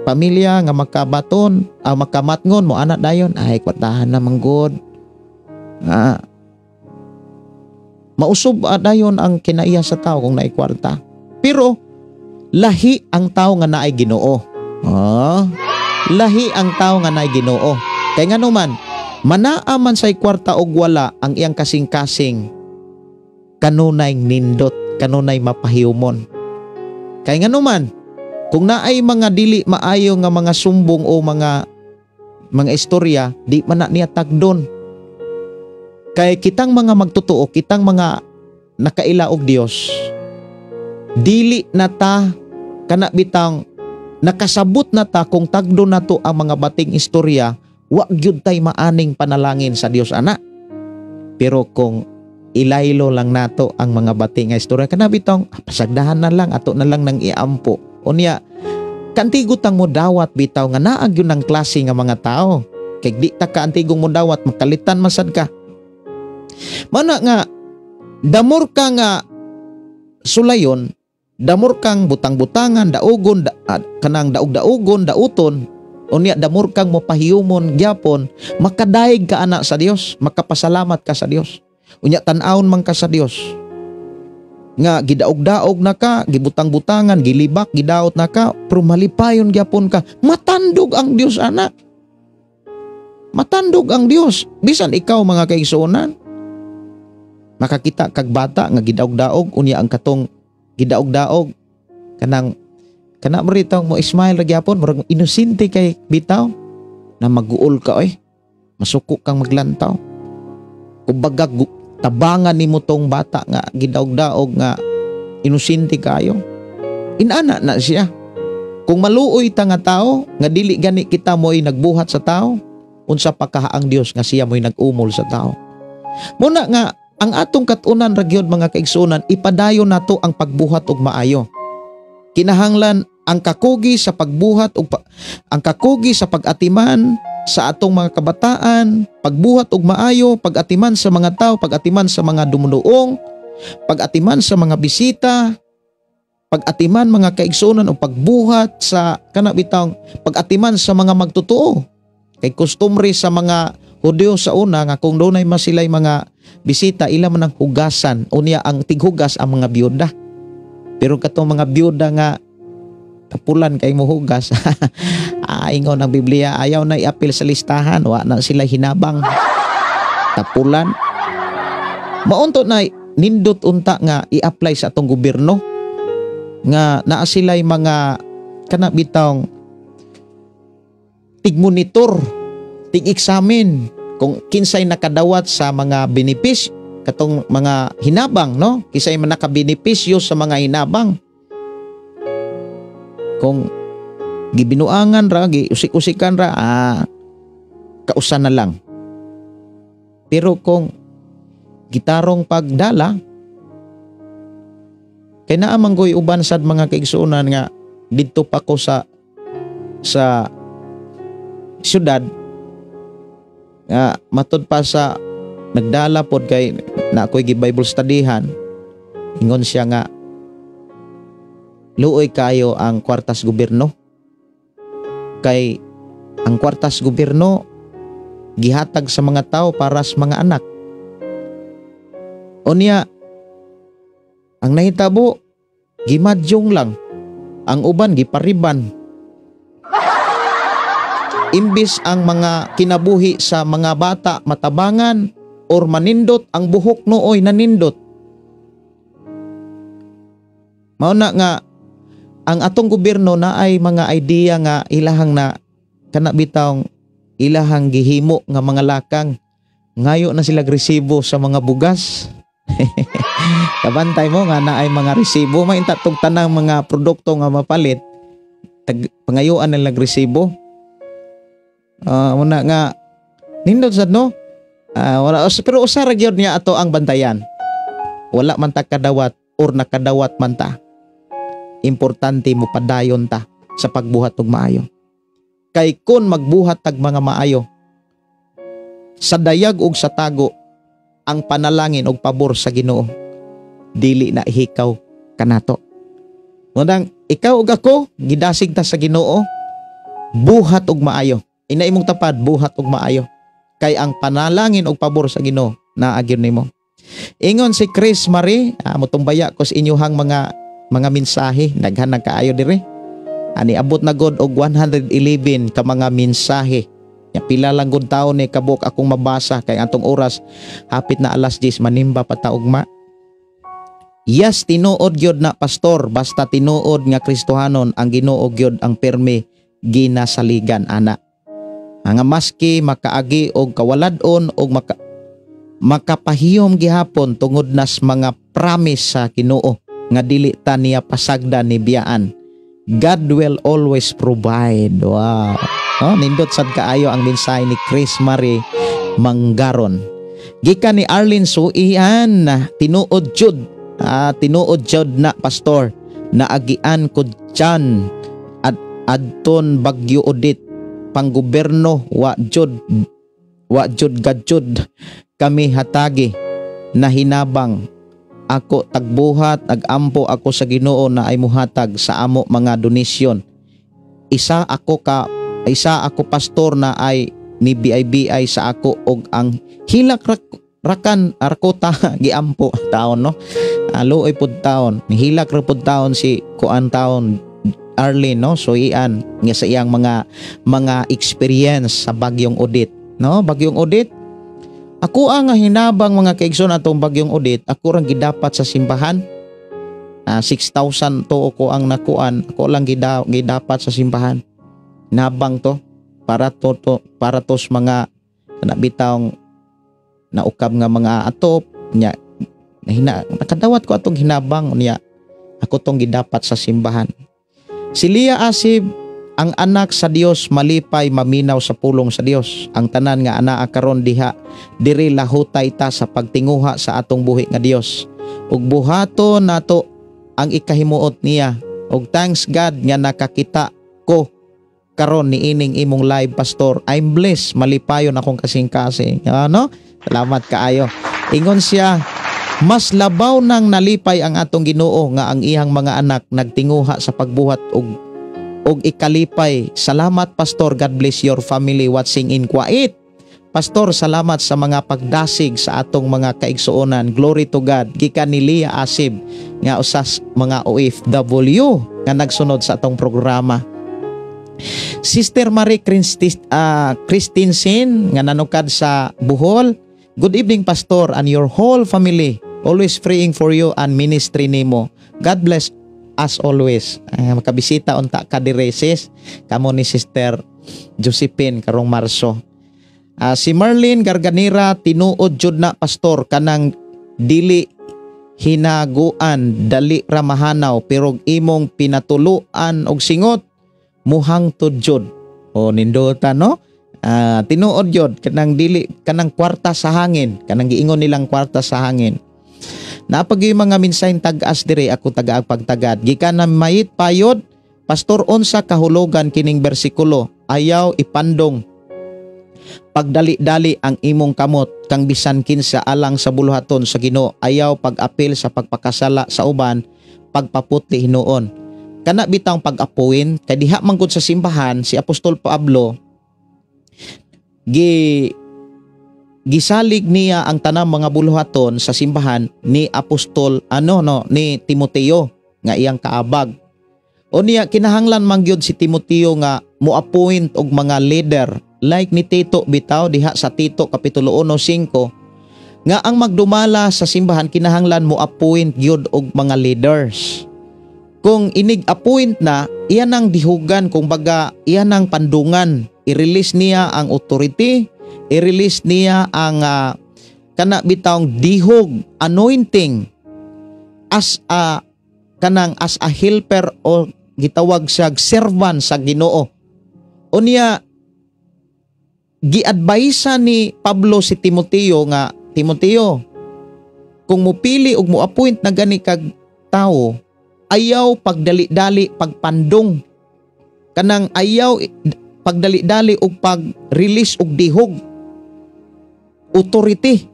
pamilya nga makabaton, makamatngon mo anak dayon, ay kwartahan na manggod. Mausob dayon ang kinaiya sa tao kung naay kwarta. Pero lahi ang tao nga naay Ginoo. Lahi ang tao nga naay Ginoo. Kay ngano man, manaaman say kwarta og wala ang iyang kasing-kasing, kanunay nindot, kanunay mapahiumon. Kay ngano man, kung naay mga dili maayo nga mga sumbong o mga istorya, di man na niya tagdon. Kay kitang mga magtotoo, kitang mga nakaila og Dios, dili na ta kana bitang nakasabot na ta kung tagdon nato ang mga bating istorya, wa gyud tay maaning panalangin sa Dios ana. Pero kung ilaylo lang nato ang mga bating nga istorya, kana bitong pasagdahan na lang, ato na lang nang iampo. Unya, kantigutang mo dawat bitaw nga naag yun ang klase nga mga tao. Kay di ta ka antigong mo dawat, makalitan masad ka. Mana nga, damor ka nga sulayon, damor kang butang-butangan, daugon, kanang daog-daugon, dauton, unya damor kang mapahiyumon, gyapon, makadaig ka anak sa Dios, makapasalamat ka sa Dios. Unya tan-awon man ka sa Dios. Nga gidaog-daog na ka, gibutang-butangan, gilibak, gidaot na ka, pero malipayon gyapon ka. Matandog ang Dios anak. Matandog ang Dios. Bisan ikaw mga kaigsuonan, makakita kag bata nga gidaog-daog, unya ang katong gidaog-daog kana mo rito mo smile ra gyapon, murag inosente kay bitaw na maguol ka masuko kang maglantaw. Kumbaga tabangan nimo tong bata nga gidaog-daog nga inosente kayo. Inana na siya. Kung maluoy ta nga tao nga dili gani kita mo'y nagbuhat sa tao, unsa pa kahaang Dios nga siya mo'y nag-umol sa tao. Muna nga ang atong katunan ra gyud mga kaigsunan, ipadayon nato ang pagbuhat og maayo. Kinahanglan ang kakugi sa pagbuhat og ang kakugi sa pag-atiman sa atong mga kabataan, pagbuhat og maayo, pag-atiman sa mga tao, pag-atiman sa mga dumuduong, pag-atiman sa mga bisita, pag-atiman mga kaigsunan o pagbuhat sa kana bitang pag-atiman sa mga magtotoo. Kay kustumre sa mga Hudyo sa una nga kung doon ay masilay mga bisita, ila man ang hugasan, unya ang tighugas ang mga biyuda. Pero katong mga biyuda nga kapulan kay mo hugas, ingon ang Biblia, ayaw na i-apil sa listahan, wa na sila hinabang. Kapulan. Maunto na nindot unta nga i-apply sa atong gobyerno nga naa sila'y mga kana bitawng tig-monitor, tig-examine kung kinsay nakadawat sa mga benepisyo katong mga hinabang, no? Kinsay man nakabenepisyo sa mga hinabang. Kung gibinuangan ra, giusik-usikan ra, kausan na lang. Pero kung gitarong pagdala, kay naa manggoy uban sad mga kaigsuonan nga didto pa ko sa syudad nga matud pa sa nagdala pod kay na ako'y gi-Bible studyhan, ingon siya nga luoy kayo ang kwartas gobyerno. Kay ang kwartas gobyerno gihatag sa mga tao para sa mga anak. Unya ang nahitabo gimadyong lang, ang uban gipariban. Imbis ang mga kinabuhi sa mga bata matabangan or manindot, ang buhok nooy nanindot. Mauna nga ang atong gobyerno na ay mga idea nga ilahang na kana bitawng ilahang gihimo nga mga lakang ngayo na sila resibo sa mga bugas. Kabantay mo nga na ay mga resibo, mainta tong tanang mga produkto nga mapalit pangayuan nila resibo. Muna nga nindot sad no, wala, pero usa ra gyud niya ato ang bantayan. Wala man ta kadawat or nakadawat man ta, importante mo padayon ta sa pagbuhat og maayo. Kay kun magbuhat tag mga maayo, sa dayag ug sa tago, ang panalangin og pabor sa Ginoo dili na ihikaw kanato. Ngunang ikaw ug ako gidasig ta sa Ginoo, buhat og maayo. Ina imong tapad buhat og maayo. Kay ang panalangin og pabor sa Ginoo naa gyud nimo. Ingon si Chris Marie, motumbaya ko sa inyuhang mga mensahe, daghan na kaayo diri. Ani abot na gud og 111 ka mga mensahe. Ya pila lang gud taon ni kabuk akong mabasa kay atong oras hapit na alas 10 manimba pa ta ugma. Yes, tinuod gyud na pastor, basta tinuod nga Kristohanon ang Ginoo gyud ang permi ginasaligan ana. Nga maski makaagi og kawaladon og makapahiyom gihapon tungod nas mga promise sa Ginoo nga dili ta niya pasagdan ni biyaan. God will always provide. Wow. Nindot sad kaayo ang mensahe ni Chris Marie Manggaron. Gikan ni Arlene Suian, tinuod jud na pastor na agian ko dyan at adton Bagyo Odit panggoberno wa jud gadjud kami hatagi na hinabang ako tagbuhat agampo ako sa Ginoo na ay muhatag sa amo mga donasyon. Isa ako pastor na ay ni BIBI sa ako og ang hilak rakan arkota giampo taon no. Luoy pud taon, hilak ra pud taon si kuan taon Arlene no. So iyan nga sa iyang mga experience sa Bagyong Odit no. Bagyong Odit ako ang hinabang mga kaigsoon atong Bagyong Odit, ako rang gidapat sa simbahan. 6,000 to ako ang nakuan, ako lang gidapat sa simbahan. Nabang to para tos mga nabitawng naukab nga mga atop nya nakadawat ko atong hinabang niya. Ako tong gidapat sa simbahan. Si Lia Asib, ang anak sa Dios malipay maminaw sa pulong sa Dios. Ang tanan nga anaa karon diri lahutay ta sa pagtinguha sa atong buhi nga Dios. Ug buhaton nato ang ikahimuot niya. Ug thanks God nga nakakita ko karon ni ining imong live pastor. I'm blessed, malipayon akong kasing-kasing. Ano? Salamat kaayo. Ingon siya, mas labaw nang nalipay ang atong Ginoo nga ang iyang mga anak nagtinguha sa pagbuhat og ikalipay. Salamat pastor, God bless your family watching in Kuwait. Pastor, salamat sa mga pagdasig sa atong mga kaigsuonan. Glory to God. Gikan ni Lia Asib nga usas mga OFW nga nagsunod sa atong programa. Sister Marie Christensen nga nanukad sa Bohol. Good evening pastor and your whole family. Always praying for you and ministry nimo. God bless as always. Makabisita unta ka direses kamo ni Sister Josephine karong Marso. Si Marlene Garganira, tinuod jud na pastor kanang dili hinaguan dali ra mahanaw pero imong pinatuluan og singot muhang tudjod. O nindota no? Tinuod jud kanang dili kanang kwarta sa hangin, kanang giingon nilang kwarta sa hangin. Napag yung mga minsaheng tag-as dire ako tagaag pagtagad. Gikan na mayit payod, pastor unsa kahulugan kining bersikulo, ayaw ipandong pagdali-dali ang imong kamot kang bisan kinsa alang sa buluhaton sa Ginoo, ayaw pag-apil sa pagpakasala sa uban, pagpaputi hinuon. Kana bitang pag-apuin kay diha man gud sa simbahan si Apostol Pablo gisalig niya ang tanang mga buluhaton sa simbahan ni Apostol ni Timoteo nga iyang kaabag. O niya kinahanglan man gyud si Timoteo nga mo-appoint og mga leader like ni Tito bitaw diha sa Tito kapitulo 1:5 nga ang magdumala sa simbahan kinahanglan mo-appoint gyud og mga leaders. Kung inig-appoint na, iyan ang dihugan, kung baga iyan ang pandungan, i-release niya ang authority, i-release niya ang kana bitawng dihog, anointing as a helper o gitawag sa servant sa Ginoo. O niya gi-advise ni Pablo si Timoteo nga, Timoteo, kung mupili og mo-appoint na gani kag tao, ayaw pagdali-dali pagpandong, kanang ayaw pagdali-dali og pag-release og dihog, authority.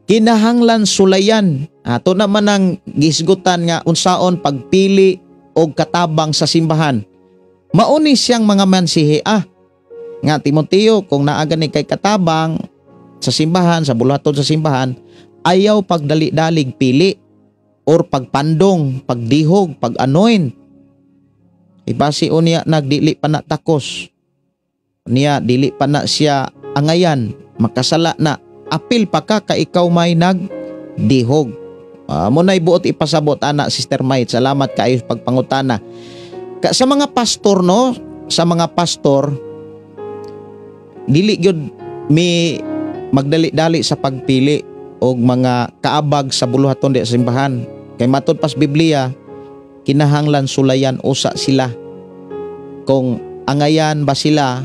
Kinahanglan sulayan. Ato naman ang gisgutan nga unsaon pagpili og katabang sa simbahan. mauni siyang mga mansihi nga Timoteo, kung naagani kay katabang sa simbahan, sa buluhaton sa simbahan, ayaw pagdali-dalig pili or pagpandong, pagdihog, pag-anoint. Ibasi unya nagdili pa na takos. Niya dili pa na siya angayan, makasala na. Apil pa ka ikaw may nagdihog. Munay buot ipasabot ana Sister Might. Salamat kaayo pagpangutana. Sa mga pastor no, sa mga pastor dili gyud mi magdali-dali sa pagpili og mga kaabag sa buluhaton di sa simbahan. Kay matud pas Biblia, kinahanglan sulayan usa sila. Kung angayan ba sila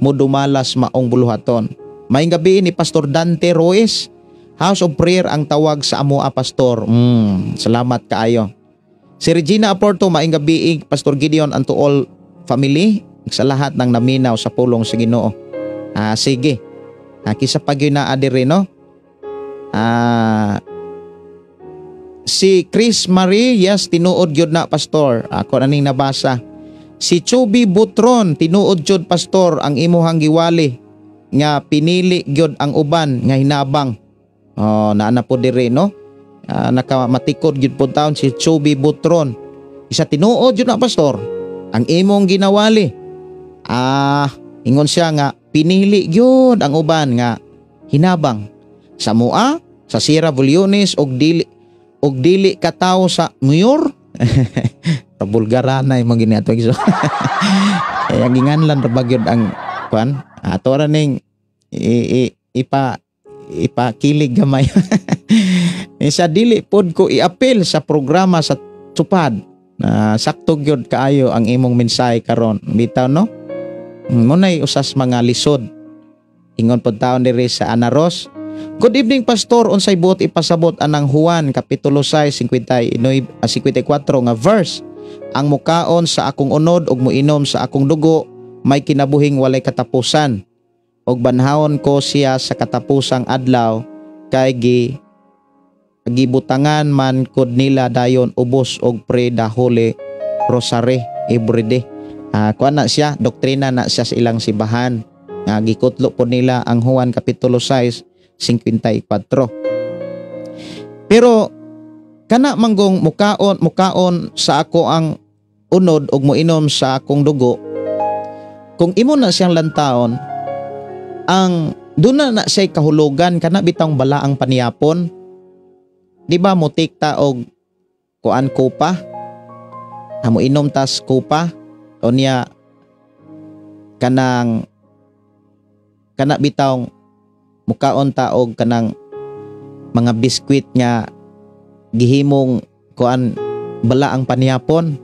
mo dumalas maong buluhaton. Maayong gabi ni Pastor Dante Ruiz. House of Prayer ang tawag sa amoa pastor. Salamat kaayo. Si Regina Aporto, maayong gabi Pastor Gideon and to all family sa lahat ng naminaw sa pulong sa Ginoo. Sige. Kisa pag yun na adire no. Si Chris Marie, yes, tinuod yun na pastor. Ako naning nabasa. Si Chubby Butron, tinuod yun pastor ang imuhang giwali nga pinili gyud ang uban nga hinabang. Naana po dire no. Nakamatikod gyud po taon si Chubby Butron. Isa tinuod yun na pastor ang imong ginawali. Ingon siya nga pinili gyud ang uban nga hinabang sa mua, sa Sierra Bulyones og dili katawo sa mayor. Bulgaranay mo gini ato iso. Ang ginganlan ra bagyod ang kuan. Ato ra ning ipakilig gamay. Sa dili pod ko i-appeal sa programa sa tupad. Sakto gyud kaayo ang imong mensahe karon. Bitaw no? Munay usas mga lisod. Ingon pod taon diri sa Anaros. Good evening pastor, unsay buot ipasabot anang Juan kapitulo 6 54 nga verse. Ang mukaon sa akong unod ug muinom sa akong dugo may kinabuhing walay katapusan. Og banhawon ko siya sa katapusang adlaw kay gibutangan man kod nila dayon ubos og pre the holy rosary everyday. Kuan na siya, doktrina na siya sa ilang sibahan. Gikutlo po nila ang Juan kapitulo 6 54. Pero kana manggong mukaon sa ako ang unod ug moinom sa akong dugo. Kung imo na siyang lantaon, ang duna na siya kahulugan kana bitang balaang paniyapon. Di ba mo tikta og kuan kupa? Amo inom tas kupa o niya kana bitang mukaon ta og kanang mga biskwit nga gihimong kuan balaang paniyapon.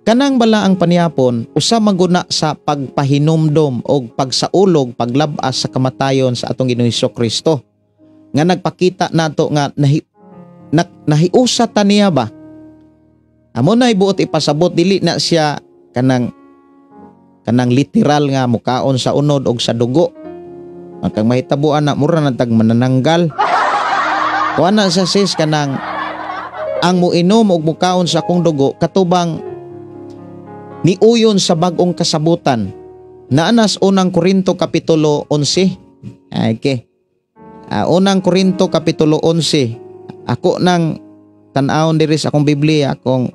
Kanang balaang paniyapon usa maguna sa pagpahinumdom og pagsaulog paglabas sa kamatayon sa atong Ginoong Hesukristo nga nagpakita nato nga nahiusa ta niya ba. Amo na ibuot ipasabot dili na siya kanang literal nga mukaon sa unod og sa dugo. Kang mahitabuan na mura na tag manananggal. Kuan na sa sis kanang ang muinom og mukaon sa akong dugo katubang niuyon sa bag-ong kasabutan. Naanas unang Korinto kapitulo 11. Okay. Unang Korinto kapitulo 11. Ako nang tan-awon diri sa akong Biblia kung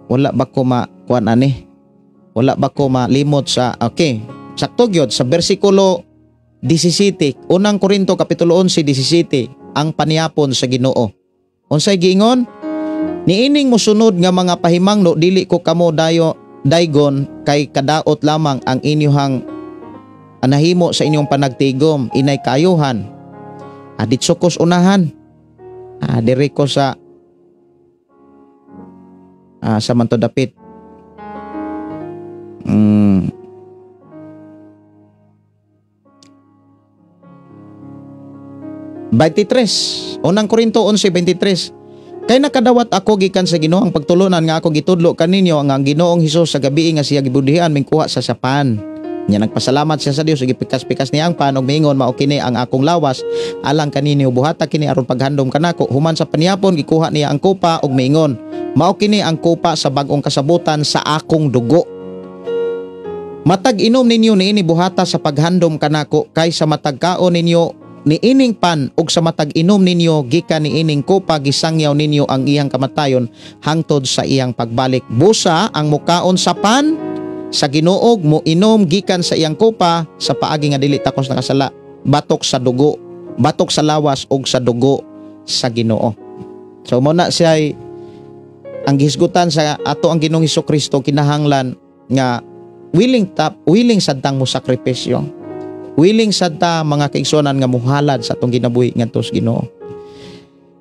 wala ba ko makuan ani. Wala ba ko malimot sa okay. Sakto gyud sa bersikulo 17, unang Korinto kapitulo 11 17, ang paniyapon sa Ginoo. Unsay giingon? Niining mosunod nga mga pahimangno dili ko kamo daygon kay kadaot lamang ang inyong anahimo sa inyong panagtigom inay kayuhan. Aditsukos unahan. Diri ko sa Manto Dapit. 23, unang Korinto 11:23. Kay nakadawat ako gikan sa Ginoo ang pagtulunan nga ako gitudlo kaninyo nga ang Ginoong Hesus sa gabi nga siya gibudihan mingkuha sa sapan. Nya nagpasalamat siya sa Dios ug gipikas-pikas niya ang pan ug miingon, mao kini ang akong lawas alang kanini buhata kini aron paghandom kanako. Human sa panihapon gikuha niya ang kopa ug miingon, mao kini ang kopa sa bag-ong kasabutan sa akong dugo. Matag inom ninyo niini buhata sa paghandom kanako kaysa matag kaon ninyo niining pan ug sa matag inom ninyo gikan niining kopa gisangyaw ninyo ang iyang kamatayon hangtod sa iyang pagbalik. Busa ang mukaon sa pan sa Ginoo mo inom gikan sa iyang kopa sa paagi nga dili takos nakasala, batok sa dugo, batok sa lawas ug sa dugo sa Ginoo. So mo na siya ang gihisgutan sa ato ang Ginoong Hesukristo kinahanglan nga willing sadtang mo sakripisyo. Willing sadta mga kaigsuonan nga muhalad sa atong ginabuhi ngadto sa Ginoo.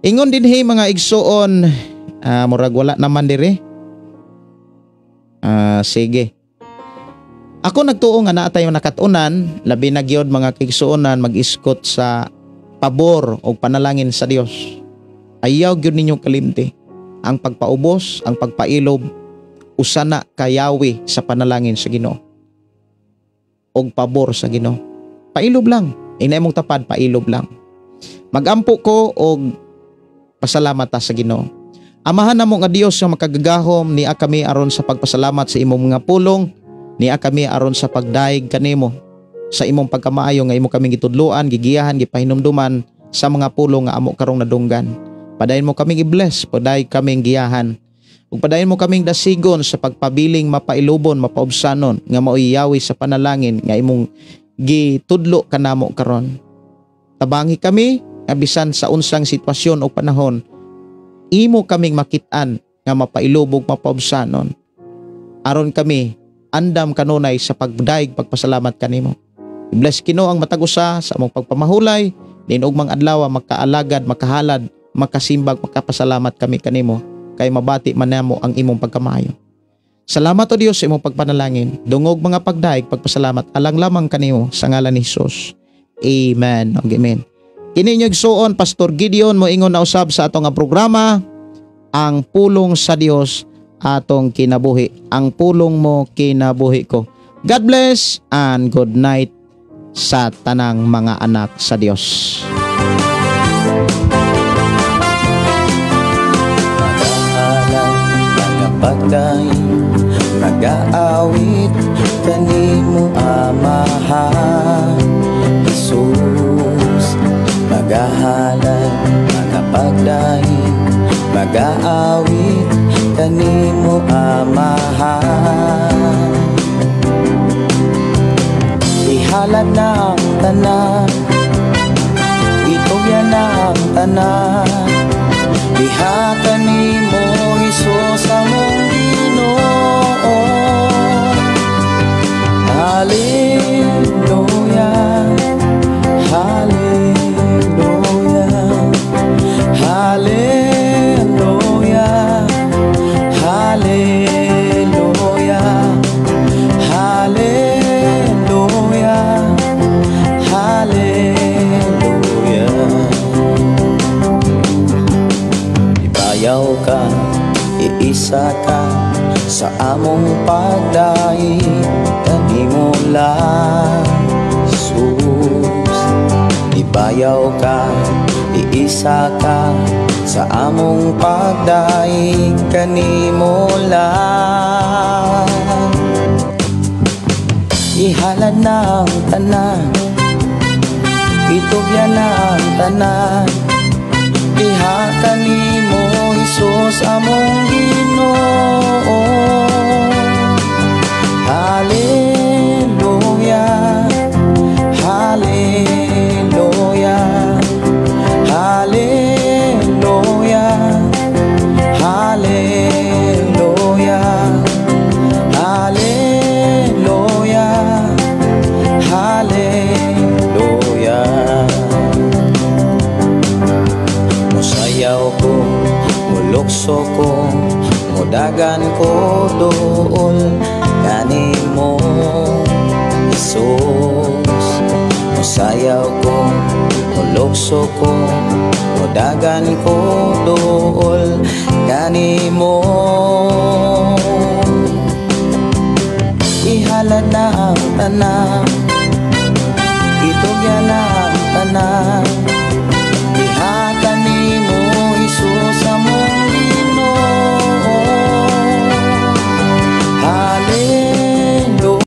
Ingon dinhi mga igsuon, murag wala naman dire. Sige. Ako nagtuo nga naa tayo nakatunan, labi na gyud mga kaigsuonan mag-iskot sa pabor o panalangin sa Dios. Ayaw gyud ninyo kalimti ang pagpaubos, ang pagpailob usana kayawi sa panalangin sa Ginoo og pabor sa Ginoo. Pailob lang, inay mong tapad, pailob lang. Magampo ko og pasalamat ta sa Ginoo. Amahan namo nga Dios nga makagagahom niya kami aron sa pagpasalamat sa imong mga pulong, niya kami aron sa pagdaig kanimo sa imong pagkamaayo nga imo kaming gitudloan, gigiyahan, gipahinumduman sa mga pulong nga amo karong nadunggan. Padayon mo kaming i-bless, padayon kaming giyahan. Ug padayon mo kaming dasigon sa pagpabiling mapailubon, mapaubsanon nga mauyawi sa panalangin nga imong gitudlo kanamo karon. Tabangi kami nga bisan sa unsang sitwasyon o panahon, imo kaming makit-an nga mapailubog, mapaubsanon. Aron kami andam kanunay sa pagdaig pagpasalamat kanimo. I-bless Ginoo ang matag-usa sa among pagpamahulay, din ug mga adlaw makaalagad, makahalad, makasimbag, makapasalamat kami kanimo kay mabati man namo ang imong pagkamaayo. Salamat o Dios sa imong pagpanalangin. Dungog mga pagdaig pagpasalamat alang lamang kanimo sa ngalan ni Hesus. Amen. Amen. Kini inyo igsuon Pastor Gideon mo ingon na usab sa atong nga programa, ang pulong sa Dios atong kinabuhi. Ang pulong mo kinabuhi ko. God bless and good night sa tanang mga anak sa Dios. Pagdaing nag-aawit kanimo Amahan Jesus, magahalay mga pagdaing mag-aawit kanimo Amahan. Ihalad na ang tanan, itugyan na ang tanan, diha kanimo Hesus among Ginoo. Hallelujah, hallelujah, hallelujah, hallelujah, hallelujah, hallelujah. Ibayaw ka, iisa ka sa among pagdaig kanimo lang Jesus. Ibayaw ka, iisa ka sa among pagdaig kanimo lang. Ihalad na ang tanan, itugyan na ang tanan, diha kanimo Hesus among Ginoo. Hallelujah, hallelujah, hallelujah, hallelujah, hallelujah, hallelujah. Musayaw ko, mulukso ko, mudagan ko doon kanimo Jesus. Musayaw ko, mulukso ko, mudagan ko doon kanimo. Ihalad Tulad na ang tanan, itugyan na ang tanan.